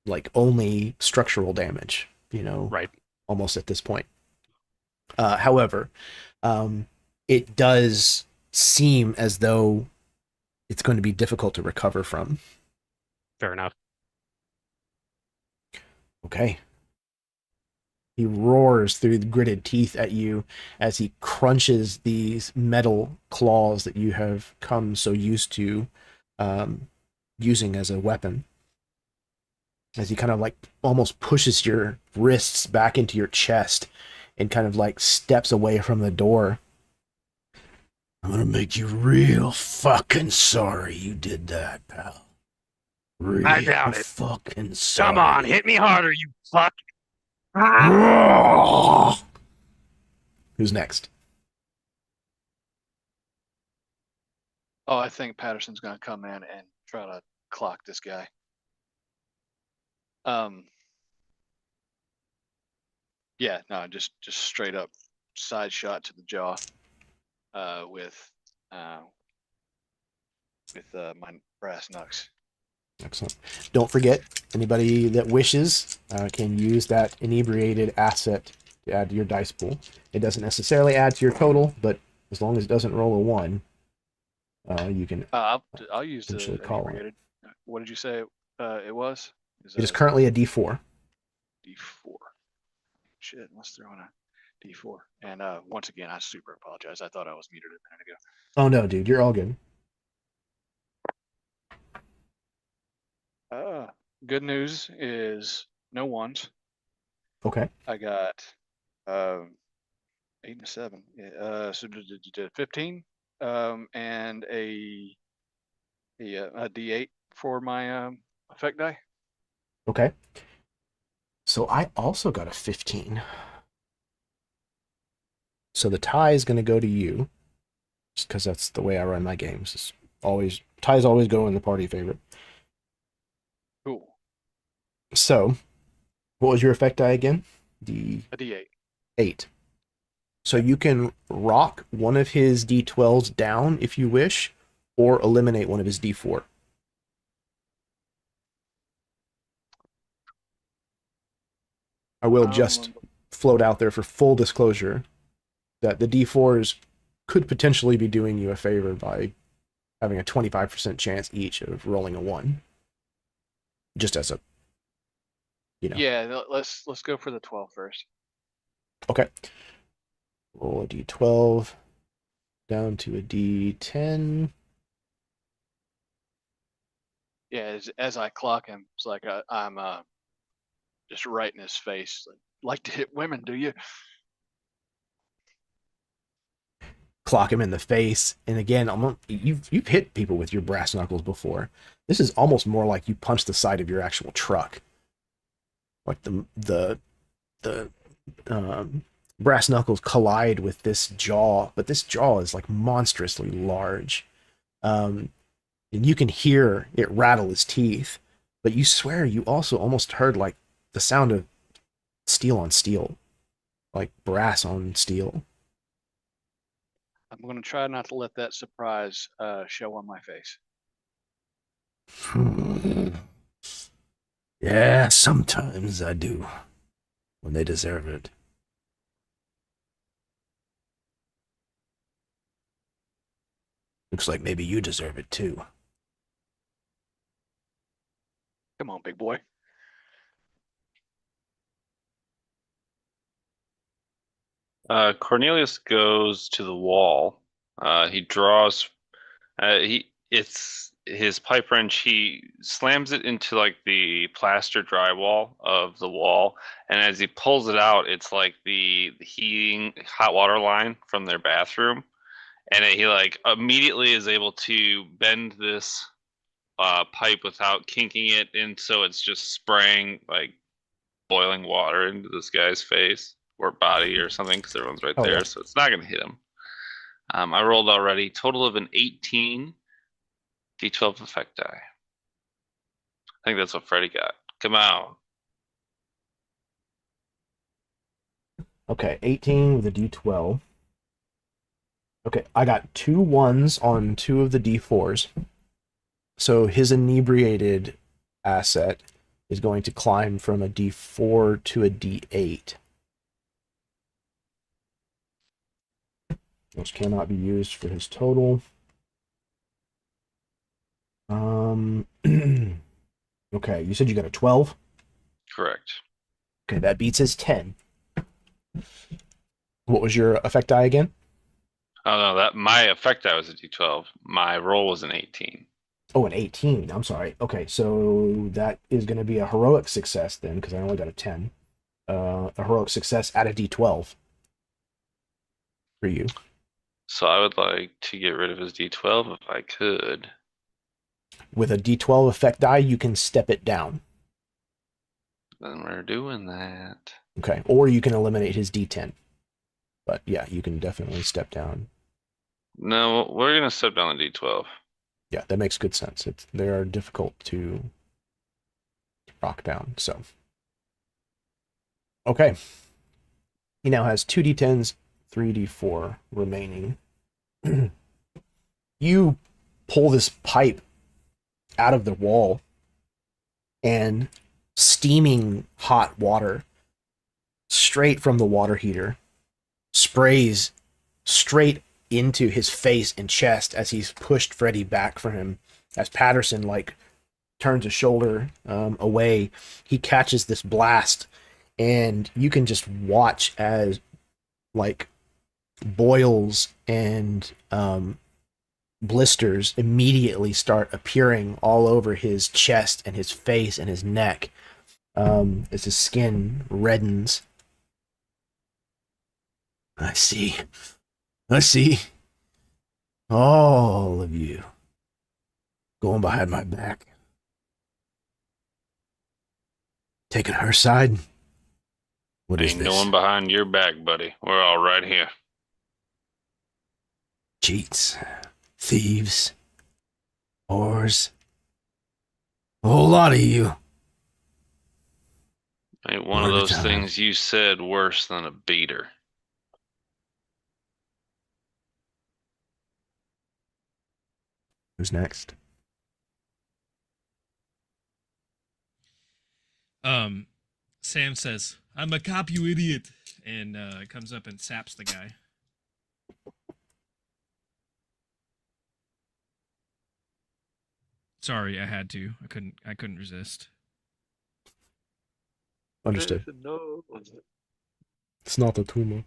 like only structural damage, Right. almost at this point. However, it does seem as though it's going to be difficult to recover from. Fair enough. Okay. He roars through the gritted teeth at you as he crunches these metal claws that you have come so used to using as a weapon. As he kind of like almost pushes your wrists back into your chest and kind of like steps away from the door. I'm gonna make you real fucking sorry you did that, pal. Real I doubt it. fucking sorry. Come on, hit me harder, you fuck. Who's next? Oh, I think Patterson's gonna come in and try to clock this guy. Yeah, no, just straight up side shot to the jaw. With my brass knucks. Excellent. Don't forget, anybody that wishes can use that inebriated asset to add to your dice pool. It doesn't necessarily add to your total, but as long as it doesn't roll a 1, you can I'll use the potentially call on it. inebriated. What did you say it was? It is currently a D4. D4. Shit, let's throw in a D4. And once again, I super apologize. I thought I was muted a minute ago. Oh no, dude, you're all good. Good news is no ones. Okay. I got 8 and a 7. So 15. And a D8 for my effect die. Okay. So I also got a 15. So the tie is going to go to you, just because that's the way I run my games. It's always ties always go in the party favorite. Cool. So, what was your effect die again? A D8. 8. So you can rock one of his D12s down if you wish, or eliminate one of his D4. I will just float out there for full disclosure that the D4s could potentially be doing you a favor by having a 25% chance each of rolling a 1. Just as a, Yeah, let's go for the 12 first. Okay. Roll a D12 down to a D10. Yeah, as I clock him, it's like I'm just right in his face. Like to hit women, do you? Clock him in the face, and again, you've hit people with your brass knuckles before. This is almost more like you punch the side of your actual truck. Like the brass knuckles collide with this jaw, but this jaw is like monstrously large. And you can hear it rattle his teeth, but you swear you also almost heard like the sound of steel on steel, like brass on steel. I'm going to try not to let that surprise show on my face. Yeah, sometimes I do, when they deserve it. Looks like maybe you deserve it too. Come on, big boy. Cornelius goes to the wall. He draws. It's his pipe wrench. He slams it into like the plaster drywall of the wall, and as he pulls it out, it's like the heating hot water line from their bathroom, and he like immediately is able to bend this pipe without kinking it, and so it's just spraying like boiling water into this guy's face or body or something because everyone's right there, so it's not going to hit him. I rolled already. Total of an 18 D12 effect die. I think that's what Freddy got. Come on. Okay, 18 with a D12. Okay, I got 2 1s on 2 of the D4s. So his inebriated asset is going to climb from a D4 to a D8. Which cannot be used for his total. Okay, you said you got a 12? Correct. Okay, that beats his 10. What was your effect die again? Oh no, that my effect die was a D12. My roll was an 18. Oh, an 18. I'm sorry. Okay, so that is going to be a heroic success then, because I only got a 10. A heroic success at a D12 for you. So I would like to get rid of his D12 if I could. With a D12 effect die, you can step it down. Then we're doing that. Okay, or you can eliminate his D10. But yeah, you can definitely step down. No, we're gonna step down the D12. Yeah, that makes good sense. They are difficult to rock down. So, okay, he now has 2d10s, 3d4 remaining. You pull this pipe out of the wall, and steaming hot water straight from the water heater sprays straight into his face and chest as he's pushed Freddy back from him. As Patterson turns a shoulder away, he catches this blast, and you can just watch as boils and blisters immediately start appearing all over his chest and his face and his neck as his skin reddens. I see. All of you going behind my back. Taking her side? What is Ain't this? going behind your back, buddy. We're all right here. Cheats, thieves, whores. A whole lot of you. Ain't one One of at a those time. things you said worse than a beater. Who's next? Sam says, "I'm a cop, you idiot," and comes up and saps the guy. Sorry, I had to. I couldn't resist. Understood. No. It's not a tumor.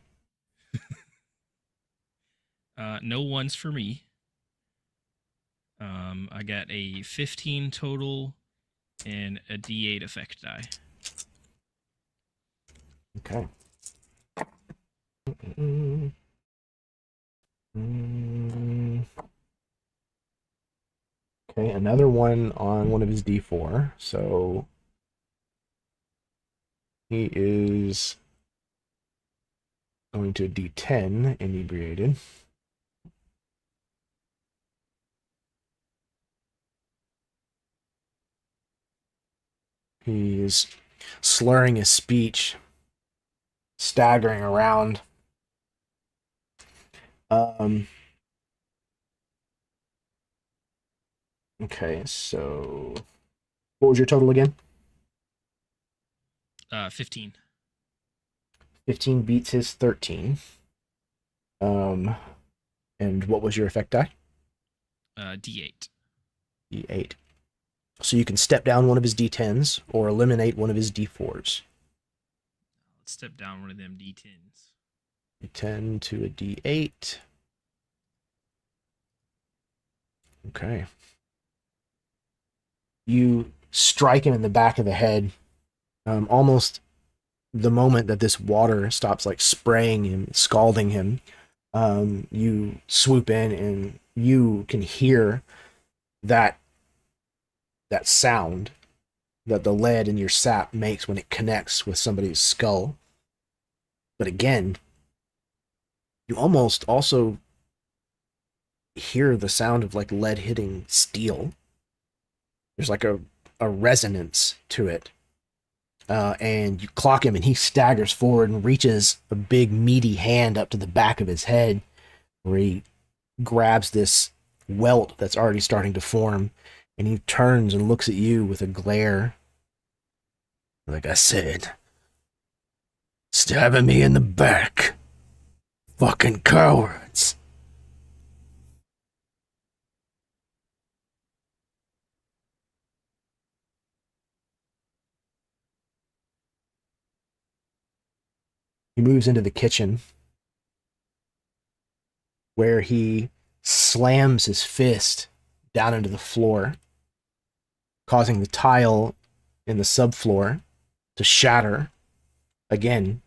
No ones for me. I got a 15 total and a D8 effect die. Okay. Okay, another one on one of his D4. So he is going to D10 inebriated. He is slurring his speech, staggering around. Okay, so what was your total again? 15. 15 beats his 13. And what was your effect die? D8. D8. So you can step down one of his D10s or eliminate one of his D4s. Let's step down one of them D10s. D10 to a D8. Okay. You strike him in the back of the head. Almost the moment that this water stops spraying him, scalding him, you swoop in and you can hear that sound that the lead in your sap makes when it connects with somebody's skull. But again, you almost also hear the sound of lead hitting steel. There's a a resonance to it. And you clock him, and he staggers forward and reaches a big meaty hand up to the back of his head, where he grabs this welt that's already starting to form, and he turns and looks at you with a glare. Like I said, stabbing me in the back. Fucking cowards. He moves into the kitchen, where he slams his fist down into the floor, causing the tile in the subfloor to shatter again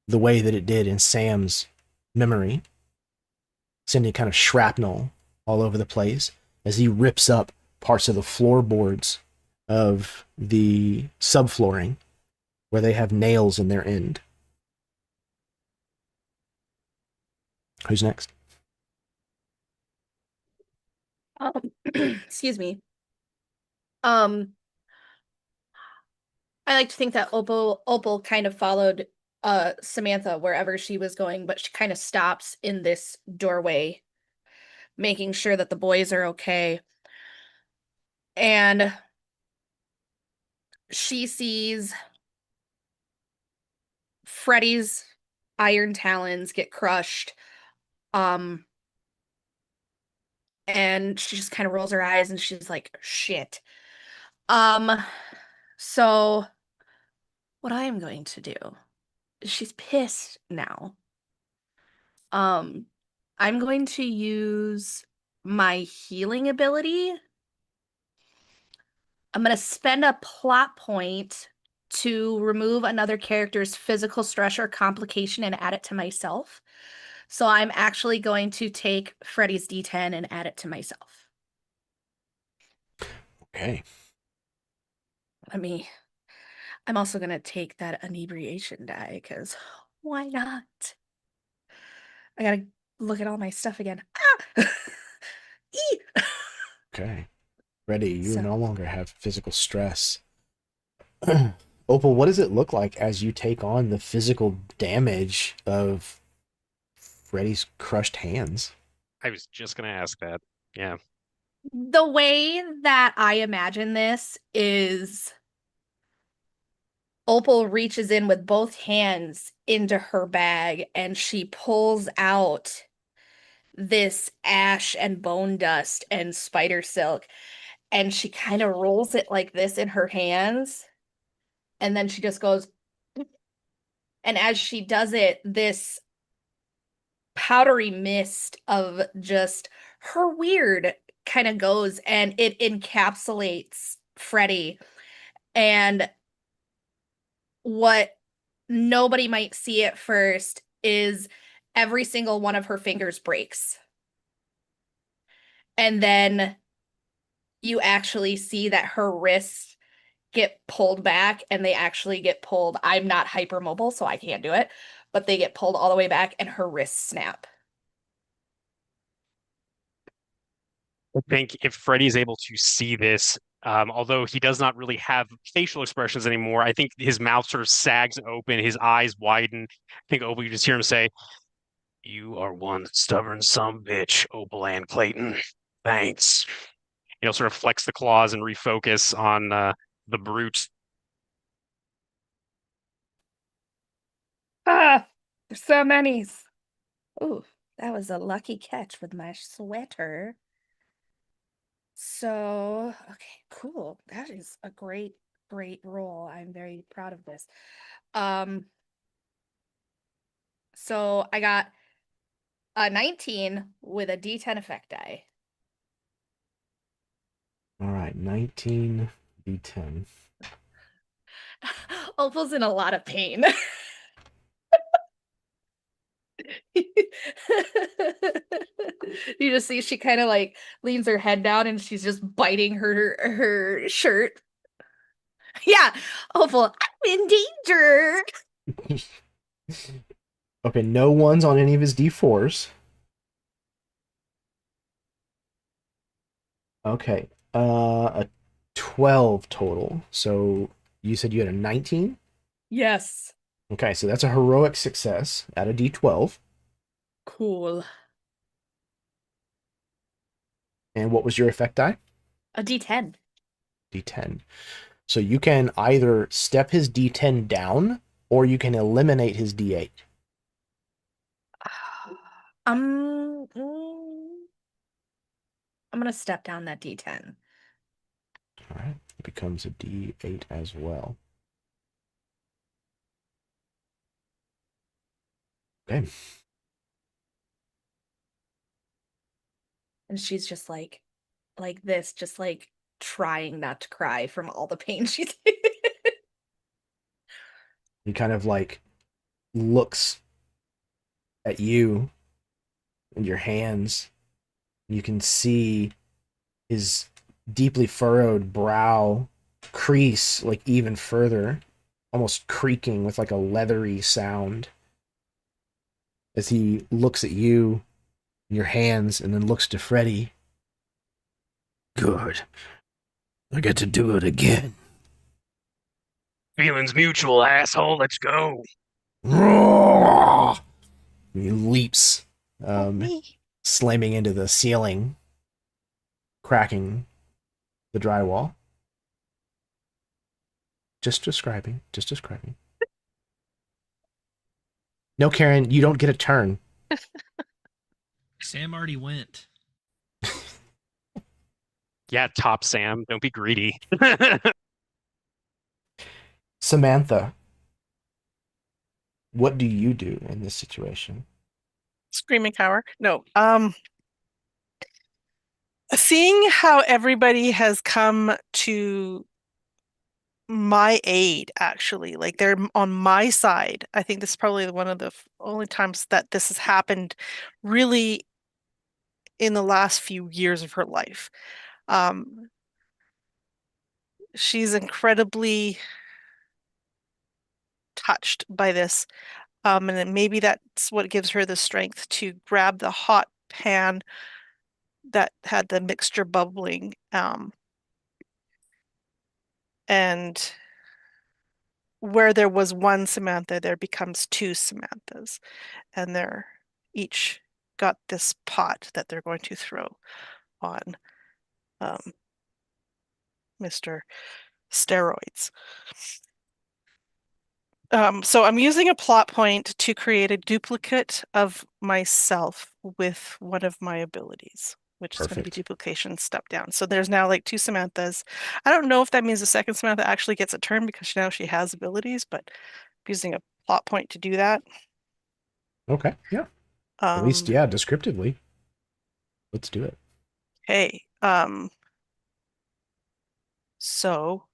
the way that it did in Sam's memory, sending kind of shrapnel all over the place as he rips up parts of the floorboards of the subflooring where they have nails in their end. Who's next? Excuse me. I like to think that Opal kind of followed Samantha wherever she was going, but she kind of stops in this doorway, making sure that the boys are okay. And she sees Freddy's iron talons get crushed. And she just kind of rolls her eyes and she's like, shit. So what I am going to do is she's pissed now. I'm going to use my healing ability. I'm going to spend a plot point to remove another character's physical stress or complication and add it to myself. So I'm actually going to take Freddy's D10 and add it to myself. Okay. I'm also going to take that inebriation die, because why not? I got to look at all my stuff again. Ah! Okay. Ready, you So- no longer have physical stress. Opal, what does it look like as you take on the physical damage of Freddy's crushed hands? I was just gonna ask that. Yeah. The way that I imagine this is Opal reaches in with both hands into her bag and she pulls out this ash and bone dust and spider silk, and she kind of rolls it like this in her hands, and then she just goes, and as she does it, this powdery mist of just her weird kind of goes and it encapsulates Freddy. And what nobody might see at first is every single one of her fingers breaks. And then you actually see that her wrists get pulled back and they actually get pulled. I'm not hypermobile, so I can't do it, but they get pulled all the way back and her wrists snap. I think if Freddy's able to see this, although he does not really have facial expressions anymore, I think his mouth sort of sags open, his eyes widen. I think Opal, you just hear him say, "You are one stubborn sumbitch, Opal Ann Clayton. Thanks." Sort of flex the claws and refocus on the brute. Ah, there's so many. Ooh, that was a lucky catch with my sweater. So, okay, cool. That is a great roll. I'm very proud of this. So I got a 19 with a D10 effect die. All right, 19 D10. Opal's in a lot of pain. You just see she kind of like leans her head down and she's just biting her shirt. Yeah, Opal, I'm in danger. Okay, no ones on any of his D4s. Okay. A 12 total. So you said you had a 19? Yes. Okay, so that's a heroic success at a d12. Cool. And what was your effect die? A D10. D10. So you can either step his d10 down or you can eliminate his d8. I'm gonna step down that D10. All right, it becomes a d8 as well. Okay. And she's just like this, just like trying not to cry from all the pain she's He kind of like looks at you and your hands. You can see his deeply furrowed brow crease like even further, almost creaking with like a leathery sound as he looks at you and your hands and then looks to Freddy. Good. I get to do it again. Feelings mutual, asshole. Let's go. He leaps, slamming into the ceiling, cracking the drywall. Just describing. No, Karen, you don't get a turn. Sam already went. Yeah, top Sam. Don't be greedy. Samantha, what do you do in this situation? Screaming cower. No. Seeing how everybody has come to my aid, actually, like they're on my side. I think this is probably one of the only times that this has happened really in the last few years of her life. She's incredibly touched by this. And then maybe that's what gives her the strength to grab the hot pan that had the mixture bubbling. And where there was one Samantha, there becomes two Samanthas. And they're each got this pot that they're going to throw on Mr. Steroids. So I'm using a plot point to create a duplicate of myself with one of my abilities, which is going to be Perfect. duplication step down. So there's now like two Samanthas. I don't know if that means the second Samantha actually gets a turn because now she has abilities, but I'm using a plot point to do that. Okay, yeah. At least, yeah, descriptively. Let's do it. Okay. So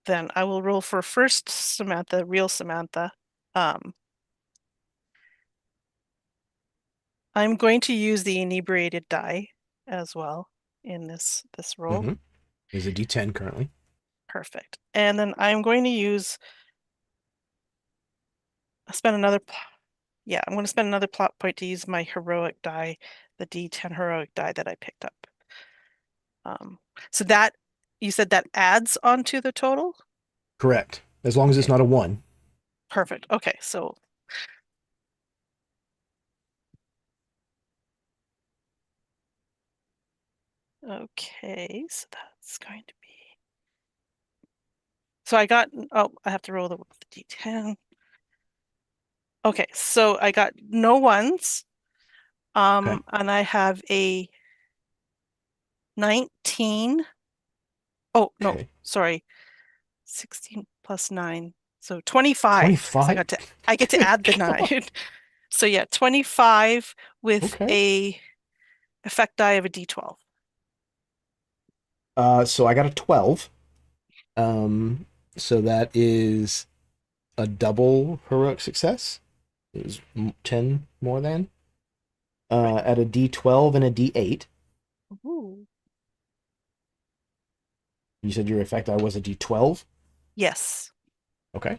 then I will roll for first Samantha, real Samantha. I'm going to use the inebriated die as well in this roll. Mm-hmm. He's a D10 currently. Perfect. And then I'm going to spend another plot point to use my heroic die, the D10 heroic die that I picked up. So that, you said that adds onto the total? Correct. As long as it's not a 1. Perfect. Okay, so okay, so that's going to be. So I have to roll the D10. Okay, so I got no ones. Okay. And I have a 19. Oh, no, Okay. sorry. 16 plus 9. So 25. 25? I get to add the 9. So yeah, 25 with a effect die of a D12. So I got a 12. So that is a double heroic success. It was 10 more than. At a D12 and a D8. Ooh. You said your effect die was a D12? Yes. Okay.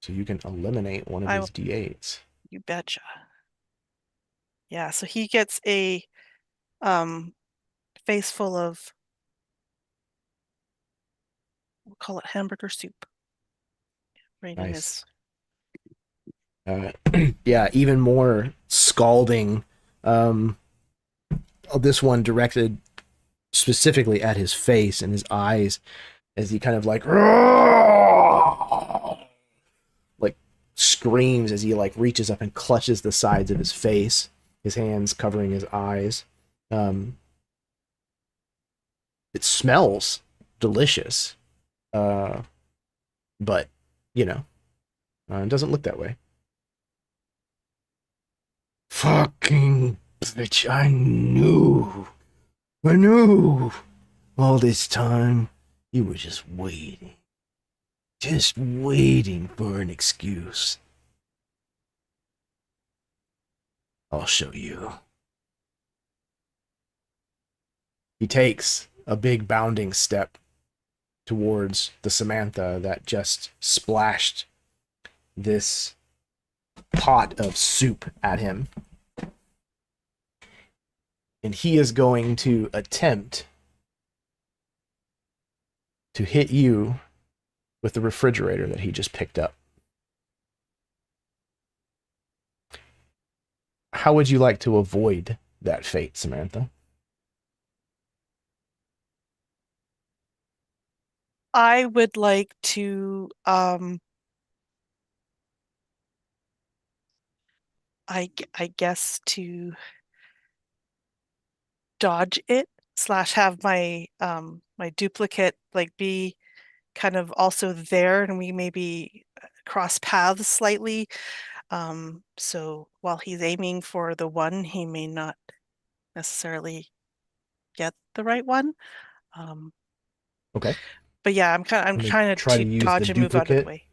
So you can eliminate one of his D8s. You betcha. Yeah, so he gets a face full of we'll call it hamburger soup. Right in Nice. his Yeah, even more scalding. This one directed specifically at his face and his eyes as he kind of like screams as he like reaches up and clutches the sides of his face, his hands covering his eyes. It smells delicious, but you know, it doesn't look that way. Fucking bitch, I knew all this time you were just waiting for an excuse. I'll show you. He takes a big bounding step towards the Samantha that just splashed this pot of soup at him. And he is going to attempt to hit you with the refrigerator that he just picked up. How would you like to avoid that fate, Samantha? I would like to I guess to dodge it / have my my duplicate like be kind of also there, and we maybe cross paths slightly. So while he's aiming for the one, he may not necessarily get the right one. Okay. But yeah, I'm Let me trying try to to use dodge the and move out of the duplicate. way.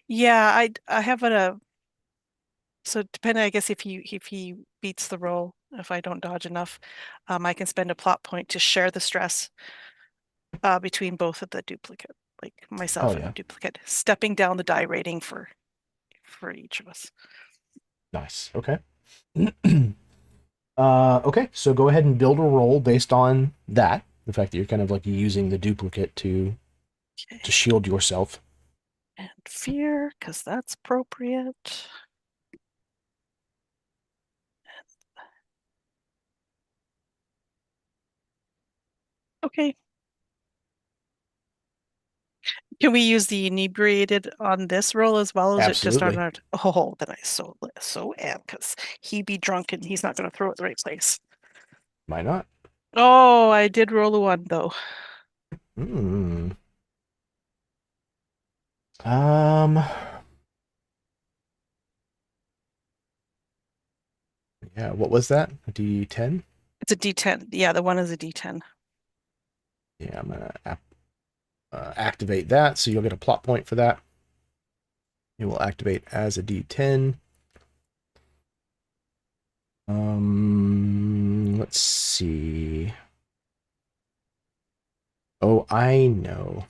Yeah, I have so depending, I guess if he beats the roll, if I don't dodge enough, I can spend a plot point to share the stress between both of the duplicate, like myself and yeah. the duplicate, stepping down the die rating for each of us. Nice. Okay. Okay, so go ahead and build a roll based on that. The fact that you're kind of like using the duplicate to shield yourself. And fear, because that's appropriate. Okay. Can we use the inebriated on this roll as well? Is it just on Absolutely. our? Oh, then I so am, because he be drunk and he's not going to throw it the right place. Why not? Oh, I did roll a 1 though. Yeah, what was that? A D10? It's a D10. Yeah, the 1 is a D10. Yeah, I'm gonna activate that, so you'll get a plot point for that. It will activate as a D10. Let's see. Oh, I know.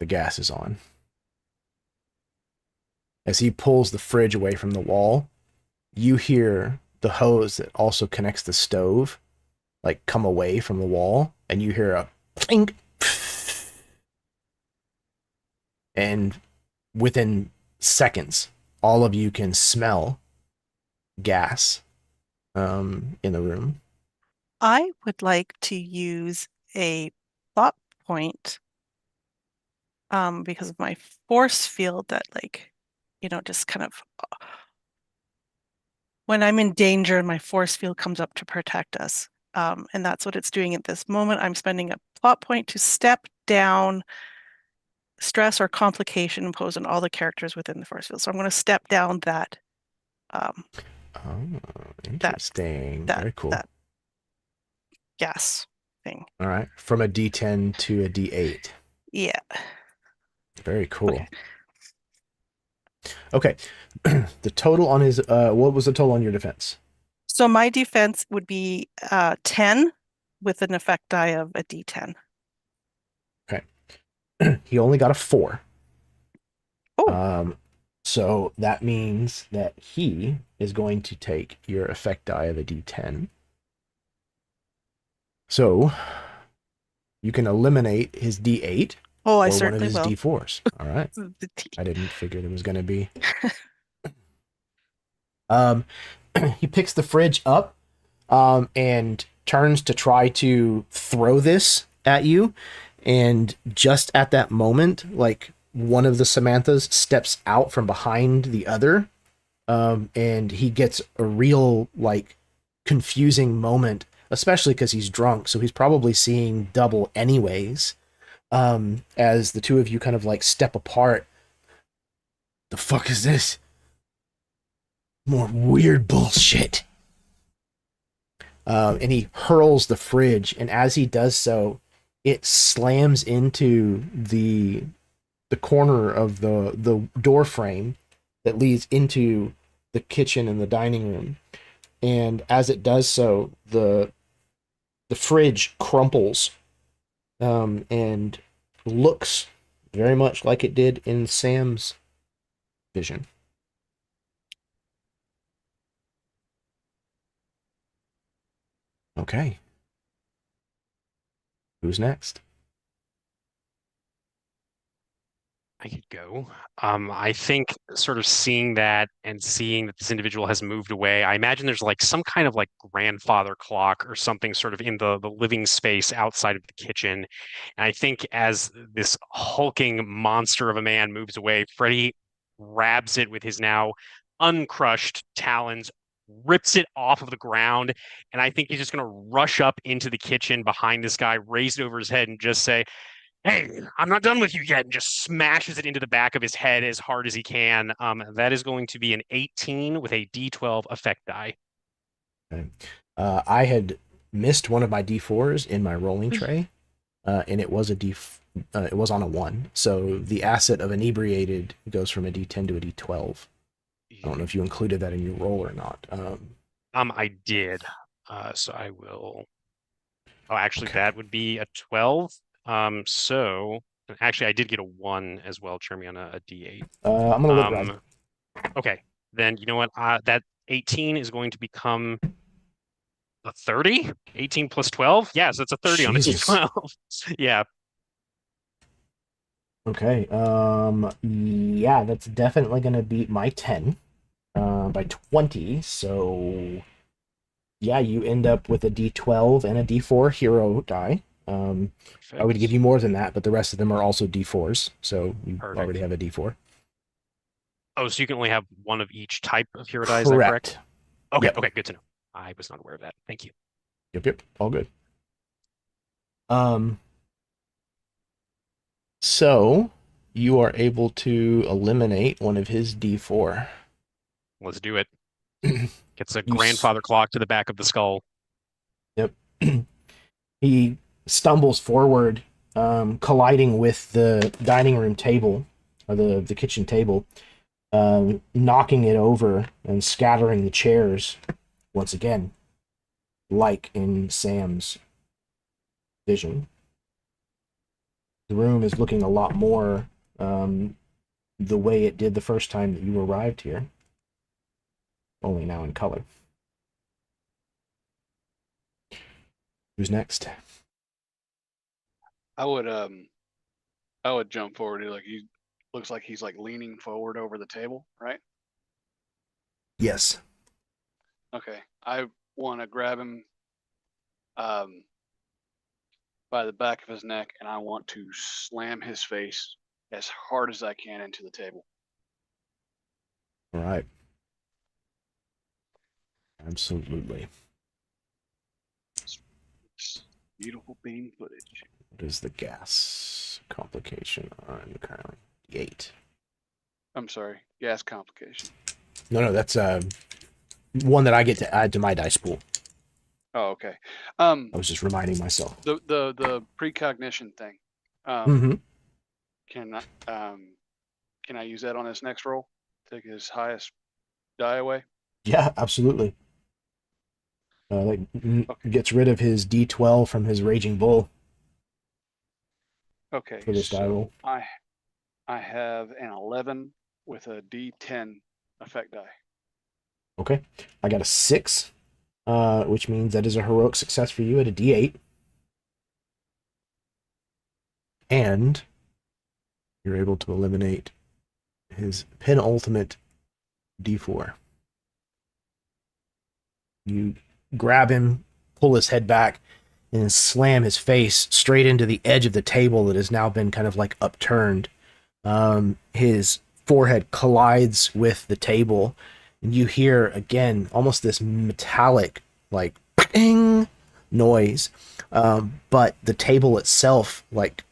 The gas is on. As he pulls the fridge away from the wall, you hear the hose that also connects the stove like come away from the wall, and you hear a plink. And within seconds, all of you can smell gas in the room. I would like to use a plot point because of my force field that just kind of when I'm in danger, my force field comes up to protect us. And that's what it's doing at this moment. I'm spending a plot point to step down stress or complication imposed on all the characters within the force field. So I'm going to step down that. Interesting. Very cool. That gas thing. All right. From a D10 to a D8. Yeah. Very cool. Okay. The total on his, what was the total on your defense? So my defense would be 10 with an effect die of a D10. Okay. He only got a 4. Oh. So that means that he is going to take your effect die of a D10. So you can eliminate his D8 Oh, I or one of certainly his will. D4s. All right. The tea. I didn't figure there was going to be. He picks the fridge up and turns to try to throw this at you. And just at that moment, like one of the Samanthas steps out from behind the other. And he gets a real, like, confusing moment, especially because he's drunk. So he's probably seeing double anyways. As the two of you kind of like step apart. The fuck is this? More weird bullshit. And he hurls the fridge, and as he does so, it slams into the corner of the door frame that leads into the kitchen and the dining room. And as it does so, the fridge crumples and looks very much like it did in Sam's vision. Okay. Who's next? I could go. I think sort of seeing that and seeing that this individual has moved away, I imagine there's like some kind of like grandfather clock or something sort of in the living space outside of the kitchen. And I think as this hulking monster of a man moves away, Freddy grabs it with his now uncrushed talons, rips it off of the ground, and I think he's just going to rush up into the kitchen behind this guy, raise it over his head, and just say, "Hey, I'm not done with you yet," and just smashes it into the back of his head as hard as he can. That is going to be an 18 with a D12 effect die. Okay. I had missed one of my D4s in my rolling tray, and it was it was on a 1. So the asset of inebriated goes from a D10 to a D12. I don't know if you included that in your roll or not. I did. So I will. Oh, actually, Okay. that would be a 12. So actually, I did get a 1 as well. Cheer me on a D8. I'm gonna let Rob. Okay, then you know what? That 18 is going to become a 30. 18 plus 12. Yeah, so it's a 30 on a Jesus. D12. Yeah. Okay. Yeah, that's definitely gonna beat my 10 by 20. So yeah, you end up with a D12 and a D4 hero die. I would give you more than that, but the rest of them are also D4s, so you already have a D4. Oh, so you can only have one of each type of hero die, is that correct? Okay, Yep. okay, good to know. I was not aware of that. Thank you. Yep, all good. So you are able to eliminate one of his D4. Let's do it. Gets a grandfather clock to the back of the skull. Yep. He stumbles forward, colliding with the dining room table, or the kitchen table, knocking it over and scattering the chairs once again, like in Sam's vision. The room is looking a lot more the way it did the first time that you arrived here, only now in color. Who's next? I would jump forward to, like, he looks like he's like leaning forward over the table, right? Yes. Okay. I want to grab him by the back of his neck, and I want to slam his face as hard as I can into the table. All right. Absolutely. Beautiful beam footage. What is the gas complication on currently? 8. I'm sorry, gas complication. No, that's one that I get to add to my dice pool. Oh, okay. I was just reminding myself. The precognition thing. Can I use that on this next roll? Take his highest die away? Yeah, absolutely. Gets rid of his D12 from his Raging Bull. Okay, for this die roll. I have an 11 with a D10 effect die. Okay, I got a 6, which means that is a heroic success for you at a D8. And you're able to eliminate his penultimate D4. You grab him, pull his head back, and slam his face straight into the edge of the table that has now been kind of like upturned. His forehead collides with the table, and you hear again almost this metallic, like ping noise. But the table itself, like,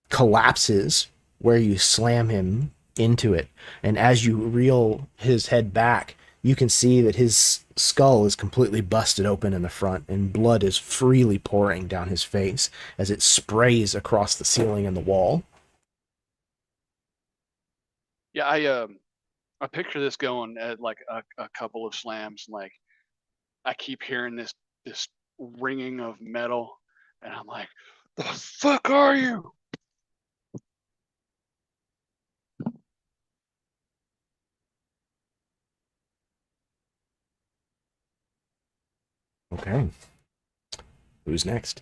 collapses where you slam him into it. And as you reel his head back, you can see that his skull is completely busted open in the front, and blood is freely pouring down his face as it sprays across the ceiling and the wall. Yeah, I picture this going at like a couple of slams. Like I keep hearing this ringing of metal, and I'm like, "The fuck are you?" Okay. Who's next?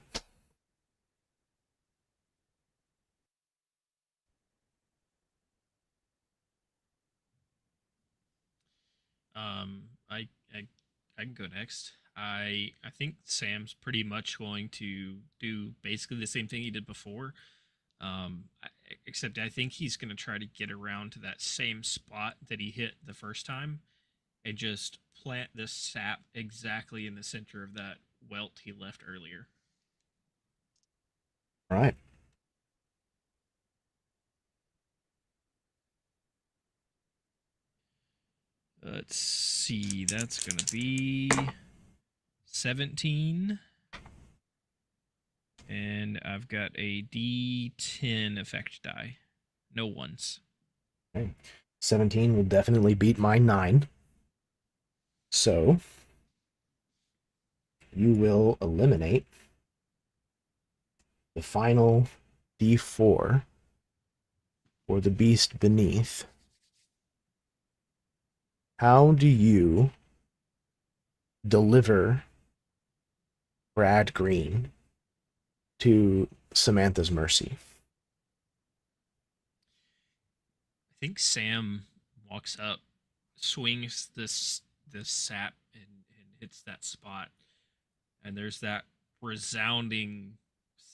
I can go next. I think Sam's pretty much going to do basically the same thing he did before. Except I think he's going to try to get around to that same spot that he hit the first time and just plant this sap exactly in the center of that welt he left earlier. All right. Let's see. That's going to be 17. And I've got a D10 effect die. No ones. Okay. 17 will definitely beat my 9. So you will eliminate the final D4 for the beast beneath. How do you deliver Brad Green to Samantha's mercy? I think Sam walks up, swings this sap and hits that spot, and there's that resounding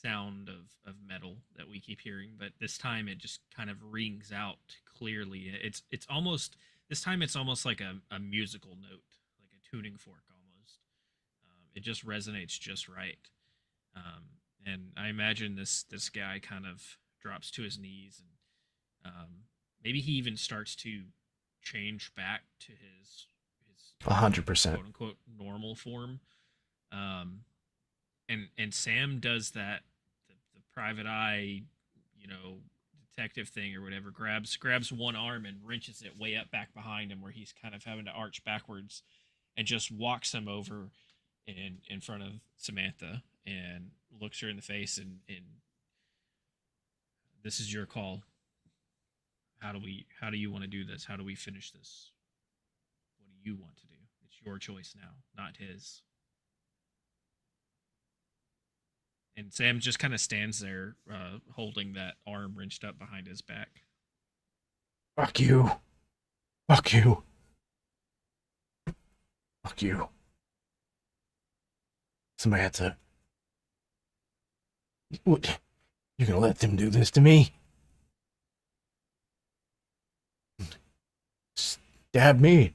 sound of metal that we keep hearing, but this time it just kind of rings out clearly. It's almost, this time it's almost like a musical note, like a tuning fork almost. It just resonates just right. And I imagine this guy kind of drops to his knees, and maybe he even starts to change back to his 100%. quote unquote normal form. And Sam does that, the private eye, detective thing or whatever, grabs one arm and wrenches it way up back behind him where he's kind of having to arch backwards, and just walks him over in front of Samantha and looks her in the face, and this is your call. How do you want to do this? How do we finish this? What do you want to do? It's your choice now, not his. And Sam just kind of stands there, holding that arm wrenched up behind his back. Fuck you. Fuck you. Fuck you. Somebody had to... What? You're gonna let them do this to me? Stab me.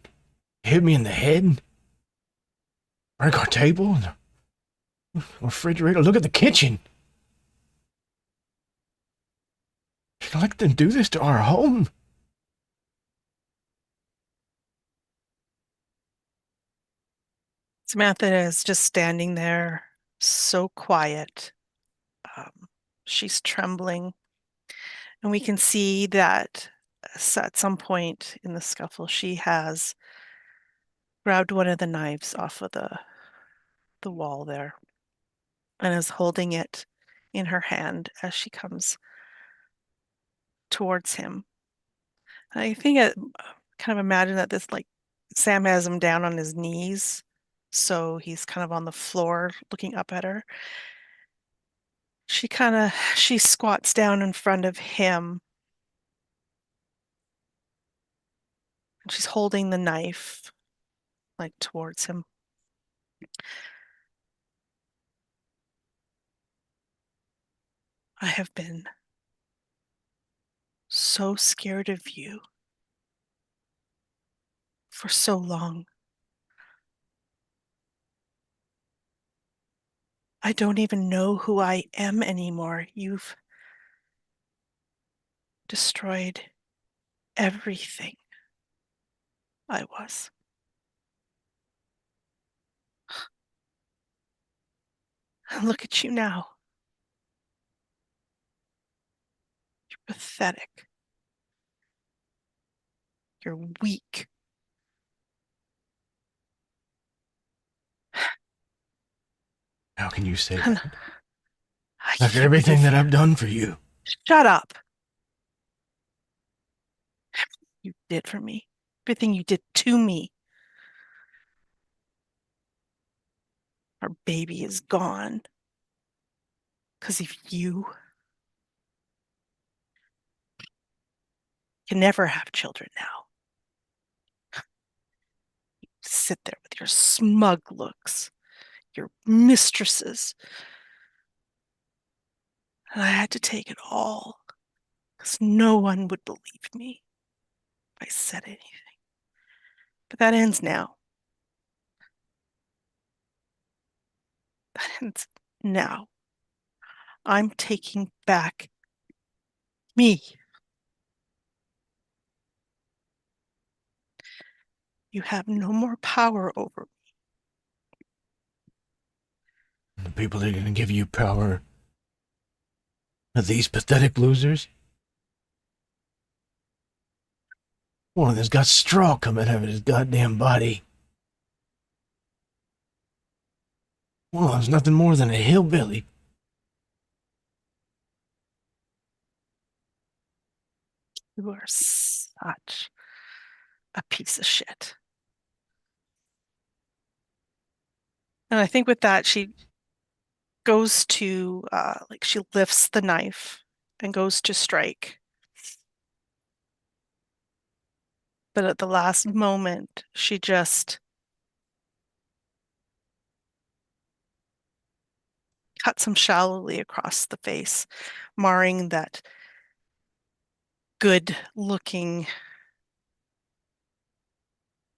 Hit me in the head. Break our table. Refrigerator. Look at the kitchen. You're gonna let them do this to our home? Samantha is just standing there, so quiet. She's trembling. And we can see that at some point in the scuffle, she has grabbed one of the knives off of the wall there and is holding it in her hand as she comes towards him. And I think I kind of imagine that this, like, Sam has him down on his knees, so he's kind of on the floor looking up at her. She squats down in front of him. And she's holding the knife, like, towards him. I have been so scared of you for so long. I don't even know who I am anymore. You've destroyed everything I was. And look at you now. You're pathetic. You're weak. How can you say And that? I After can't everything believe- that I've done for you. Shut up. You did for me. Everything you did to me. Our baby is gone. Because of you. Can never have children now. You sit there with your smug looks, your mistresses. And I had to take it all. Because no one would believe me if I said anything. But that ends now. That ends now. I'm taking back me. You have no more power over me. The people that are going to give you power are these pathetic losers. One of them's got straw coming out of his goddamn body. One of them's nothing more than a hillbilly. You are such a piece of shit. And I think with that, she goes to, she lifts the knife and goes to strike. But at the last moment, she just cuts him shallowly across the face, marring that good-looking,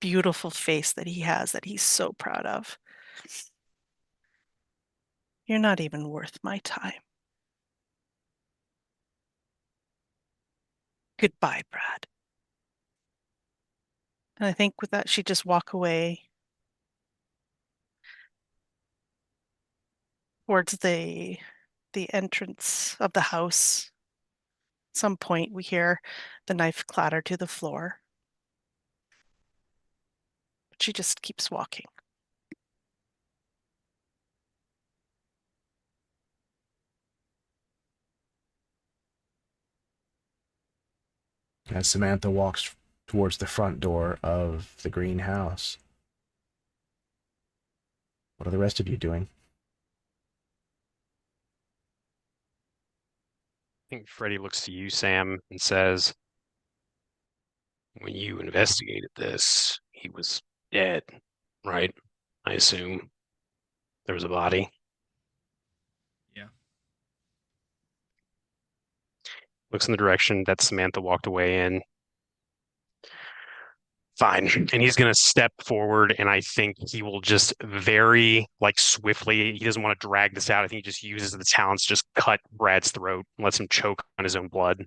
beautiful face that he has that he's so proud of. You're not even worth my time. Goodbye, Brad. And I think with that, she'd just walk away towards the entrance of the house. At some point, we hear the knife clatter to the floor. But she just keeps walking. As Samantha walks towards the front door of the greenhouse. What are the rest of you doing? I think Freddie looks to you, Sam, and says, when you investigated this, he was dead, right? I assume there was a body. Yeah. Looks in the direction that Samantha walked away in. Fine. And he's going to step forward, and I think he will just very, swiftly, he doesn't want to drag this out. I think he just uses the talents, just cut Brad's throat and lets him choke on his own blood.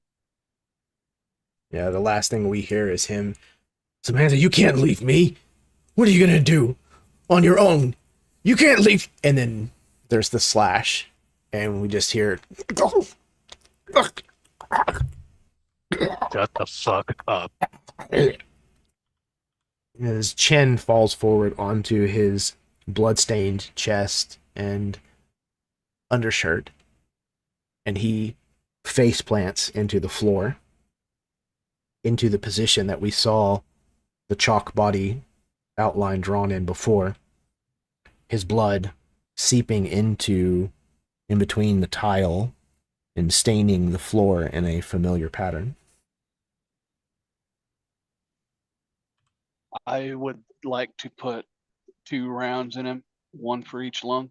Yeah, the last thing we hear is him. Samantha, you can't leave me. What are you going to do? On your own. You can't leave. And then there's the slash, and we just hear. Shut the fuck up. His chin falls forward onto his bloodstained chest and undershirt, and he face plants into the floor, into the position that we saw the chalk body outline drawn in before, his blood seeping into in between the tile and staining the floor in a familiar pattern. I would like to put 2 rounds in him, 1 for each lung.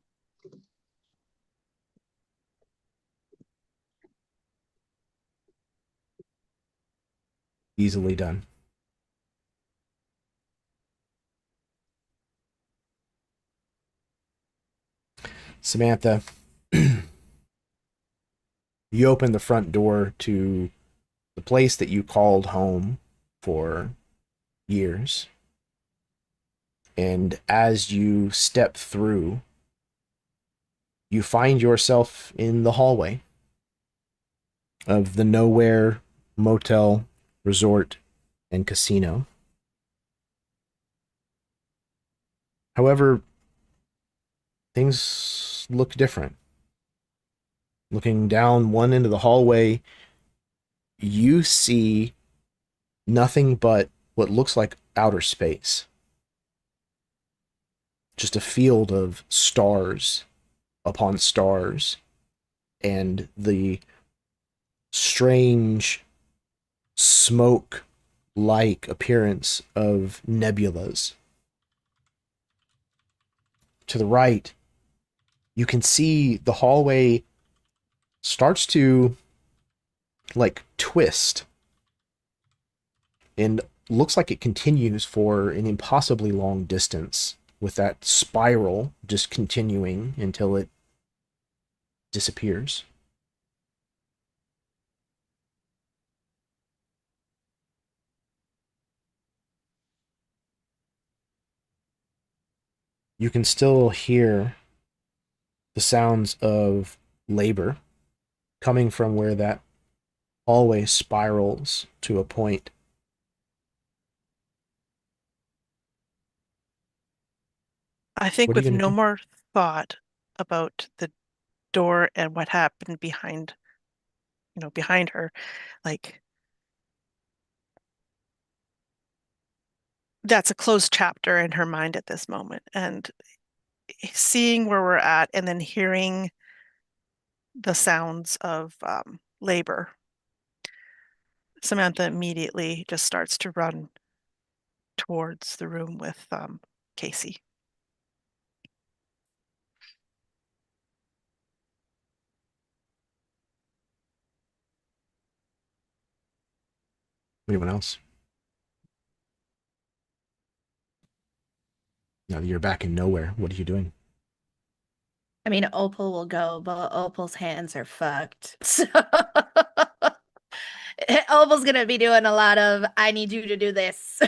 Easily done. Samantha, you open the front door to the place that you called home for years. And as you step through, you find yourself in the hallway of the Nowhere Motel Resort and Casino. However, things look different. Looking down one end of the hallway, you see nothing but what looks like outer space. Just a field of stars upon stars, and the strange smoke-like appearance of nebulas. To the right, you can see the hallway starts to like twist and looks like it continues for an impossibly long distance, with that spiral just continuing until it disappears. You can still hear the sounds of labor coming from where that hallway spirals to a point. I think What are you with gonna no do? more thought about the door and what happened behind, behind her, like that's a closed chapter in her mind at this moment. And seeing where we're at and then hearing the sounds of labor, Samantha immediately just starts to run towards the room with Casey. Anyone else? Now that you're back in Nowhere, what are you doing? I mean, Opal will go, but Opal's hands are fucked. So Opal's gonna be doing a lot of, I need you to do this.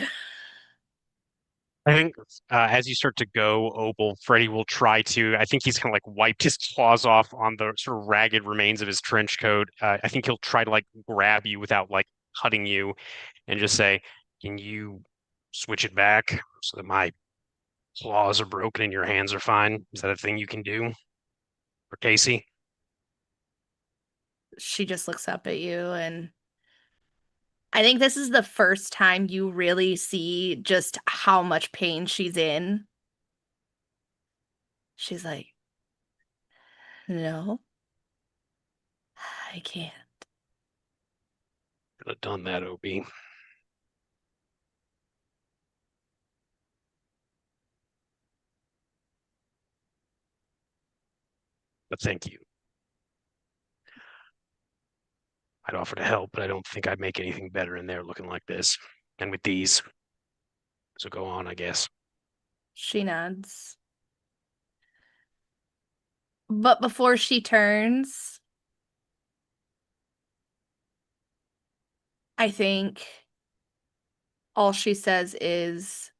I think as you start to go, Opal, Freddy will try to. I think he's kind of like wiped his claws off on the sort of ragged remains of his trench coat. I think he'll try to like grab you without like cutting you and just say, "Can you switch it back so that my claws are broken and your hands are fine?" Is that a thing you can do for Casey? She just looks up at you, and I think this is the first time you really see just how much pain she's in. She's like, no, I can't. Could have done that, Opie. But thank you. I'd offer to help, but I don't think I'd make anything better in there looking like this. And with these. So go on, I guess. She nods. But before she turns, I think all she says is,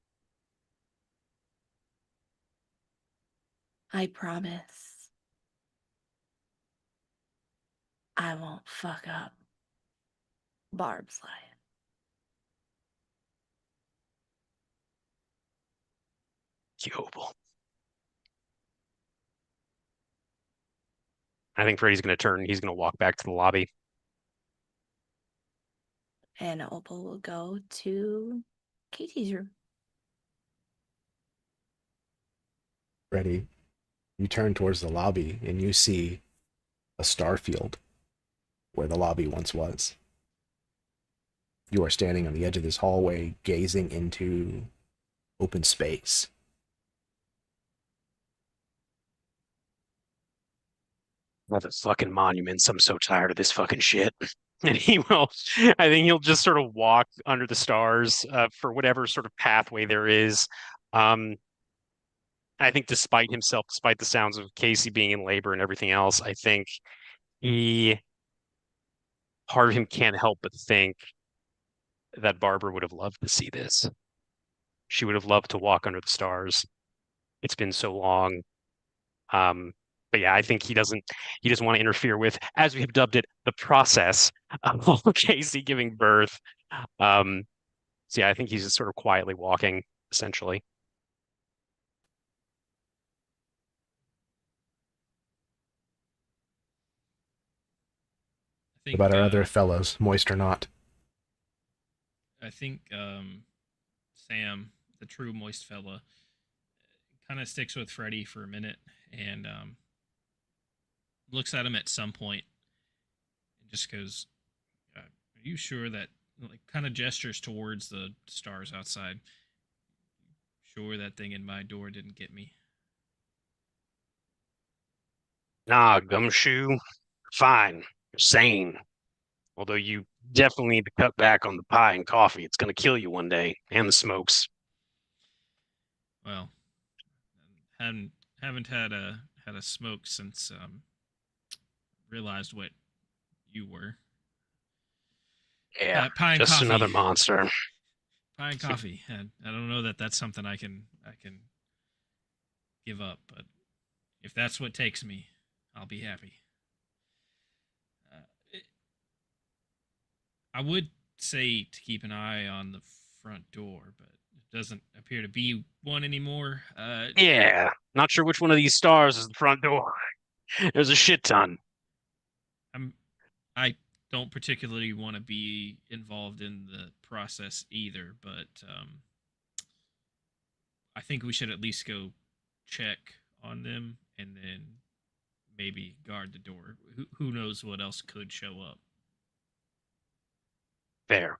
I promise I won't fuck up Barb's life. Opal. I think Freddy's going to turn. He's going to walk back to the lobby. And Opal will go to Katie's room. Ready? You turn towards the lobby and you see a star field where the lobby once was. You are standing on the edge of this hallway, gazing into open space. Mother fucking monuments. I'm so tired of this fucking shit. And he will, I think he'll just sort of walk under the stars for whatever sort of pathway there is. I think despite himself, despite the sounds of Casey being in labor and everything else, I think part of him can't help but think that Barbara would have loved to see this. She would have loved to walk under the stars. It's been so long. But yeah, I think he doesn't want to interfere with, as we have dubbed it, the process of Casey giving birth. So yeah, I think he's just sort of quietly walking, essentially. I think What about our other fellows, moist or not? I think Sam, the true moist fella, kind of sticks with Freddy for a minute and looks at him at some point and just goes, "Are you sure that?" Like, kind of gestures towards the stars outside. Sure that thing in my door didn't get me. Nah, Gumshoe, fine, you're sane. Although you definitely need to cut back on the pie and coffee. It's going to kill you one day, and the smokes. Well, haven't had a smoke since realized what you were. Yeah, Pie and just coffee. another monster. Pie and coffee. And I don't know that that's something I can give up, but if that's what takes me, I'll be happy. I would say to keep an eye on the front door, but it doesn't appear to be one anymore. Yeah, not sure which one of these stars is the front door. There's a shit ton. I don't particularly want to be involved in the process either, but I think we should at least go check on them and then maybe guard the door. Who knows what else could show up? Fair.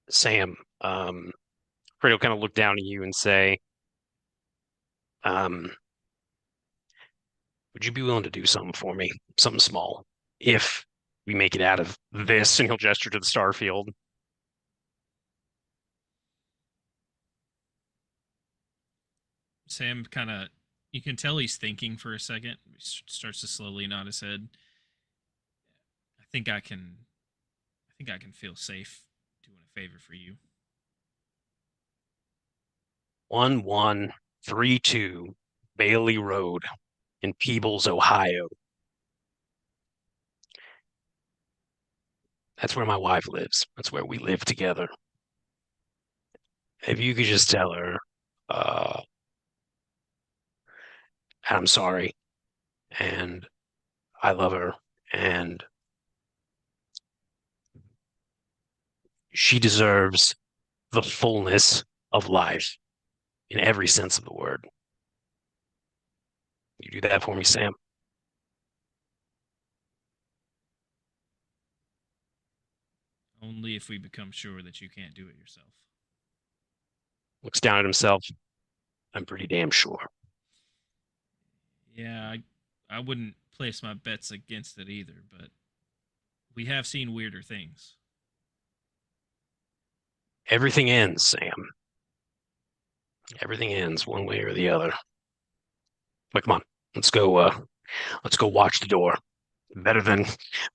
Sam, Freddy will kind of look down at you and say, would you be willing to do something for me? Something small. If we make it out of this, and he'll gesture to the star field. Sam kind of, you can tell he's thinking for a second. He starts to slowly nod his head. I think I can feel safe doing a favor for you. 1132 Bailey Road in Peebles, Ohio. That's where my wife lives. That's where we live together. If you could just tell her, I'm sorry, and I love her, and she deserves the fullness of life in every sense of the word. You do that for me, Sam? Only if we become sure that you can't do it yourself. Looks down at himself. I'm pretty damn sure. Yeah, I wouldn't place my bets against it either, but we have seen weirder things. Everything ends, Sam. Everything ends one way or the other. But come on, let's go watch the door. Better than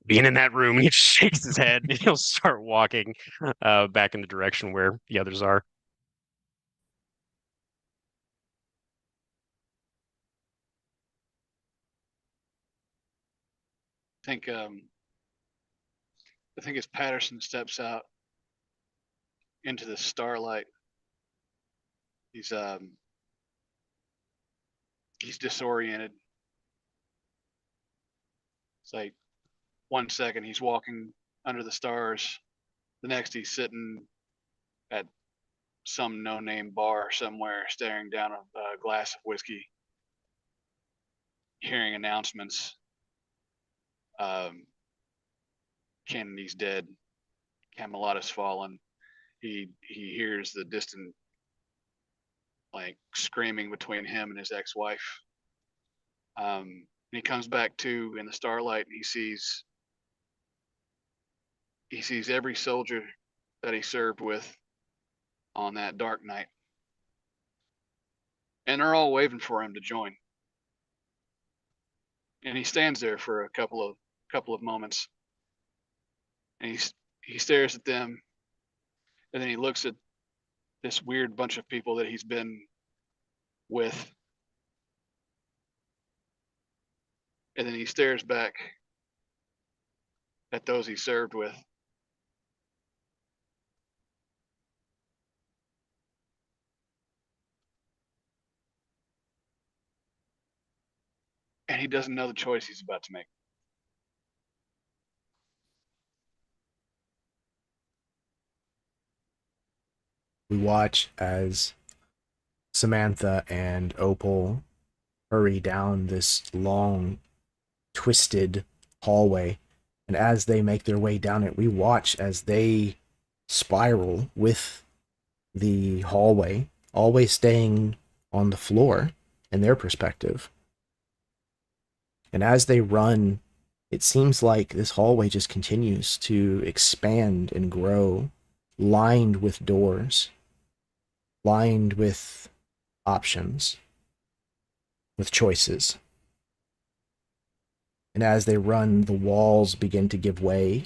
being in that room. He just shakes his head and he'll start walking back in the direction where the others are. I think as Patterson steps out into the starlight, he's disoriented. It's like 1 second he's walking under the stars, the next he's sitting at some no-name bar somewhere, staring down a glass of whiskey, hearing announcements Kennedy's dead. Camelot has fallen. He hears the distant like screaming between him and his ex-wife. And he comes back to in the starlight, and he sees every soldier that he served with on that dark night, and they're all waving for him to join. And he stands there for a couple of moments, and he stares at them, and then he looks at this weird bunch of people that he's been with, and then he stares back at those he served with. And he doesn't know the choice he's about to make. We watch as Samantha and Opal hurry down this long, twisted hallway. And as they make their way down it, we watch as they spiral with the hallway, always staying on the floor in their perspective. And as they run, it seems like this hallway just continues to expand and grow, lined with doors, lined with options, with choices. And as they run, the walls begin to give way,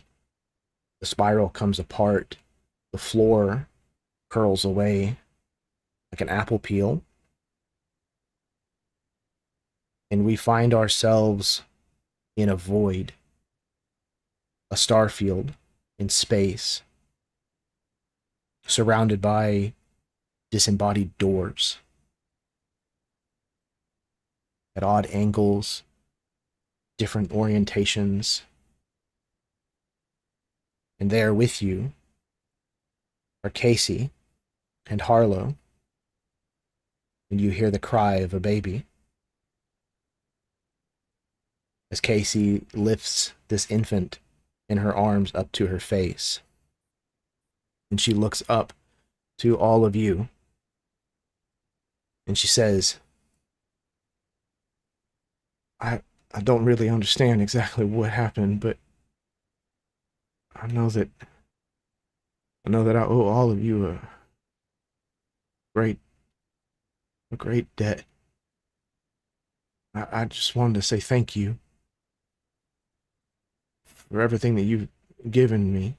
the spiral comes apart, the floor curls away like an apple peel, and we find ourselves in a void, a starfield in space, surrounded by disembodied doors at odd angles, different orientations. And there with you are Casey and Harlow, and you hear the cry of a baby as Casey lifts this infant in her arms up to her face. And she looks up to all of you, and she says, I don't really understand exactly what happened, but I know that I owe all of you a great debt. I just wanted to say thank you for everything that you've given me.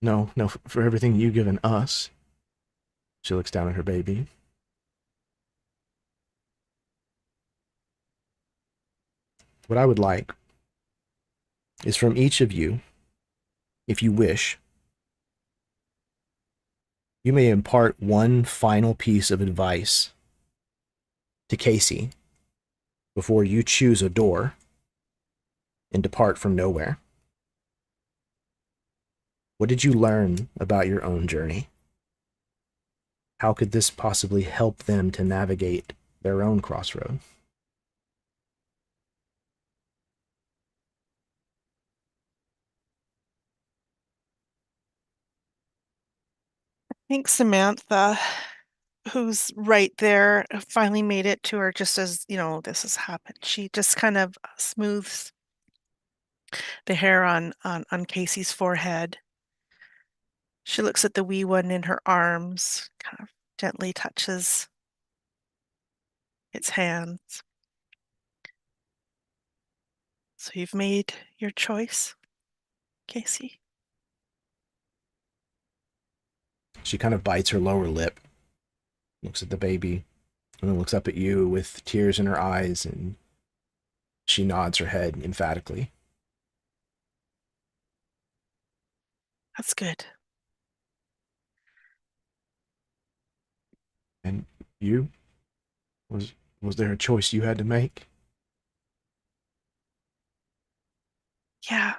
No, for everything you've given us. She looks down at her baby. What I would like is from each of you, if you wish, you may impart one final piece of advice to Casey before you choose a door and depart from nowhere. What did you learn about your own journey? How could this possibly help them to navigate their own crossroad? I think Samantha, who's right there, finally made it to her just as, this has happened. She just kind of smooths the hair on Casey's forehead. She looks at the wee one in her arms, kind of gently touches its hands. So you've made your choice, Casey? She kind of bites her lower lip, looks at the baby, and then looks up at you with tears in her eyes, and she nods her head emphatically. That's good. And you? Was there a choice you had to make? Yeah.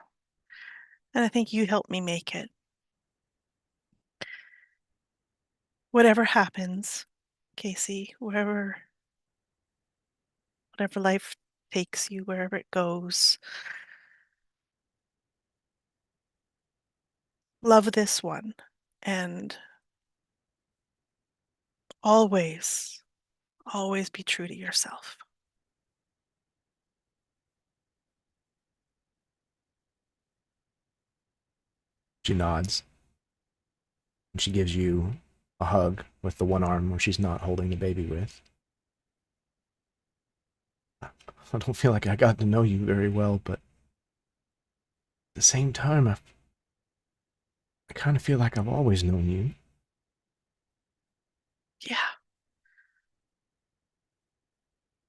And I think you helped me make it. Whatever happens, Casey, whatever life takes you, wherever it goes, love this one, and always, always be true to yourself. She nods. And she gives you a hug with the one arm where she's not holding the baby with. I don't feel like I got to know you very well, but at the same time, I kind of feel like I've always known you. Yeah.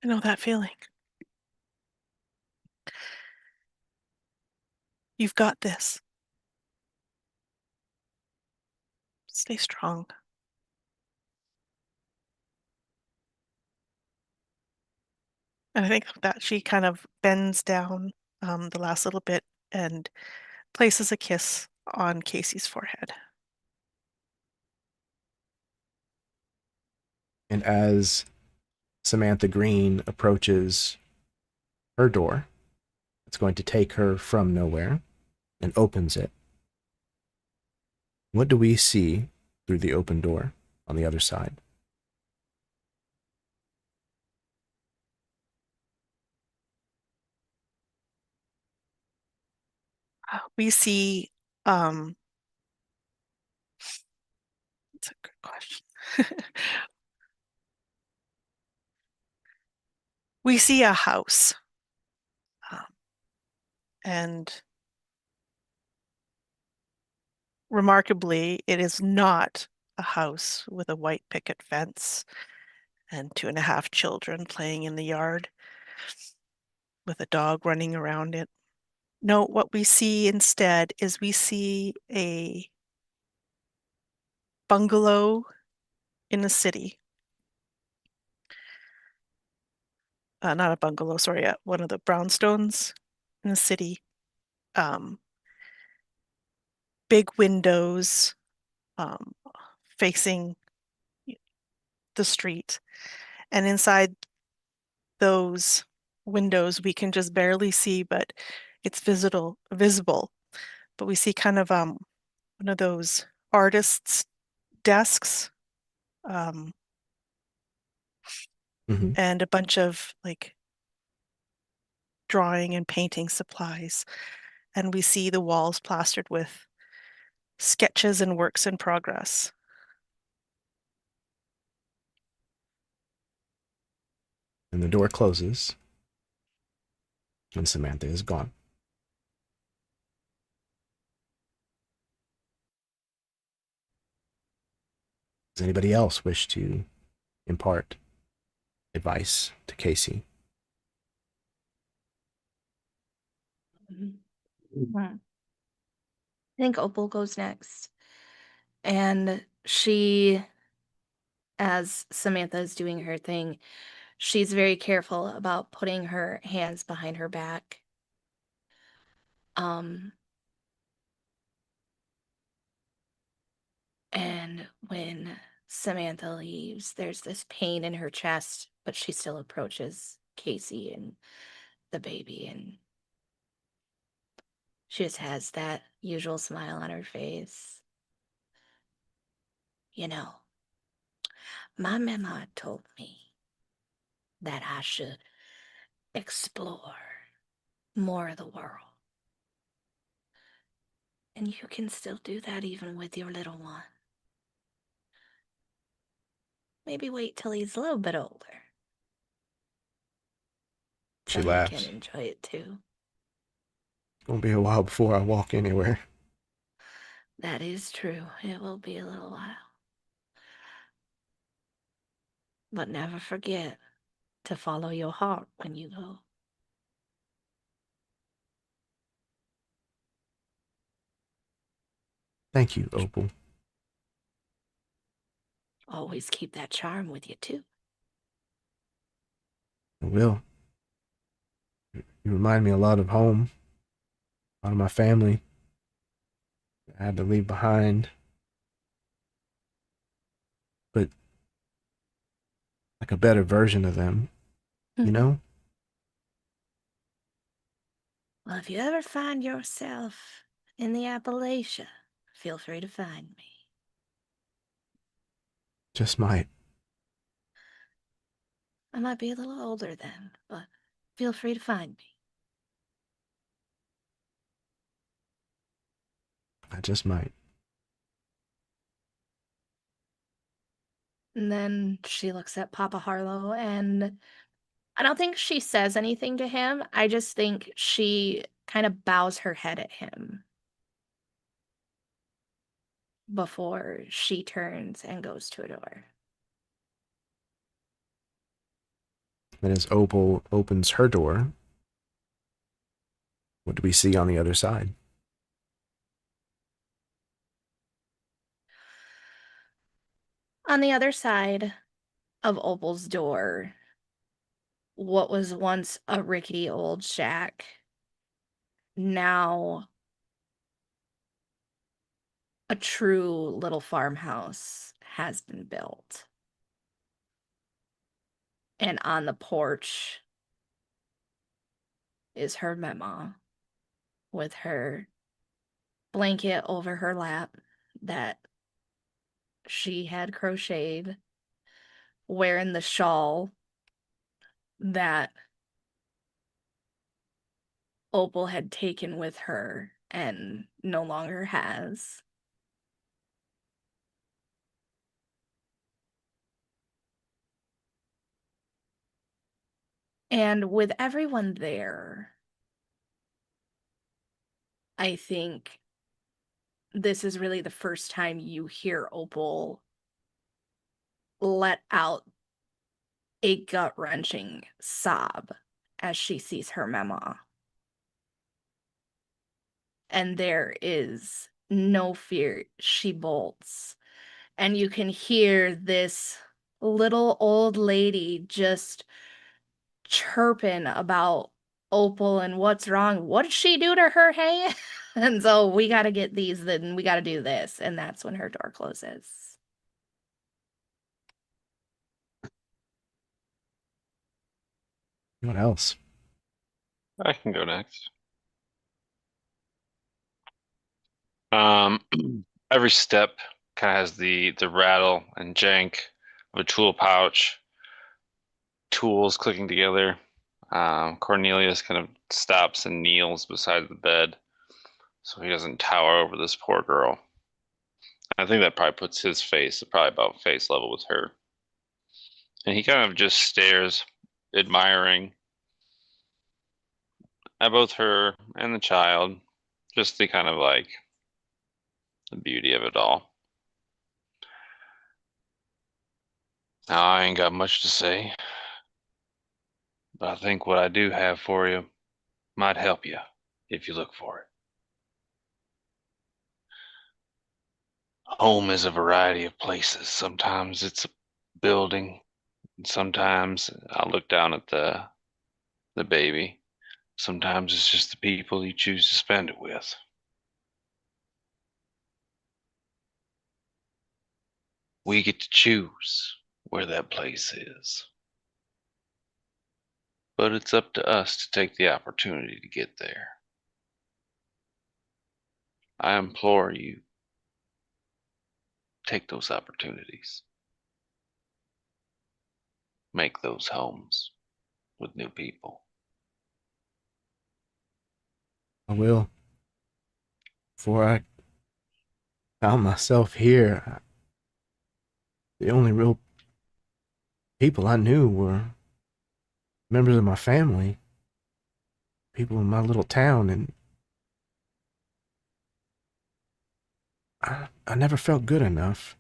I know that feeling. You've got this. Stay strong. And I think that she kind of bends down the last little bit and places a kiss on Casey's forehead. And as Samantha Green approaches her door, it's going to take her from nowhere, and opens it. What do we see through the open door on the other side? We see, it's a good question. We see a house, and remarkably, it is not a house with a white picket fence and 2.5 children playing in the yard with a dog running around it. No, what we see instead is we see a bungalow in a city. Not a bungalow, sorry, one of the brownstones in the city. Big windows facing the street. And inside those windows, we can just barely see, but it's visible. But we see kind of one of those artists' desks, and a bunch of like drawing and painting supplies. And we see the walls plastered with sketches and works in progress. And the door closes, and Samantha is gone. Does anybody else wish to impart advice to Casey? I think Opal goes next. And she, as Samantha is doing her thing, she's very careful about putting her hands behind her back. And when Samantha leaves, there's this pain in her chest, but she still approaches Casey and the baby, and she just has that usual smile on her face. You know, my mama told me that I should explore more of the world. And you can still do that even with your little one. Maybe wait till he's a little bit older. She So laughs. he can enjoy it too. It's gonna be a while before I walk anywhere. That is true. It will be a little while. But never forget to follow your heart when you go. Thank you, Opal. Always keep that charm with you too. I will. You remind me a lot of home, a lot of my family I had to leave behind. But like a better version of them, you know? Well, if you ever find yourself in the Appalachia feel free to find me. Just might. I might be a little older then, but feel free to find me. I just might. And then she looks at Papa Harlow, and I don't think she says anything to him. I just think she kind of bows her head at him before she turns and goes to a door. And as Opal opens her door, what do we see on the other side? On the other side of Opal's door, what was once a rickety old shack, now a true little farmhouse has been built. And on the porch is her mama with her blanket over her lap that she had crocheted, wearing the shawl that Opal had taken with her and no longer has. And with everyone there, I think this is really the first time you hear Opal let out a gut-wrenching sob as she sees her mama. And there is no fear. She bolts. And you can hear this little old lady just chirping about Opal and what's wrong. What did she do to her, hey? And so we got to get these, then we got to do this. And that's when her door closes. What else? I can go next. Um, every step kind of has the rattle and jank of a tool pouch, tools clicking together. Cornelius kind of stops and kneels beside the bed so he doesn't tower over this poor girl. I think that probably puts his face probably about face level with her. And he kind of just stares, admiring at both her and the child, just the kind of like the beauty of it all. Now, I ain't got much to say, but I think what I do have for you might help you if you look for it. Home is a variety of places. Sometimes it's a building, and sometimes I look down at the baby. Sometimes it's just the people you choose to spend it with. We get to choose where that place is. But it's up to us to take the opportunity to get there. I implore you, take those opportunities. Make those homes with new people. I will. Before I found myself here, the only real people I knew were members of my family, people in my little town, and I never felt good enough.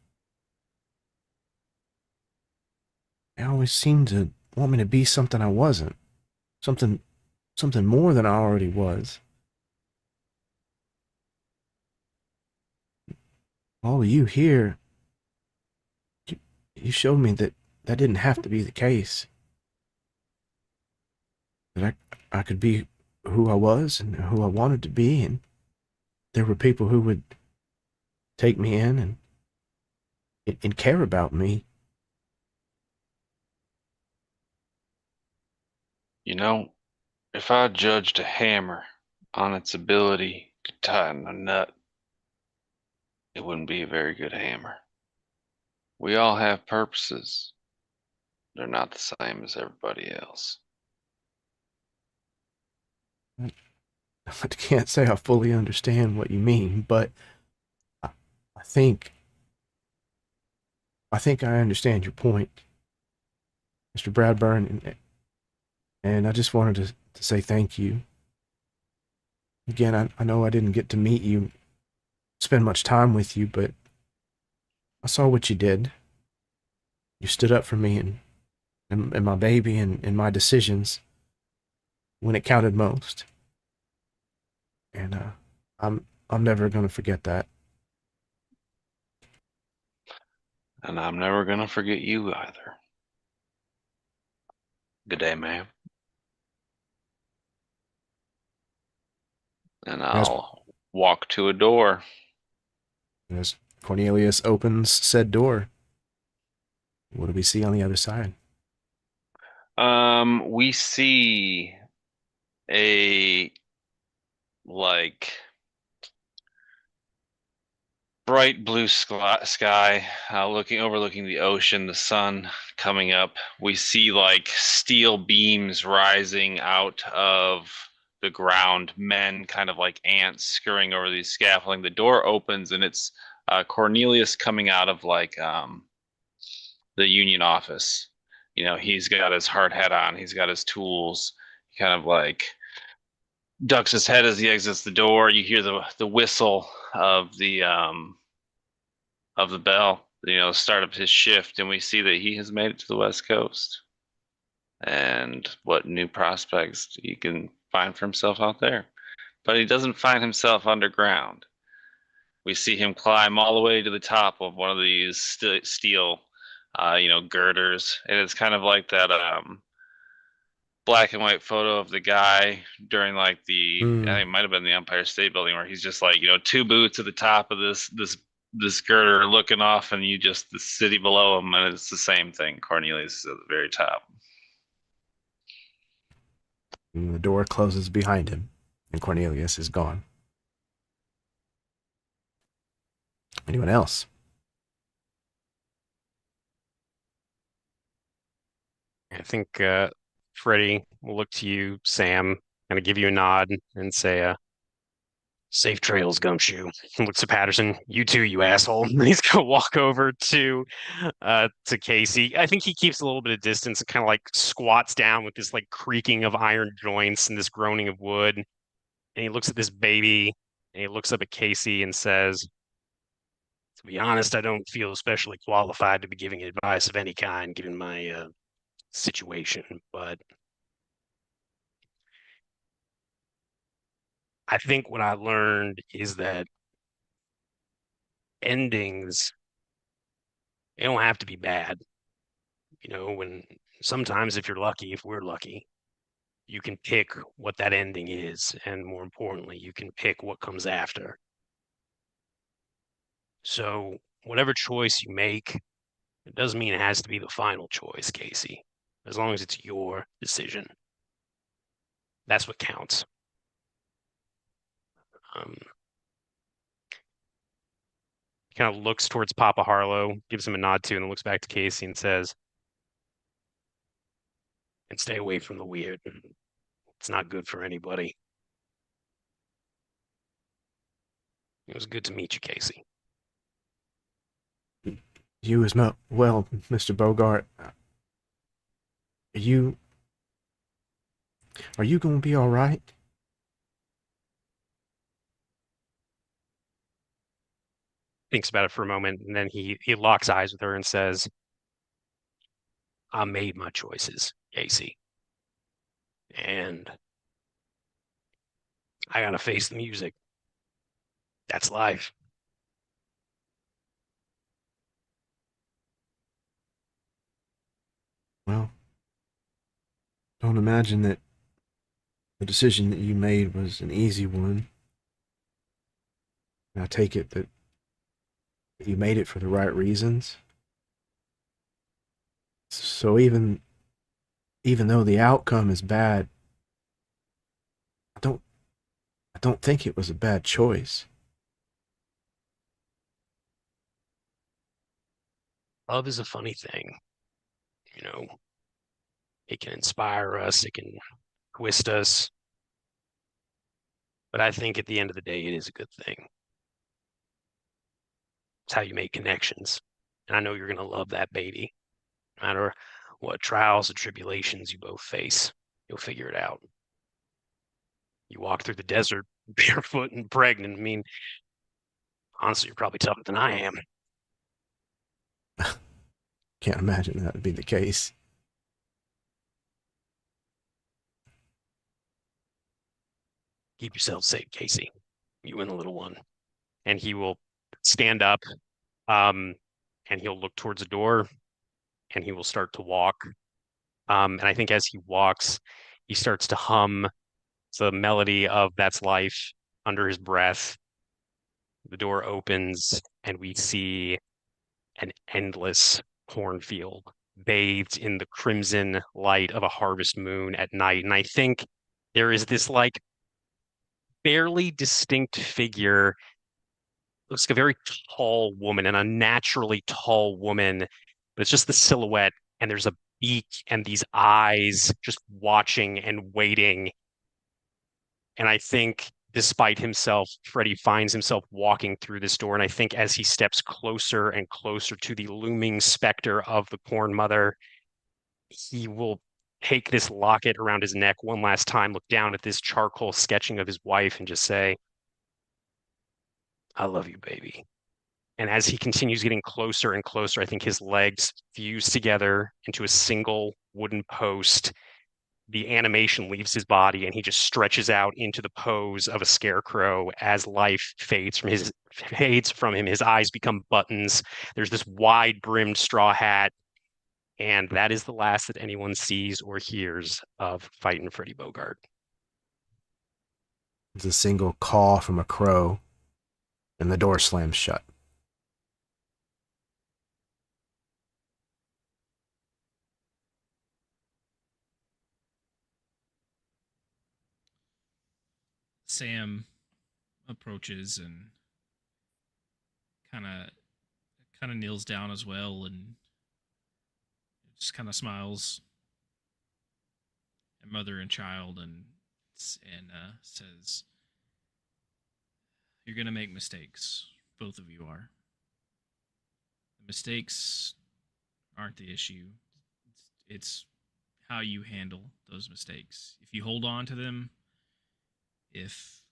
They always seemed to want me to be something I wasn't, something more than I already was. All of you here, you showed me that didn't have to be the case. That I could be who I was and who I wanted to be, and there were people who would take me in and care about me. You know, if I judged a hammer on its ability to tighten a nut, it wouldn't be a very good hammer. We all have purposes. They're not the same as everybody else. I can't say I fully understand what you mean, but I, I think I understand your point, Mr. Bradburn, and I just wanted to say thank you. Again, I know I didn't get to meet you, spend much time with you, but I saw what you did. You stood up for me and my baby and my decisions when it counted most. And I'm never gonna forget that. And I'm never going to forget you either. Good day, ma'am. And As, I'll walk to a door. as Cornelius opens said door, what do we see on the other side? We see a like bright blue sky overlooking the ocean, the sun coming up. We see like steel beams rising out of the ground, men kind of like ants scurrying over these scaffolding. The door opens and it's Cornelius coming out of like the union office. You know, he's got his hard hat on, he's got his tools, he kind of like ducks his head as he exits the door. You hear the whistle of the bell, you know, start of his shift, and we see that he has made it to the West Coast. And what new prospects he can find for himself out there. But he doesn't find himself underground. We see him climb all the way to the top of one of these steel, girders, and it's kind of like that black and white photo of the guy during like I think it might have been the Empire State Building, where he's just like, you know, 2 boots at the top of this girder looking off, and the city below him, and it's the same thing. Cornelius is at the very top. And the door closes behind him, and Cornelius is gone. Anyone else? I think Freddie will look to you, Sam, kind of give you a nod and say, safe trails, Gumshoe. Looks at Patterson. You too, you asshole. He's gonna walk over to Casey. I think he keeps a little bit of distance and kind of like squats down with this like creaking of iron joints and this groaning of wood. And he looks at this baby and he looks up at Casey and says, to be honest, I don't feel especially qualified to be giving advice of any kind given my situation, but I think what I learned is that endings, they don't have to be bad. You know, when sometimes if you're lucky, if we're lucky, you can pick what that ending is, and more importantly, you can pick what comes after. So whatever choice you make, it doesn't mean it has to be the final choice, Casey. As long as it's your decision, that's what counts. He kind of looks towards Papa Harlow, gives him a nod too, and then looks back to Casey and says, and stay away from the weird. It's not good for anybody. It was good to meet you, Casey. You as well, Mr. Bogart. Are you going to be all right? Thinks about it for a moment, and then he locks eyes with her and says, I made my choices, Casey. And I gotta face the music. That's life. Well, don't imagine that the decision that you made was an easy one. And I take it that you made it for the right reasons. So even though the outcome is bad, I don't think it was a bad choice. love is a funny thing. It can inspire us, it can twist us. But I think at the end of the day, it is a good thing. It's how you make connections. And I know you're going to love that baby. No matter what trials and tribulations you both face, you'll figure it out. You walk through the desert barefoot and pregnant. I mean, honestly, you're probably tougher than I am. Can't imagine that would be the case. Keep yourself safe, Casey. You and the little one. And he will stand up, and he'll look towards the door, and he will start to walk. And I think as he walks, he starts to hum the melody of That's Life under his breath. The door opens, and we see an endless cornfield bathed in the crimson light of a harvest moon at night. And I think there is this like barely distinct figure, looks like a very tall woman, and unnaturally tall woman, but it's just the silhouette, and there's a beak and these eyes just watching and waiting. And I think despite himself, Freddy finds himself walking through this door. And I think as he steps closer and closer to the looming specter of the Corn Mother, he will take this locket around his neck one last time, look down at this charcoal sketching of his wife, and just say, I love you, baby. And as he continues getting closer and closer, I think his legs fuse together into a single wooden post. The animation leaves his body, and he just stretches out into the pose of a scarecrow as life fades from him. His eyes become buttons. There's this wide-brimmed straw hat, and that is the last that anyone sees or hears of Fightin' Freddy Bogart. It's a single caw from a crow, and the door slams shut. Sam approaches and kind of kneels down as well and just kind of smiles at mother and child and says, "You're gonna make mistakes. Both of you are. The mistakes aren't the issue. It's how you handle those mistakes. If you hold on to them, if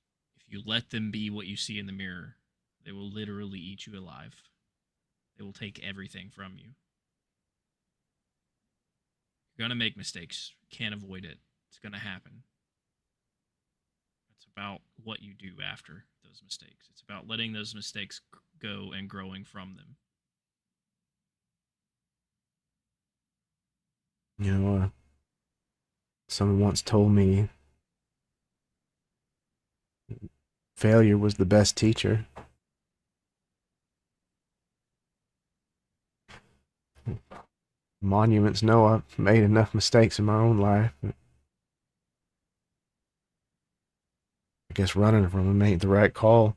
you let them be what you see in the mirror, they will literally eat you alive. They will take everything from you. You're going to make mistakes. Can't avoid it. It's going to happen. It's about what you do after those mistakes. It's about letting those mistakes go and growing from them." You know, someone once told me failure was the best teacher. Monuments know I've made enough mistakes in my own life. I guess running from them ain't the right call.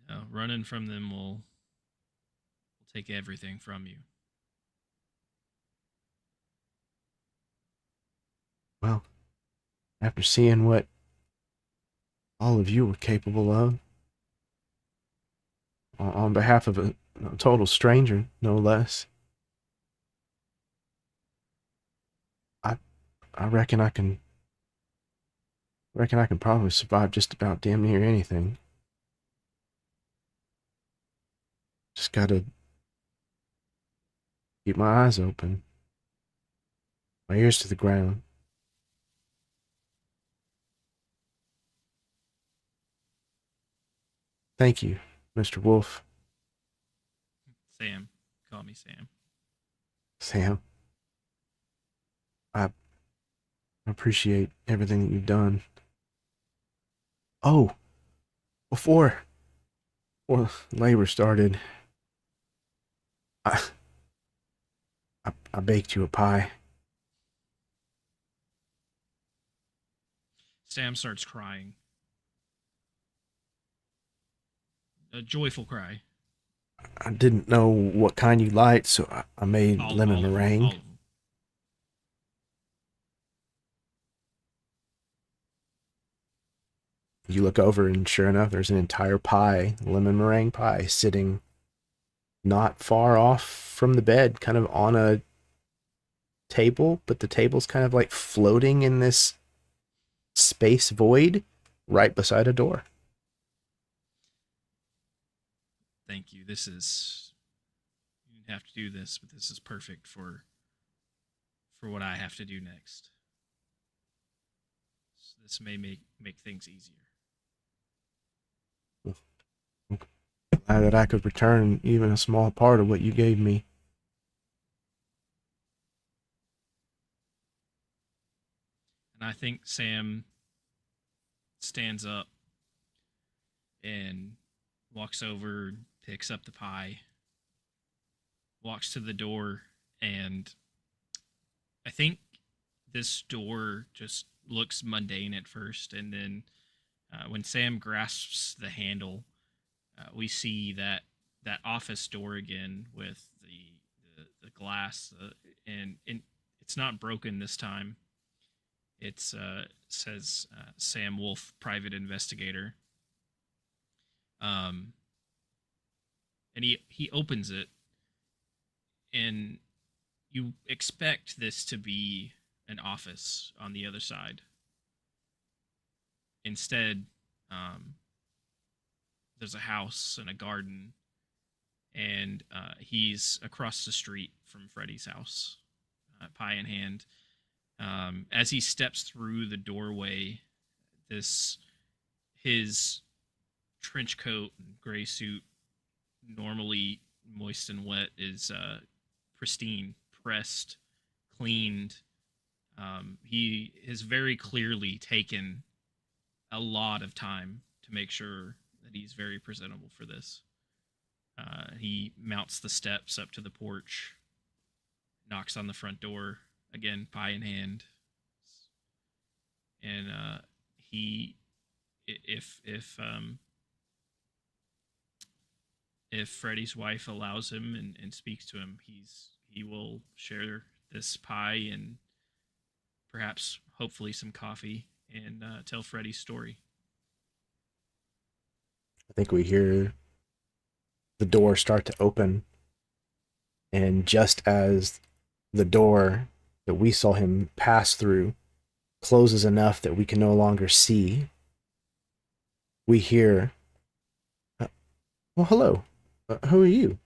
No, running from them will take everything from you. Well, after seeing what all of you were capable of, on behalf of a total stranger, no less, I reckon I can probably survive just about damn near anything. Just gotta keep my eyes open, my ears to the ground. Thank you, Mr. Wolf. Sam. Call me Sam. Sam. I appreciate everything that you've done. Oh, before labor started, I baked you a pie. Sam starts crying. a joyful cry. I didn't know what kind you liked, so I made lemon All of them, meringue. all of them. You look over, and sure enough, there's an entire pie, lemon meringue pie, sitting not far off from the bed, kind of on a table, but the table's kind of like floating in this space void right beside a door. Thank you. This is, you didn't have to do this, but this is perfect for what I have to do next. So this may make things easier. Glad that I could return even a small part of what you gave me. And I think Sam stands up and walks over, picks up the pie, walks to the door, and I think this door just looks mundane at first, and then when Sam grasps the handle, we see that office door again with the glass, and it's not broken this time. It says Sam Wolf, private investigator. And he opens it, and you expect this to be an office on the other side. Instead, there's a house and a garden, and he's across the street from Freddy's house, pie in hand. As he steps through the doorway, his trench coat and gray suit, normally moist and wet, is pristine, pressed, cleaned. He has very clearly taken a lot of time to make sure that he's very presentable for this. He mounts the steps up to the porch, knocks on the front door, again, pie in hand. And if Freddy's wife allows him and speaks to him, he will share this pie and perhaps, hopefully, some coffee and tell Freddy's story. I think we hear the door start to open, and just as the door that we saw him pass through closes enough that we can no longer see, we hear, well, hello, who are you?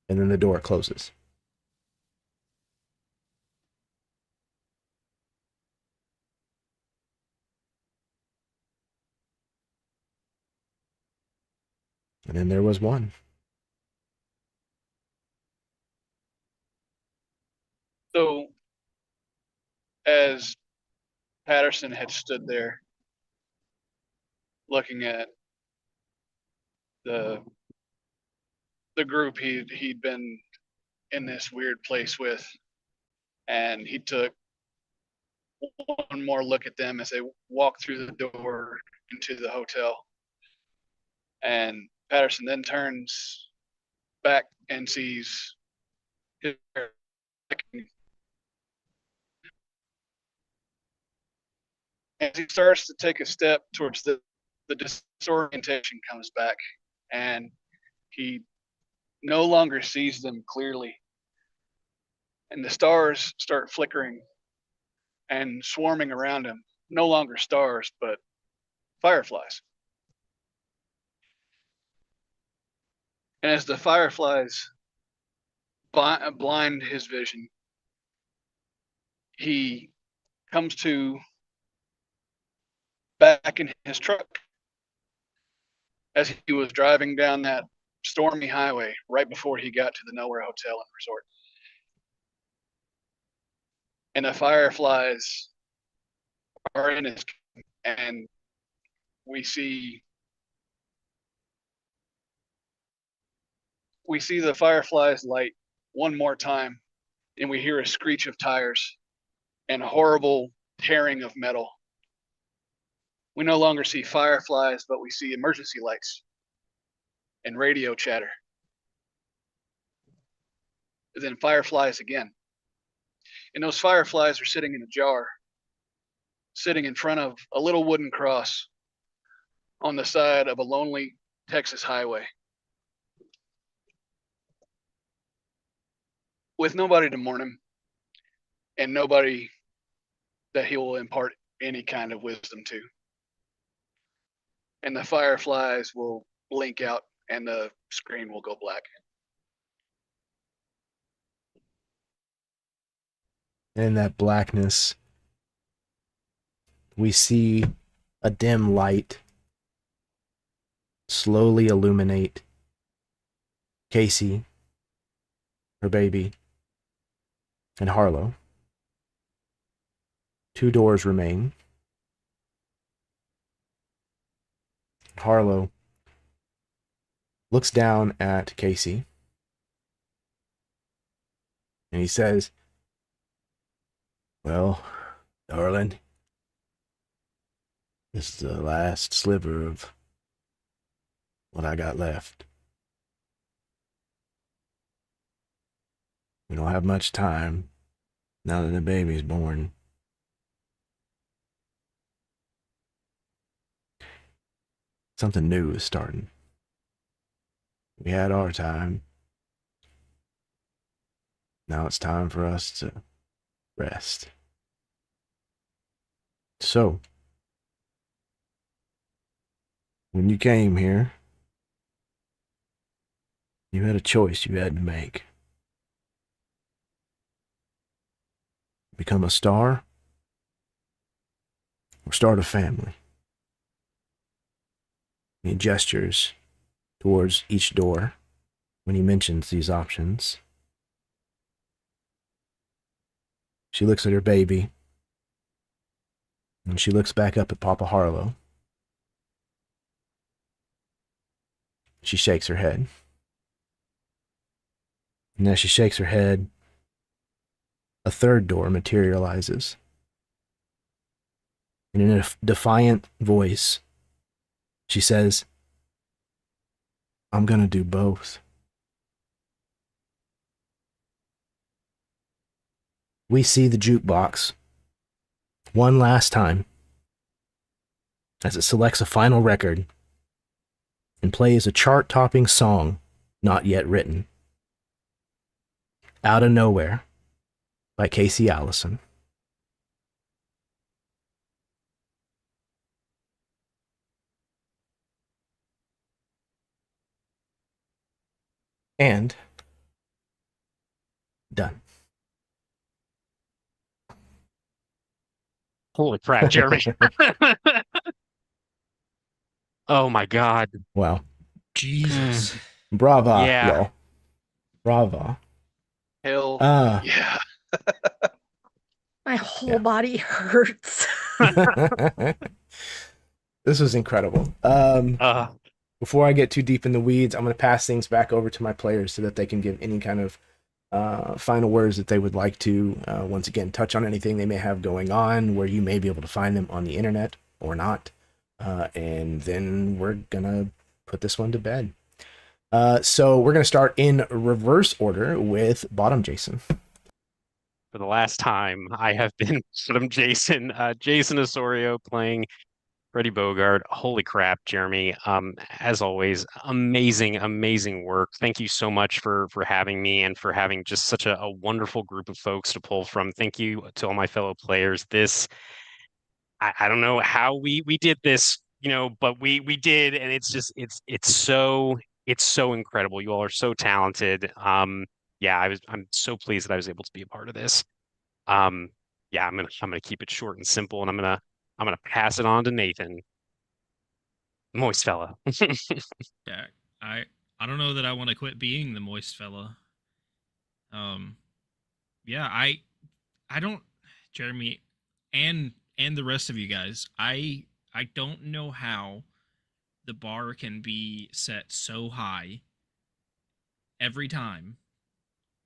And then the door closes. And then there was one. So, as Patterson had stood there looking at the group he'd been in this weird place with, and he took one more look at them as they walked through the door into the hotel. And Patterson then turns back and sees his as he starts to take a step towards the disorientation comes back, and he no longer sees them clearly. And the stars start flickering and swarming around him. No longer stars, but fireflies. And as the fireflies blind his vision, he comes to back in his truck as he was driving down that stormy highway right before he got to the Nowhere Hotel and Resort. And the fireflies are in his, and we see the fireflies light one more time, and we hear a screech of tires and a horrible tearing of metal. We no longer see fireflies, but we see emergency lights. and radio chatter. And then fireflies again. And those fireflies are sitting in a jar, sitting in front of a little wooden cross on the side of a lonely Texas highway, with nobody to mourn him and nobody that he will impart any kind of wisdom to. And the fireflies will blink out and the screen will go black. In that blackness, we see a dim light slowly illuminate Casey, her baby, and Harlow. 2 doors remain. Harlow looks down at Casey and he says, "Well, darling, this is the last sliver of what I got left. We don't have much time now that the baby's born. Something new is starting. We had our time. Now it's time for us to rest. So, when you came here, you had a choice you had to make. Become a star or start a family." He gestures towards each door when he mentions these options. She looks at her baby, and she looks back up at Papa Harlow. She shakes her head. And as she shakes her head, a third door materializes. And in a defiant voice, she says, "I'm gonna do both." We see the jukebox one last time as it selects a final record and plays a chart-topping song not yet written. "Out of Nowhere" by Casey Allison. And done. Holy crap, Jeremy. Oh my God. Wow. Jesus. Brava, Yeah. y'all. Brava. Hell Ah. yeah. My whole Yeah. body hurts. This was incredible. Before I get too deep in the weeds, I'm going to pass things back over to my players so that they can give any kind of final words that they would like to, once again, touch on anything they may have going on, where you may be able to find them on the internet or not. And then we're going to put this one to bed. So we're going to start in reverse order with Bottom Jason. For the last time, I have been Bottom Jason. Jason Osorio playing Freddie Bogart. Holy crap, Jeremy. As always, amazing work. Thank you so much for having me and for having just such a wonderful group of folks to pull from. Thank you to all my fellow players. I don't know how we did this, but we did, and it's so incredible. You all are so talented. Yeah, I'm so pleased that I was able to be a part of this. Yeah, I'm gonna keep it short and simple, and I'm gonna pass it on to Nathan. Moist fella. Yeah, I don't know that I want to quit being the moist fella. Yeah, I don't, Jeremy, and the rest of you guys. I don't know how the bar can be set so high every time,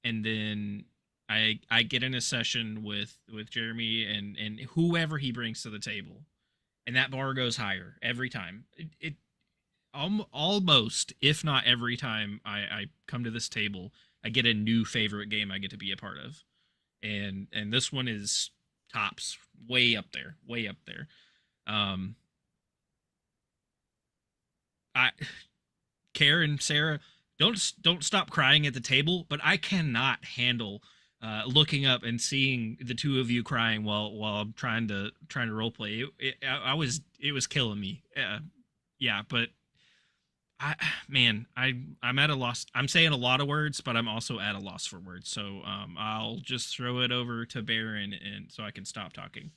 and then I get in a session with Jeremy and whoever he brings to the table, and that bar goes higher every time. almost, if not every time I come to this table, I get a new favorite game I get to be a part of, and this one is tops, way up there, way up there. I Karen, Sarah, don't stop crying at the table, but I cannot handle looking up and seeing the two of you crying while I'm trying to role play. It was killing me. Yeah, but I'm at a loss. I'm saying a lot of words, but I'm also at a loss for words. So I'll just throw it over to Baron, and so I can stop talking.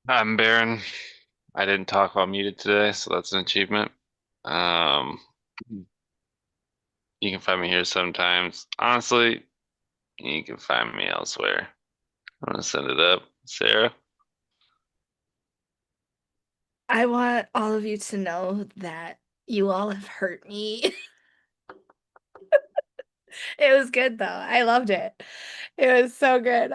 I'm Baron. I didn't talk while muted today, so that's an achievement. You can find me here sometimes. Honestly, you can find me elsewhere. I'm gonna send it up. Sarah? I want all of you to know that you all have hurt me. It was good though. I loved it. It was so good.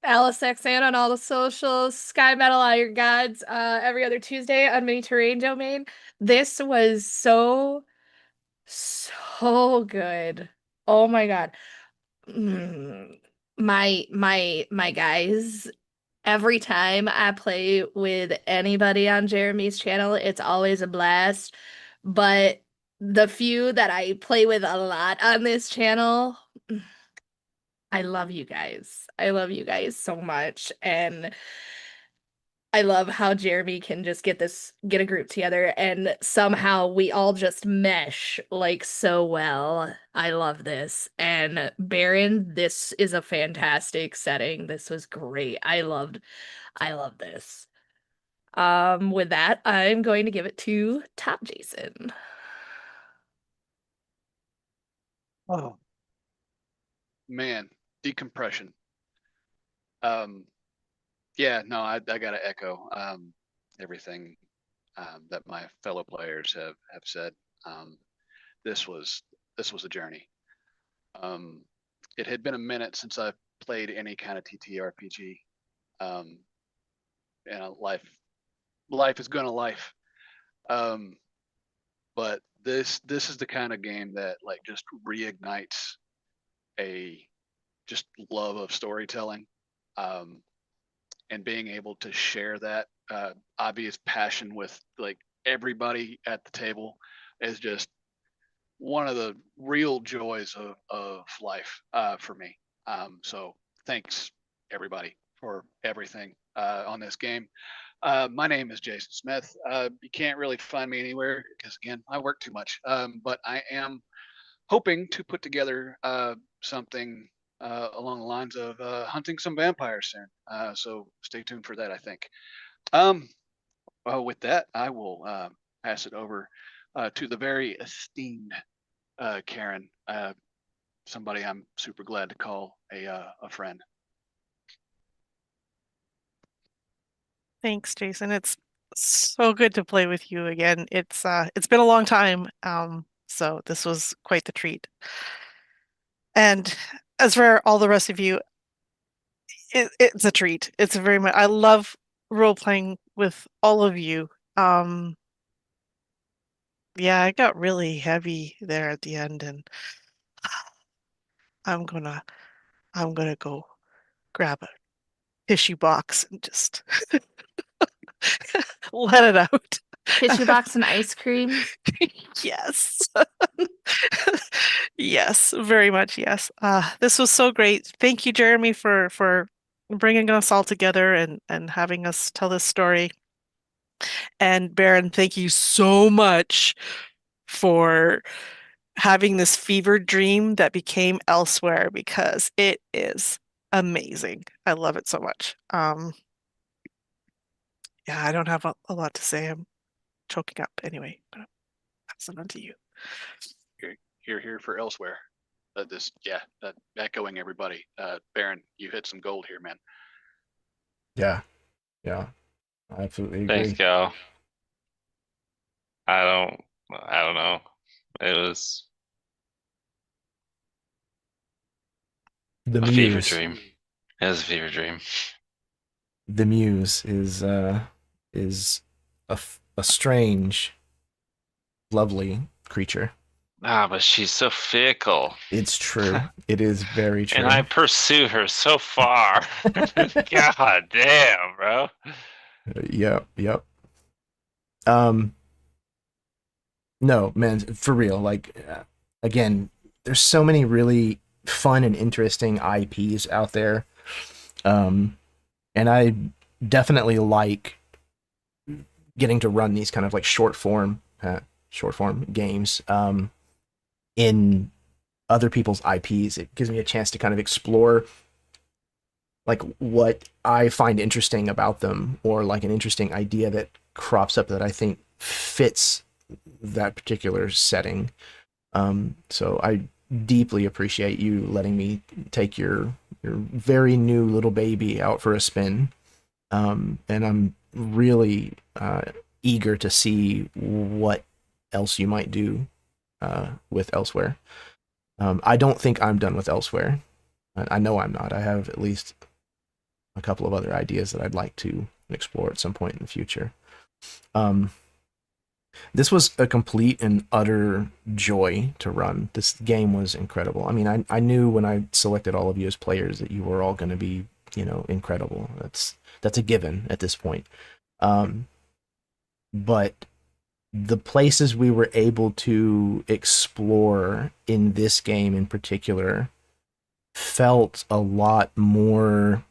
Alice Xan on all the socials, Sky Metal All Your Gods, every other Tuesday on Mini Terrain Domain. This was so good. Oh my god. My guys, every time I play with anybody on Jeremy's channel, it's always a blast. But the few that I play with a lot on this channel, I love you guys. I love you guys so much. And I love how Jeremy can just get a group together and somehow we all just mesh like so well. I love this. And Baron, this is a fantastic setting. This was great. I love this. With that, I'm going to give it to Top Jason. Oh man, decompression. Yeah, no, I gotta echo everything that my fellow players have said. This was a journey. It had been a minute since I played any kind of TTRPG. And life is gonna life. But this is the kind of game that like just reignites a just love of storytelling. And being able to share that obvious passion with like everybody at the table is just one of the real joys of life for me. So thanks everybody for everything on this game. My name is Jason Smith. You can't really find me anywhere because again, I work too much. But I am hoping to put together something along the lines of hunting some vampires soon. So stay tuned for that, I think. With that, I will pass it over to the very esteemed Karen, somebody I'm super glad to call a friend. Thanks, Jason. It's so good to play with you again. It's been a long time. So this was quite the treat. And as for all the rest of you, it's a treat. It's very much, I love role playing with all of you. Yeah, I got really heavy there at the end, and I'm gonna go grab a tissue box and just let it out. Tissue box and ice cream. Yes. Yes, very much yes. This was so great. Thank you, Jeremy, for bringing us all together and having us tell this story. And Baron, thank you so much for having this fevered dream that became Elsewhere because it is amazing. I love it so much. Yeah, I don't have a lot to say. I'm choking up anyway. I'm gonna pass it on to you. Here for Elsewhere. That echoing everybody. Baron, you hit some gold here, man. Yeah, I absolutely agree. Thanks, Cal. I don't know. It was The a fever muse. dream. It was a fever dream. The muse is is a strange, lovely creature. Ah, but she's so fickle. It's true. It is very true. And I pursue her so far. God damn, bro. Yep. No, man, for real. Like, again, there's so many really fun and interesting IPs out there. And I definitely like getting to run these kind of like short form games in other people's IPs. It gives me a chance to kind of explore like what I find interesting about them, or like an interesting idea that crops up that I think fits that particular setting. So I deeply appreciate you letting me take your very new little baby out for a spin. And I'm really eager to see what else you might do with Elsewhere. I don't think I'm done with Elsewhere. I know I'm not. I have at least a couple of other ideas that I'd like to explore at some point in the future. This was a complete and utter joy to run. This game was incredible. I mean, I knew when I selected all of you as players that you were all going to be, incredible. That's a given at this point. But the places we were able to explore in this game in particular felt a lot more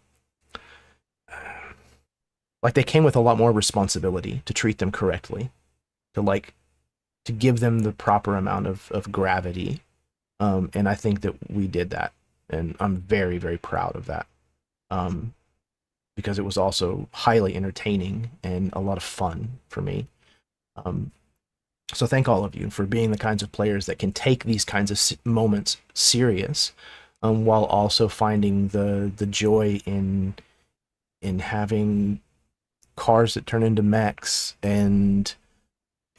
like they came with a lot more responsibility to treat them correctly, to give them the proper amount of gravity. And I think that we did that, and I'm very, very proud of that. Because it was also highly entertaining and a lot of fun for me. So thank all of you for being the kinds of players that can take these kinds of moments serious, while also finding the joy in having cars that turn into mechs and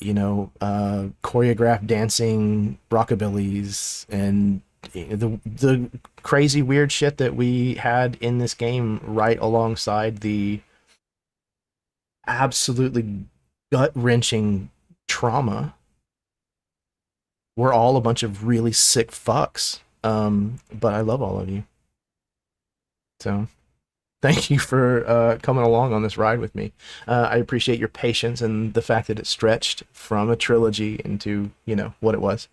choreographed dancing rockabillys and the crazy weird shit that we had in this game, right alongside the absolutely gut-wrenching trauma. We're all a bunch of really sick fucks, but I love all of you. So thank you for coming along on this ride with me. I appreciate your patience and the fact that it stretched from a trilogy into, what it was.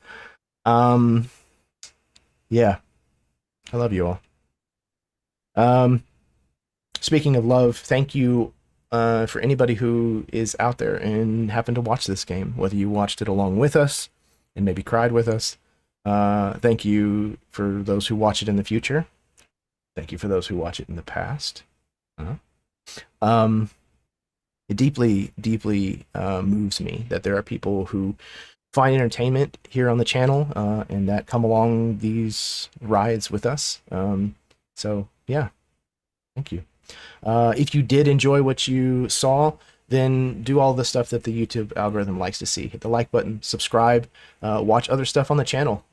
Yeah, I love you all. Speaking of love, thank you for anybody who is out there and happened to watch this game, whether you watched it along with us and maybe cried with us. Thank you for those who watch it in the future. Thank you for those who watch it in the past. It deeply, deeply moves me that there are people who find entertainment here on the channel and that come along these rides with us. So yeah, thank you. If you did enjoy what you saw, then do all the stuff that the YouTube algorithm likes to see. Hit the like button, subscribe, watch other stuff on the channel,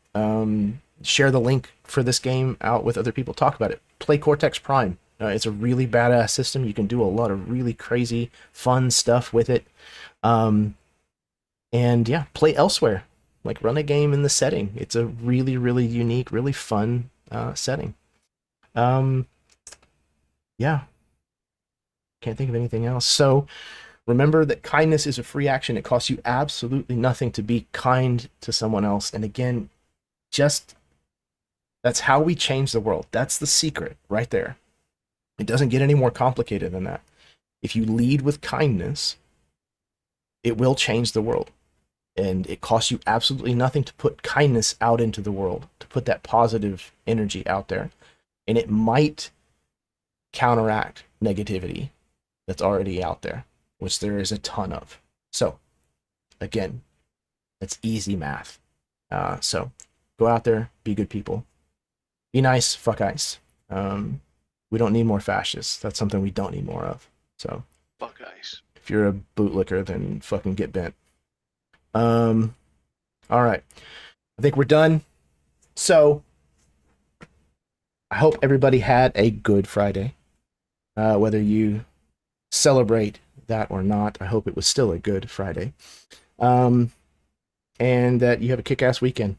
share the link for this game out with other people, talk about it. Play Cortex Prime. It's a really badass system. You can do a lot of really crazy, fun stuff with it. And yeah, play Elsewhere. Like, run a game in the setting. It's a really, really unique, really fun setting. Yeah. Can't think of anything else. So remember that kindness is a free action. It costs you absolutely nothing to be kind to someone else. And again, that's how we change the world. That's the secret right there. It doesn't get any more complicated than that. If you lead with kindness, it will change the world. And it costs you absolutely nothing to put kindness out into the world, to put that positive energy out there. And it might counteract negativity that's already out there, which there is a ton of. So, again, that's easy math. So, go out there, be good people. Be nice, fuck ice. We don't need more fascists. That's something we don't need more of. So, Fuck ice. if you're a bootlicker, then fucking get bent. All right. I think we're done. So, I hope everybody had a good Friday. Whether you celebrate that or not. I hope it was still a good Friday. And that you have a kick-ass weekend.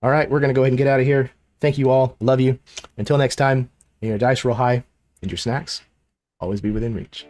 All right, we're going to go ahead and get out of here. Thank you all. Love you. Until next time, may your dice roll high and your snacks always be within reach.